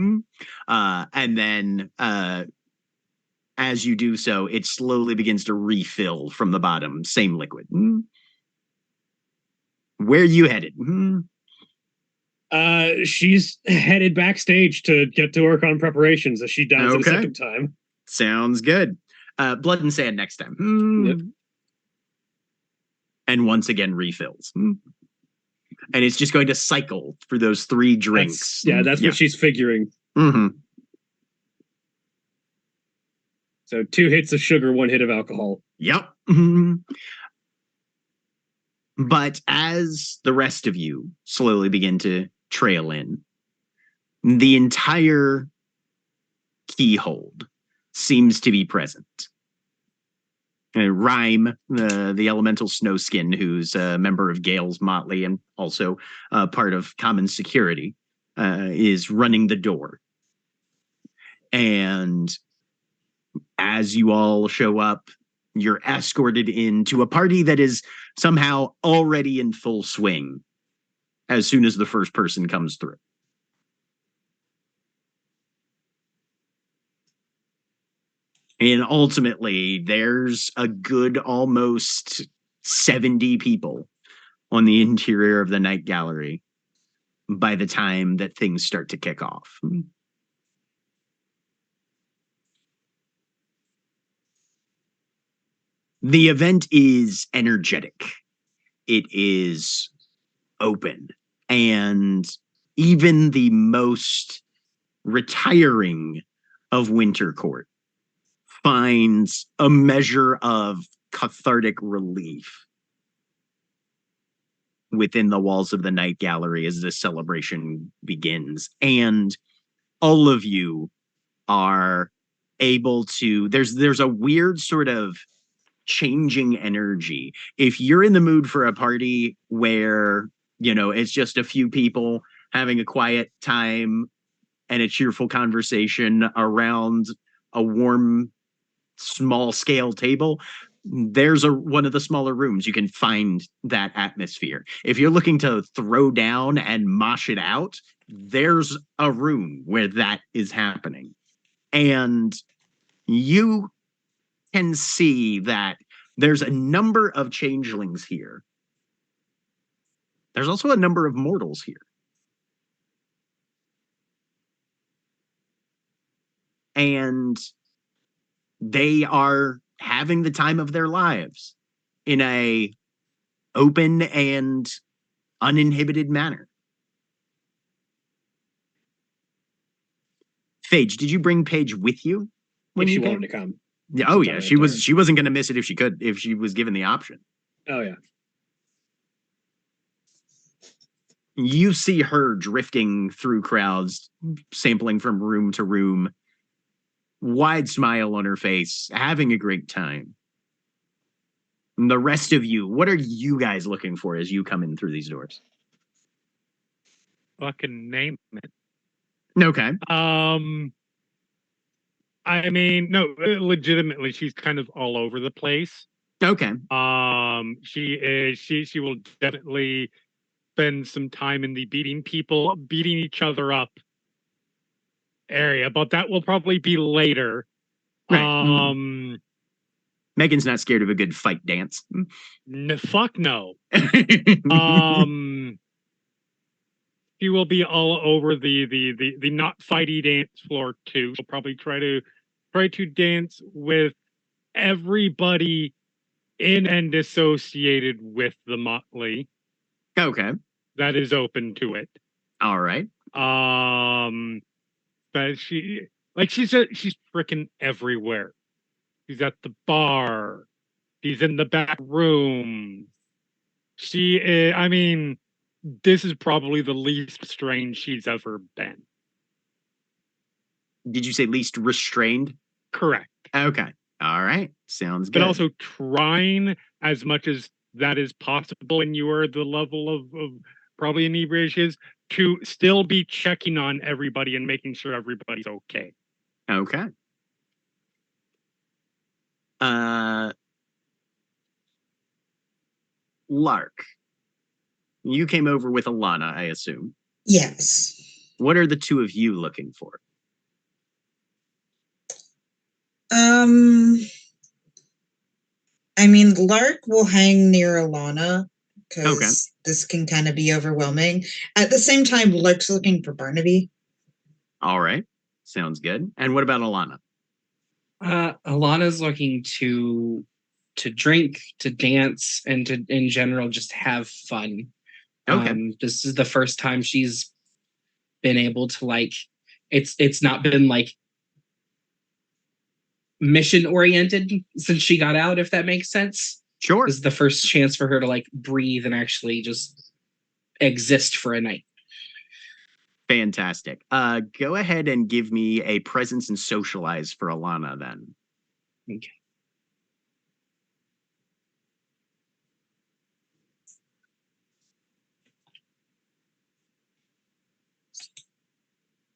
Speaker 2: and then as you do so, it slowly begins to refill from the bottom, same liquid. Where you headed?
Speaker 5: She's headed backstage to get to work on preparations as she does it a
Speaker 2: Okay.
Speaker 5: second time.
Speaker 2: Sounds good. Blood and sand next time.
Speaker 5: Yep.
Speaker 2: And once again refills. And it's just going to cycle for those 3 drinks.
Speaker 5: That's what she's figuring.
Speaker 2: Mm-hmm.
Speaker 5: So 2 hits of sugar, 1 hit of alcohol.
Speaker 2: Yep. But as the rest of you slowly begin to trail in, the entire keyhold seems to be present. Rhyme, the elemental snowskin, who's a member of Gale's Motley and also part of Common Security, is running the door. And as you all show up, you're escorted into a party that is somehow already in full swing as soon as the first person comes through. And ultimately, there's a good almost 70 people on the interior of the Night Gallery by the time that things start to kick off. The event is energetic. It is open. And even the most retiring of Winter Court finds a measure of cathartic relief within the walls of the Night Gallery as the celebration begins. And all of you are able to, there's a weird sort of changing energy. If you're in the mood for a party where, it's just a few people having a quiet time and a cheerful conversation around a warm, small scale table, there's one of the smaller rooms you can find that atmosphere. If you're looking to throw down and mosh it out, there's a room where that is happening. And you can see that there's a number of changelings here. There's also a number of mortals here. And they are having the time of their lives in a open and uninhibited manner. Phage, did you bring Paige with you when
Speaker 5: If
Speaker 2: you
Speaker 5: she
Speaker 2: came?
Speaker 5: wanted to come.
Speaker 2: Yeah, oh
Speaker 5: She's
Speaker 2: yeah,
Speaker 5: on
Speaker 2: she
Speaker 5: the
Speaker 2: was.
Speaker 5: door.
Speaker 2: She wasn't going to miss it if she was given the option.
Speaker 5: Oh yeah.
Speaker 2: You see her drifting through crowds, sampling from room to room, wide smile on her face, having a great time. And the rest of you, what are you guys looking for as you come in through these doors?
Speaker 1: Fucking name it.
Speaker 2: Okay.
Speaker 1: I mean, no, legitimately, she's kind of all over the place.
Speaker 2: Okay.
Speaker 1: She will definitely spend some time in the beating each other up area, but that will probably be later.
Speaker 2: Right. Megan's not scared of a good fight dance.
Speaker 1: Fuck no. She will be all over the not fighty dance floor too. She'll probably try to dance with everybody in and associated with the Motley
Speaker 2: Okay.
Speaker 1: that is open to it.
Speaker 2: All right.
Speaker 1: But she's freaking everywhere. She's at the bar. She's in the back room. She is, I mean, this is probably the least strange she's ever been.
Speaker 2: Did you say least restrained?
Speaker 1: Correct.
Speaker 2: Okay. All right. Sounds
Speaker 1: But
Speaker 2: good.
Speaker 1: also trying as much as that is possible when you are the level of probably inebriation is to still be checking on everybody and making sure everybody's okay.
Speaker 2: Okay. Lark, you came over with Alana, I assume.
Speaker 6: Yes.
Speaker 2: What are the two of you looking for?
Speaker 6: I mean, Lark will hang near Alana because
Speaker 2: Okay.
Speaker 6: this can kind of be overwhelming. At the same time, Lark's looking for Barnaby.
Speaker 2: All right. Sounds good. And what about Alana?
Speaker 4: Alana's looking to drink, to dance, and to in general just have fun.
Speaker 2: Okay.
Speaker 4: This is the first time she's been able to like it's not been like mission oriented since she got out, if that makes sense.
Speaker 2: Sure.
Speaker 4: This is the first chance for her to like breathe and actually just exist for a night.
Speaker 2: Fantastic. Go ahead and give me a presence and socialize for Alana then.
Speaker 4: Okay.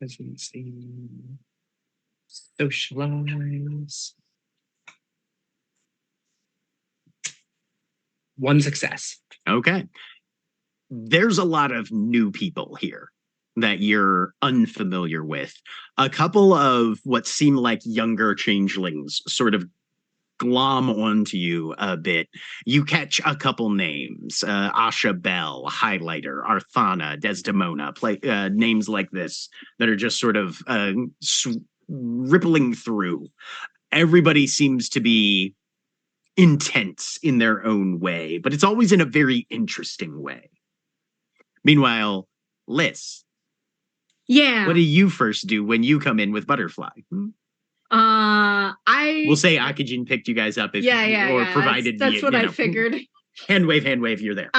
Speaker 4: Let's see. Socialize. 1 success.
Speaker 2: Okay. There's a lot of new people here that you're unfamiliar with. A couple of what seem like younger changelings sort of glom onto you a bit. You catch a couple names: Asha Bell, Highlighter, Arthana, Desdemona, names like this that are just sort of rippling through. Everybody seems to be intense in their own way, but it's always in a very interesting way. Meanwhile, Liz,
Speaker 3: Yeah.
Speaker 2: what do you first do when you come in with Butterfly? We'll say Akajin picked you guys up if or provided
Speaker 3: that's what I figured.
Speaker 2: Hand wave, you're there.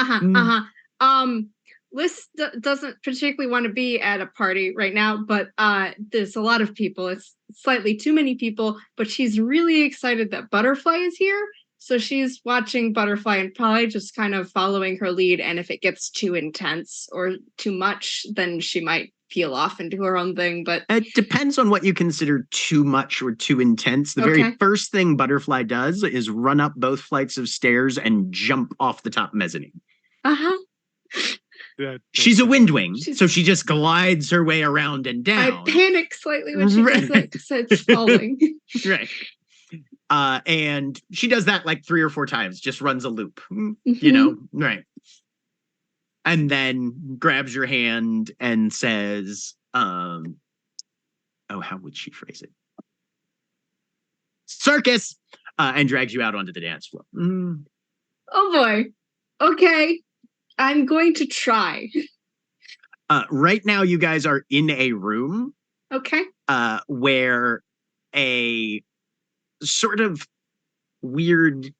Speaker 3: Liz doesn't particularly want to be at a party right now, but there's a lot of people. It's slightly too many people, but she's really excited that Butterfly is here. So she's watching Butterfly and probably just kind of following her lead. And if it gets too intense or too much, then she might peel off and do her own thing. But
Speaker 2: it depends on what you consider too much or too intense. The very first thing Butterfly does is run up both flights of stairs and jump off the top mezzanine. She's a windwing, so she just glides her way around and down.
Speaker 3: I panic slightly when she does that because it's falling.
Speaker 2: Right. And she does that like 3 or 4 times, just runs a loop, you know, right. And then grabs your hand and says, how would she phrase it? Circus! And drags you out onto the dance floor.
Speaker 3: Oh boy. Okay. I'm going to try.
Speaker 2: Right now, you guys are in a room.
Speaker 3: Okay.
Speaker 2: Where a sort of weird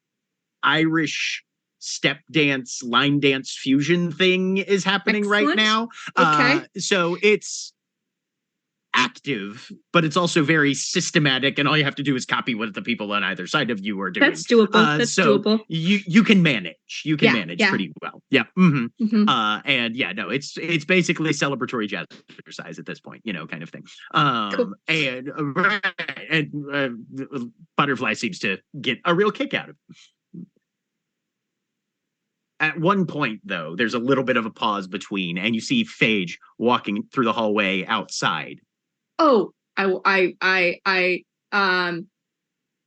Speaker 2: Irish step dance, line dance fusion thing is happening right now.
Speaker 3: Okay.
Speaker 2: So it's active, but it's also very systematic, and all you have to do is copy what the people on either side of you are doing.
Speaker 3: That's doable. That's doable.
Speaker 2: You can manage. You can manage pretty well. Yeah. And yeah, no, it's basically celebratory jazz exercise at this point, you know, kind of thing.
Speaker 3: Cool.
Speaker 2: And Butterfly seems to get a real kick out of it. At one point, though, there's a little bit of a pause between, and you see Phage walking through the hallway outside.
Speaker 3: Oh, I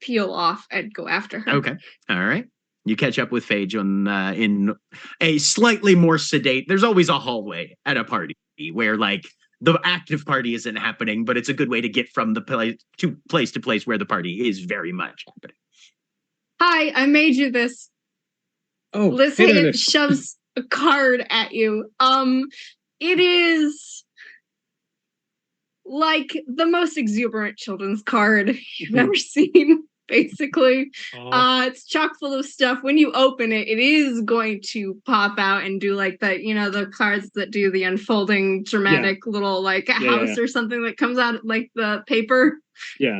Speaker 3: peel off and go after her.
Speaker 2: Okay, all right. You catch up with Phage on in a slightly more sedate. There's always a hallway at a party where like the active party isn't happening, but it's a good way to get from the place to place where the party is very much happening.
Speaker 3: Hi, I made you this.
Speaker 5: Oh,
Speaker 3: Liz shoves a card at you. It is like the most exuberant children's card you've ever seen. basically.
Speaker 1: Oh,
Speaker 3: It's chock full of stuff. When you open it, it is going to pop out and do like the, the cards that do the unfolding dramatic little like house or something that comes out like the paper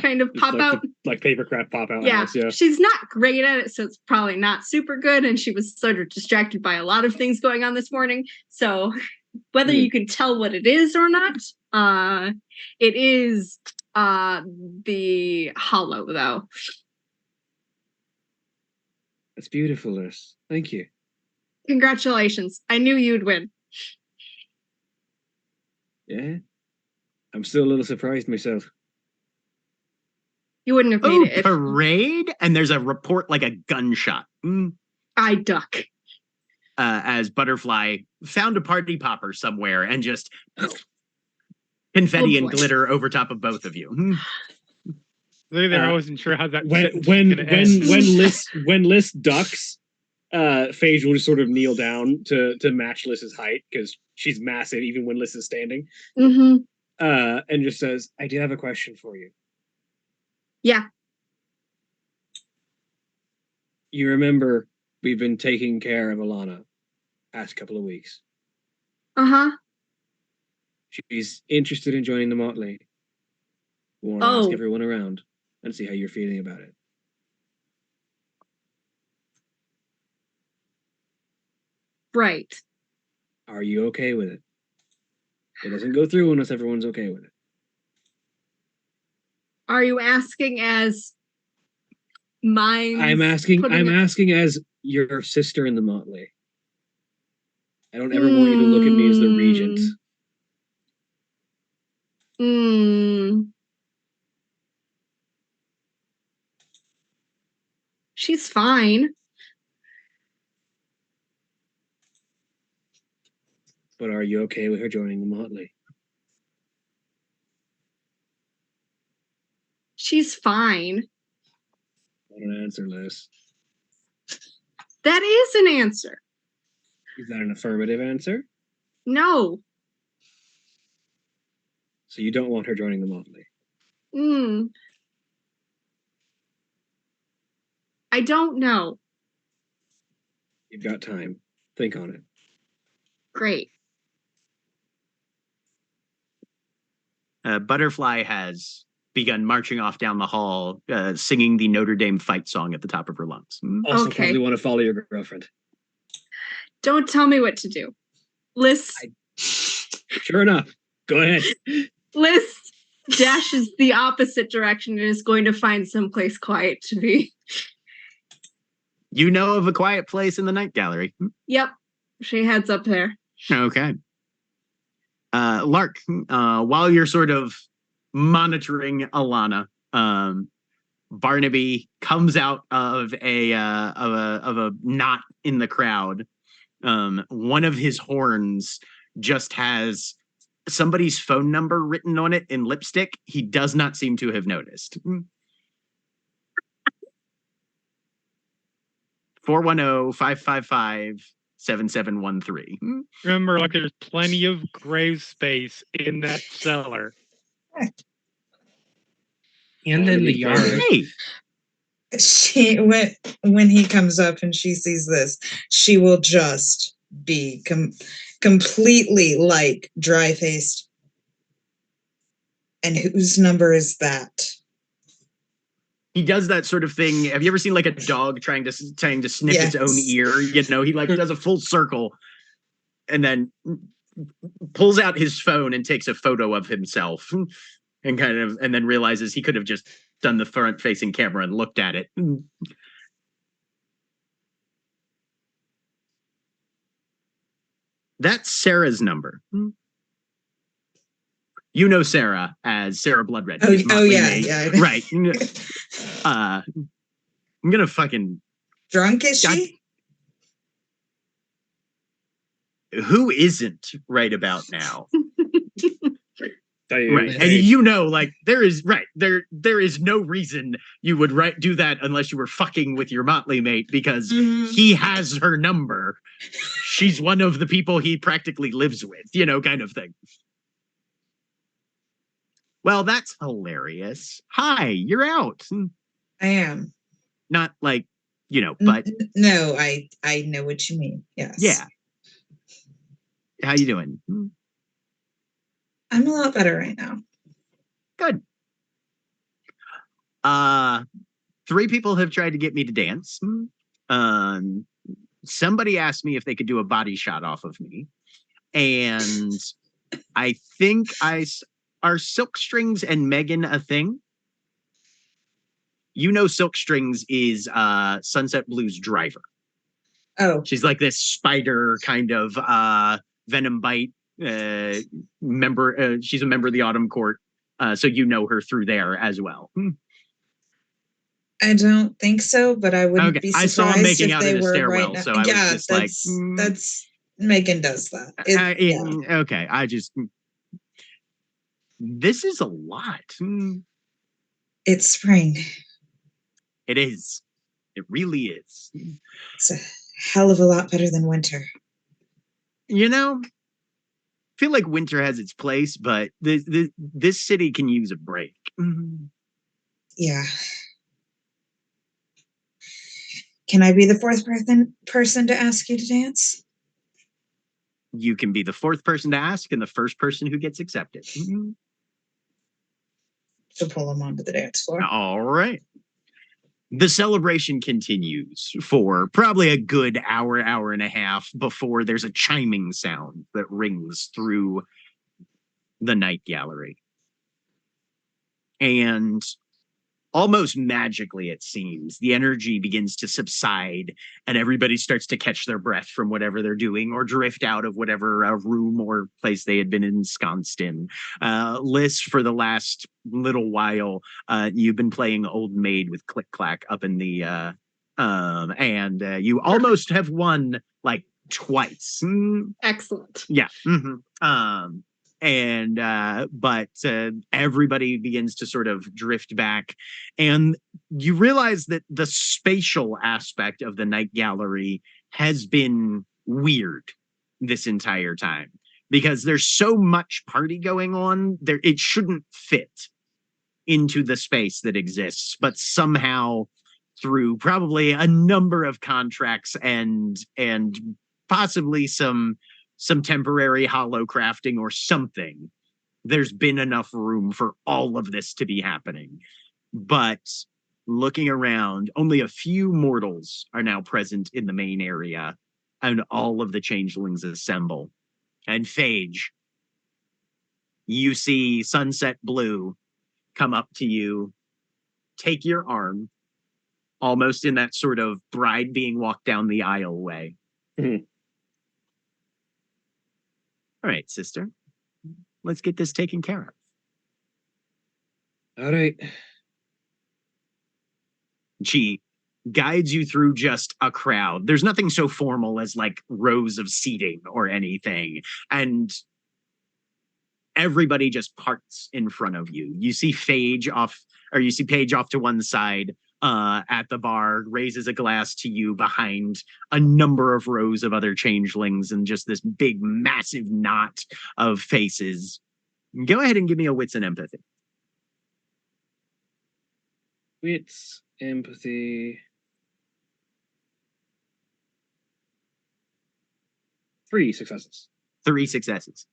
Speaker 3: kind of pop out.
Speaker 5: Like paper crap pop out.
Speaker 3: Yeah.
Speaker 5: House, yeah.
Speaker 3: She's not great at it, so it's probably not super good. And she was sort of distracted by a lot of things going on this morning. So whether you can tell what it is or not, it is the hollow though.
Speaker 5: That's beautiful, Liz. Thank you.
Speaker 3: Congratulations. I knew you'd win.
Speaker 5: Yeah. I'm still a little surprised myself.
Speaker 3: You wouldn't have made it if
Speaker 2: parade! And there's a report like a gunshot.
Speaker 3: I duck.
Speaker 2: As Butterfly found a party popper somewhere and just confetti and glitter over top of both of you.
Speaker 1: I wasn't sure how that
Speaker 5: when Liz ducks, Phage will just sort of kneel down to match Liz's height because she's massive even when Liz is standing.
Speaker 3: Mm-hmm.
Speaker 5: And just says, "I do have a question for you."
Speaker 3: Yeah.
Speaker 5: You remember we've been taking care of Alana past couple of weeks.
Speaker 3: Uh-huh.
Speaker 5: She's interested in joining the Motley. We want to ask everyone around and see how you're feeling about it.
Speaker 3: Right.
Speaker 5: Are you okay with it? It doesn't go through unless everyone's okay with it.
Speaker 3: Are you asking as mine?
Speaker 5: I'm asking as your sister in the Motley. I don't ever want you to look at me as the regent.
Speaker 3: She's fine.
Speaker 5: But are you okay with her joining the Motley?
Speaker 3: She's fine.
Speaker 5: What an answer, Liz.
Speaker 3: That is an answer.
Speaker 5: Is that an affirmative answer?
Speaker 3: No.
Speaker 5: So you don't want her joining the Motley?
Speaker 3: I don't know.
Speaker 5: You've got time. Think on it.
Speaker 3: Great.
Speaker 2: Butterfly has begun marching off down the hall, singing the Notre Dame fight song at the top of her lungs.
Speaker 5: Also, probably want to follow your girlfriend.
Speaker 3: Don't tell me what to do. Liz.
Speaker 5: Sure enough. Go ahead.
Speaker 3: Liz dashes the opposite direction and is going to find someplace quiet to be.
Speaker 2: You know of a quiet place in the night gallery?
Speaker 3: Yep. She heads up there.
Speaker 2: Okay. Lark, while you're sort of monitoring Alana, Barnaby comes out of a knot in the crowd. One of his horns just has somebody's phone number written on it in lipstick. He does not seem to have noticed. 410-555-7713.
Speaker 1: Remember, like, there's plenty of grave space in that cellar.
Speaker 4: And in the yard.
Speaker 2: Hey.
Speaker 6: She when he comes up and she sees this, she will just be completely like dry-faced. And whose number is that?
Speaker 2: He does that sort of thing. Have you ever seen like a dog trying to sniff its own ear? You know, he like does a full circle and then pulls out his phone and takes a photo of himself and then realizes he could have just done the front facing camera and looked at it. That's Sarah's number. You know Sarah as Sarah Bloodred.
Speaker 6: Yeah.
Speaker 2: Right. I'm gonna fucking...
Speaker 6: Drunk is she?
Speaker 2: Who isn't right about now?
Speaker 5: Right.
Speaker 2: And you know, like there is no reason you would do that unless you were fucking with your Motley mate because he has her number. She's one of the people he practically lives with, you know, kind of thing. Well, that's hilarious. Hi, you're out.
Speaker 6: I am.
Speaker 2: Not like, but
Speaker 6: No, I know what you mean. Yes.
Speaker 2: yeah. How you doing?
Speaker 6: I'm a lot better right now.
Speaker 2: Good. 3 people have tried to get me to dance. Somebody asked me if they could do a body shot off of me. And I think are Silk Strings and Megan a thing? Silk Strings is Sunset Blue's driver.
Speaker 6: Oh,
Speaker 2: She's like this spider kind of venom bite member. She's a member of the Autumn Court. So you know her through there as well.
Speaker 6: I don't think so, but I wouldn't be
Speaker 2: I saw
Speaker 6: surprised
Speaker 2: him making
Speaker 6: if
Speaker 2: out
Speaker 6: they
Speaker 2: in a
Speaker 6: were
Speaker 2: stairwell,
Speaker 6: right now.
Speaker 2: so I was
Speaker 6: Yeah,
Speaker 2: just like,
Speaker 6: that's Megan does that. Yeah.
Speaker 2: Okay, this is a lot.
Speaker 6: It's spring.
Speaker 2: It is. It really is.
Speaker 6: It's a hell of a lot better than winter.
Speaker 2: I feel like winter has its place, but this city can use a break.
Speaker 6: Yeah. Can I be the fourth person to ask you to dance?
Speaker 2: You can be the 4th person to ask and the first person who gets accepted.
Speaker 6: To pull him onto the dance floor.
Speaker 2: All right. The celebration continues for probably a good hour and a half before there's a chiming sound that rings through the night gallery. And almost magically, it seems, the energy begins to subside and everybody starts to catch their breath from whatever they're doing or drift out of whatever room or place they had been ensconced in. Liz, for the last little while, you've been playing Old Maid with Click Clack up in the and you almost have won like twice.
Speaker 3: Excellent.
Speaker 2: Yeah. But everybody begins to sort of drift back, and you realize that the spatial aspect of the night gallery has been weird this entire time because there's so much party going on there. It shouldn't fit into the space that exists, but somehow through probably a number of contracts and possibly some temporary hollow crafting or something, there's been enough room for all of this to be happening. But looking around, only a few mortals are now present in the main area, and all of the changelings assemble. And Phage, you see Sunset Blue come up to you, take your arm, almost in that sort of bride being walked down the aisle way. All right, sister, let's get this taken care of.
Speaker 5: All right.
Speaker 2: She guides you through just a crowd. There's nothing so formal as like rows of seating or anything. And everybody just parts in front of you. You see Paige off to one side at the bar, raises a glass to you behind a number of rows of other changelings and just this big, massive knot of faces. Go ahead and give me a wits and empathy.
Speaker 5: Wits, empathy. 3 successes.
Speaker 2: 3 successes.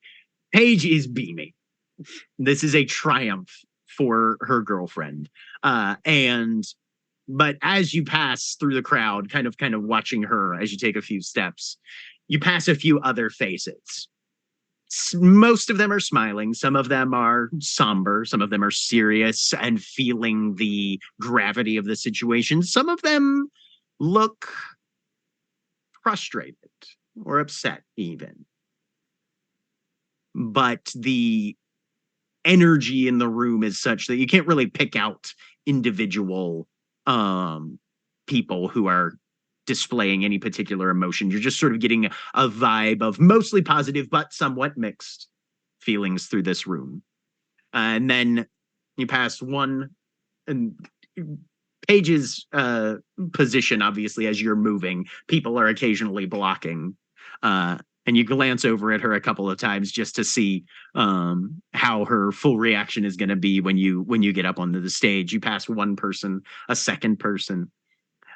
Speaker 2: Paige is beaming. This is a triumph for her girlfriend. But as you pass through the crowd, kind of watching her as you take a few steps, you pass a few other faces. Most of them are smiling. Some of them are somber. Some of them are serious and feeling the gravity of the situation. Some of them look frustrated or upset even. But the energy in the room is such that you can't really pick out individual people who are displaying any particular emotion. You're just sort of getting a vibe of mostly positive but somewhat mixed feelings through this room. And then you pass one, and Paige's position, obviously, as you're moving, people are occasionally blocking. And you glance over at her a couple of times just to see how her full reaction is going to be when you get up onto the stage. You pass one person, a second person,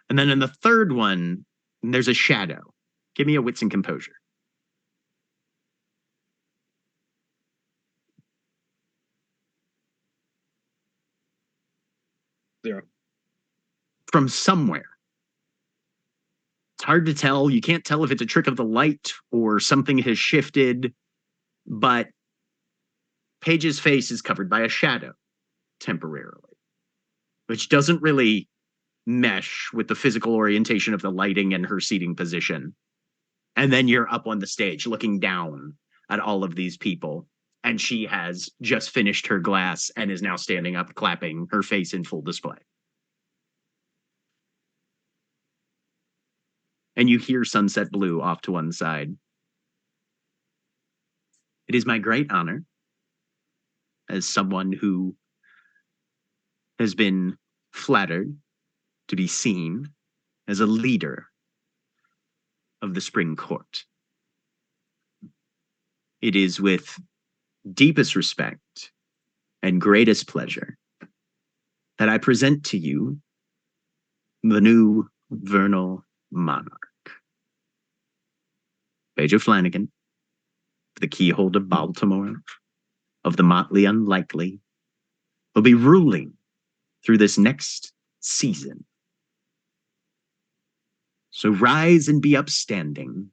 Speaker 2: and then in the third one, there's a shadow. Give me a wits and composure.
Speaker 5: 0.
Speaker 2: From somewhere. It's hard to tell. You can't tell if it's a trick of the light or something has shifted, but Paige's face is covered by a shadow temporarily, which doesn't really mesh with the physical orientation of the lighting and her seating position. And then you're up on the stage looking down at all of these people, and she has just finished her glass and is now standing up, clapping, her face in full display. And you hear Sunset Blue off to one side. It is my great honor, as someone who has been flattered to be seen as a leader of the Spring Court. It is with deepest respect and greatest pleasure that I present to you the new Vernal Monarch. Paige O'Flanagan, the Keyhold of Baltimore, of the Motley Unlikely, will be ruling through this next season. So rise and be upstanding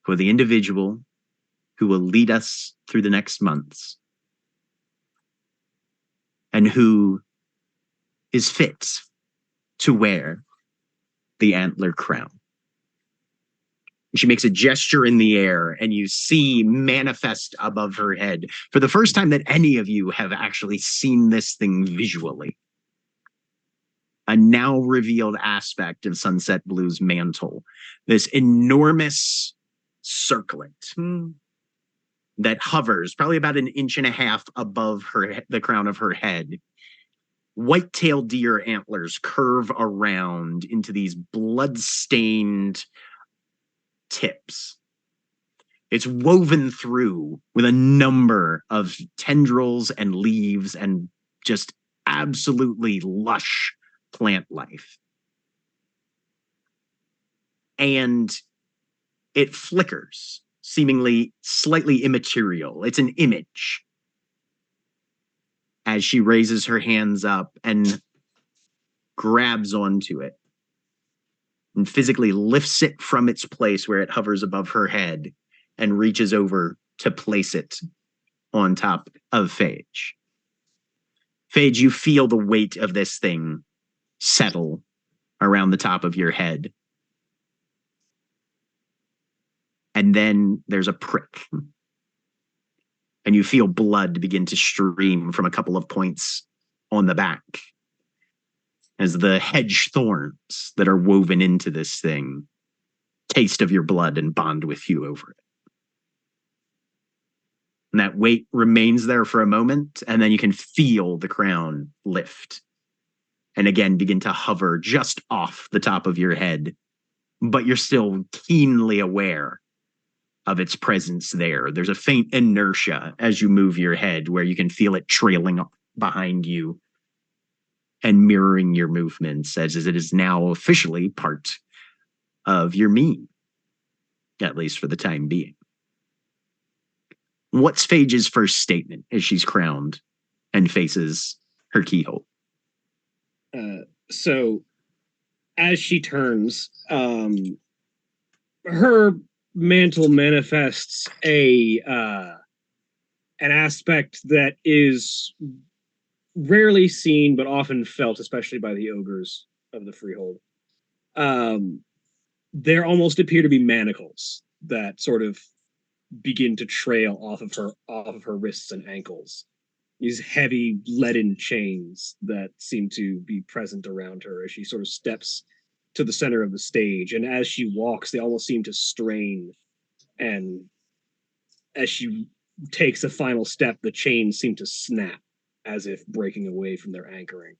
Speaker 2: for the individual who will lead us through the next months and who is fit to wear the antler crown. She makes a gesture in the air, and you see manifest above her head, for the first time that any of you have actually seen this thing visually, a now revealed aspect of Sunset Blue's mantle, this enormous circlet that hovers probably about 1.5 inches above the crown of her head. White-tailed deer antlers curve around into these blood-stained tips. It's woven through with a number of tendrils and leaves and just absolutely lush plant life. And it flickers, seemingly slightly immaterial. It's an image. As she raises her hands up and grabs onto it and physically lifts it from its place where it hovers above her head and reaches over to place it on top of Phage. Phage, you feel the weight of this thing settle around the top of your head. And then there's a prick. And you feel blood begin to stream from a couple of points on the back as the hedge thorns that are woven into this thing taste of your blood and bond with you over it. And that weight remains there for a moment, and then you can feel the crown lift and again begin to hover just off the top of your head, but you're still keenly aware of its presence there. There's a faint inertia as you move your head where you can feel it trailing behind you and mirroring your movements as it is now officially part of your mien, at least for the time being. What's Phage's first statement as she's crowned and faces her keyhole?
Speaker 5: So as she turns, her mantle manifests an aspect that is rarely seen but often felt, especially by the ogres of the Freehold. There almost appear to be manacles that sort of begin to trail off of her wrists and ankles. These heavy leaden chains that seem to be present around her as she sort of steps to the center of the stage. And as she walks, they almost seem to strain. And as she takes a final step, the chains seem to snap as if breaking away from their anchoring.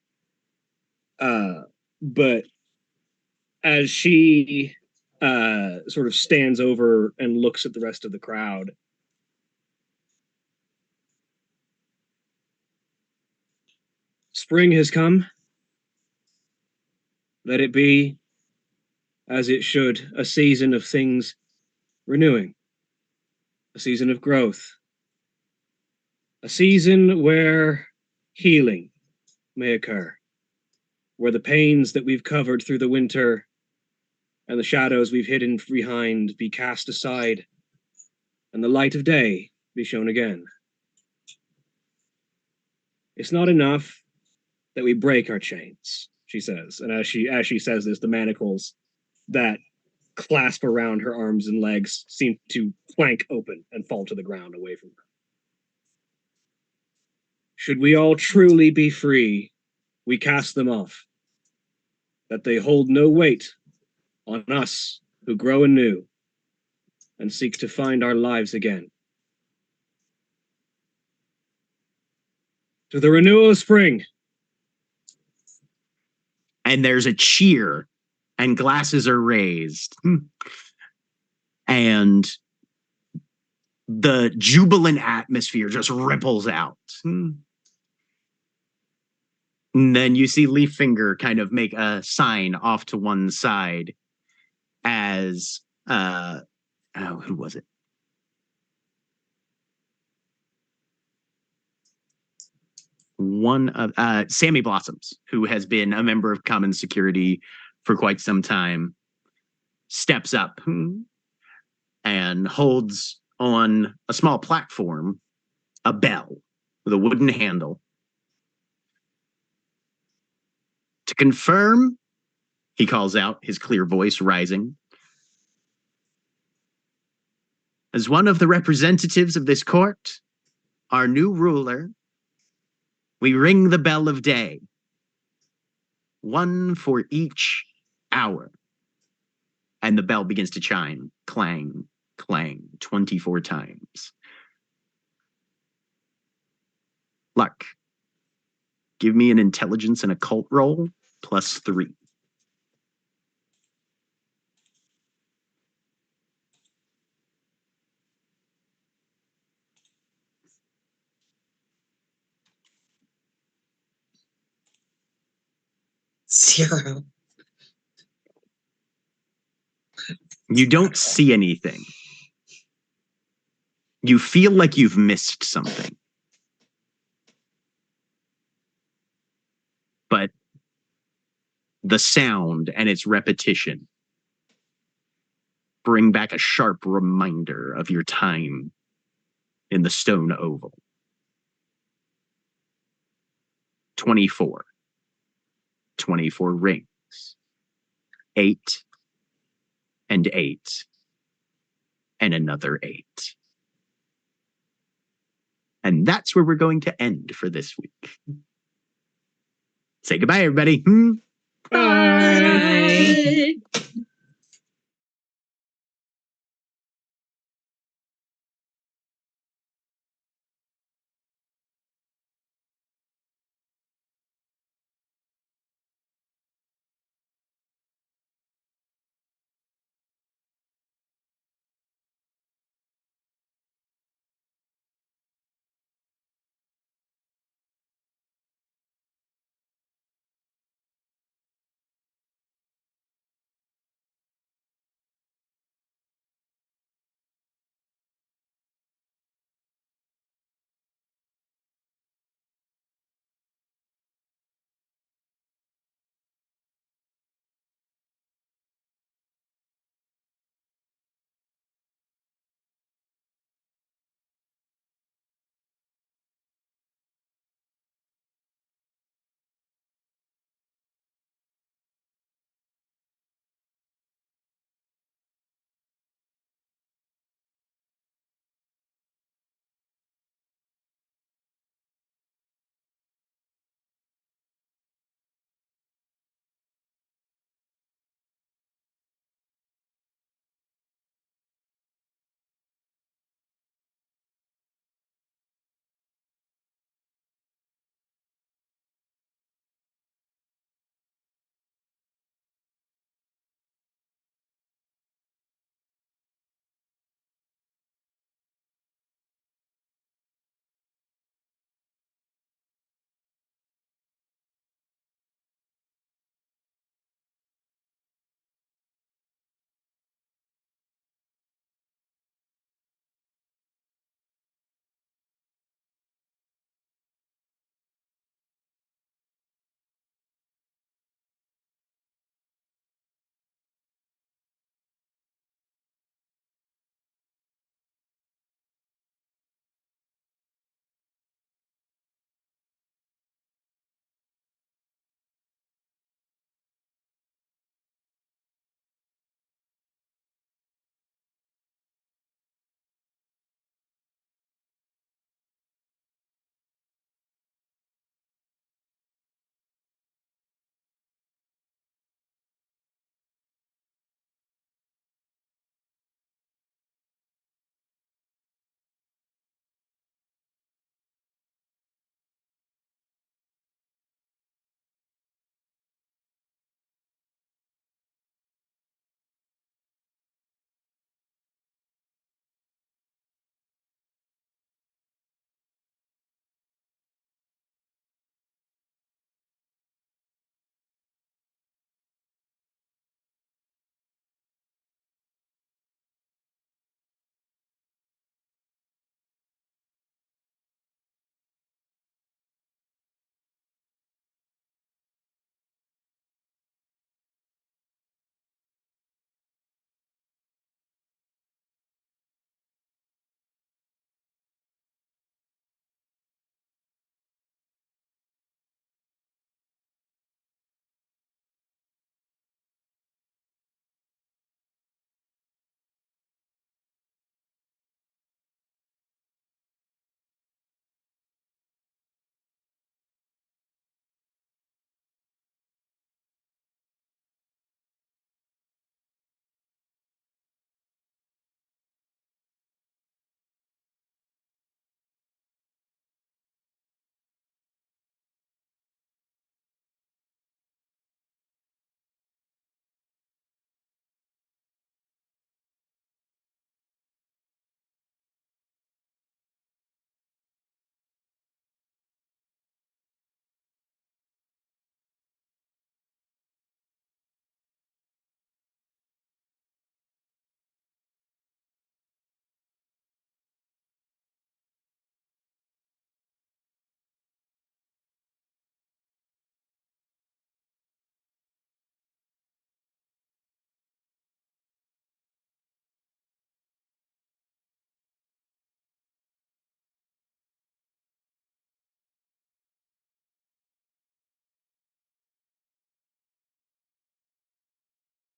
Speaker 5: But as she sort of stands over and looks at the rest of the crowd. Spring has come. Let it be as it should, a season of things renewing, a season of growth, a season where healing may occur, where the pains that we've covered through the winter and the shadows we've hidden behind be cast aside, and the light of day be shown again. It's not enough that we break our chains, she says, and as she says this, the manacles that clasp around her arms and legs seem to clank open and fall to the ground away from her. Should we all truly be free, we cast them off, that they hold no weight on us who grow anew and seek to find our lives again. To the renewal of spring.
Speaker 2: And there's a cheer, and glasses are raised. And the jubilant atmosphere just ripples out. And then you see Leaffinger kind of make a sign off to one side as, who was it? One of Sammy Blossoms, who has been a member of Common Security for quite some time, steps up and holds on a small platform a bell with a wooden handle. To confirm, he calls out, his clear voice rising. As one of the representatives of this court, our new ruler, we ring the bell of day, one for each hour. And the bell begins to chime, clang, clang, 24 times. Luck, give me an intelligence and occult roll, +3.
Speaker 6: Zero.
Speaker 2: You don't see anything. You feel like you've missed something. But the sound and its repetition bring back a sharp reminder of your time in the stone oval. 24. 24 rings. 8 and 8 and another 8. And that's where we're going to end for this week. Say goodbye, everybody.
Speaker 3: Bye.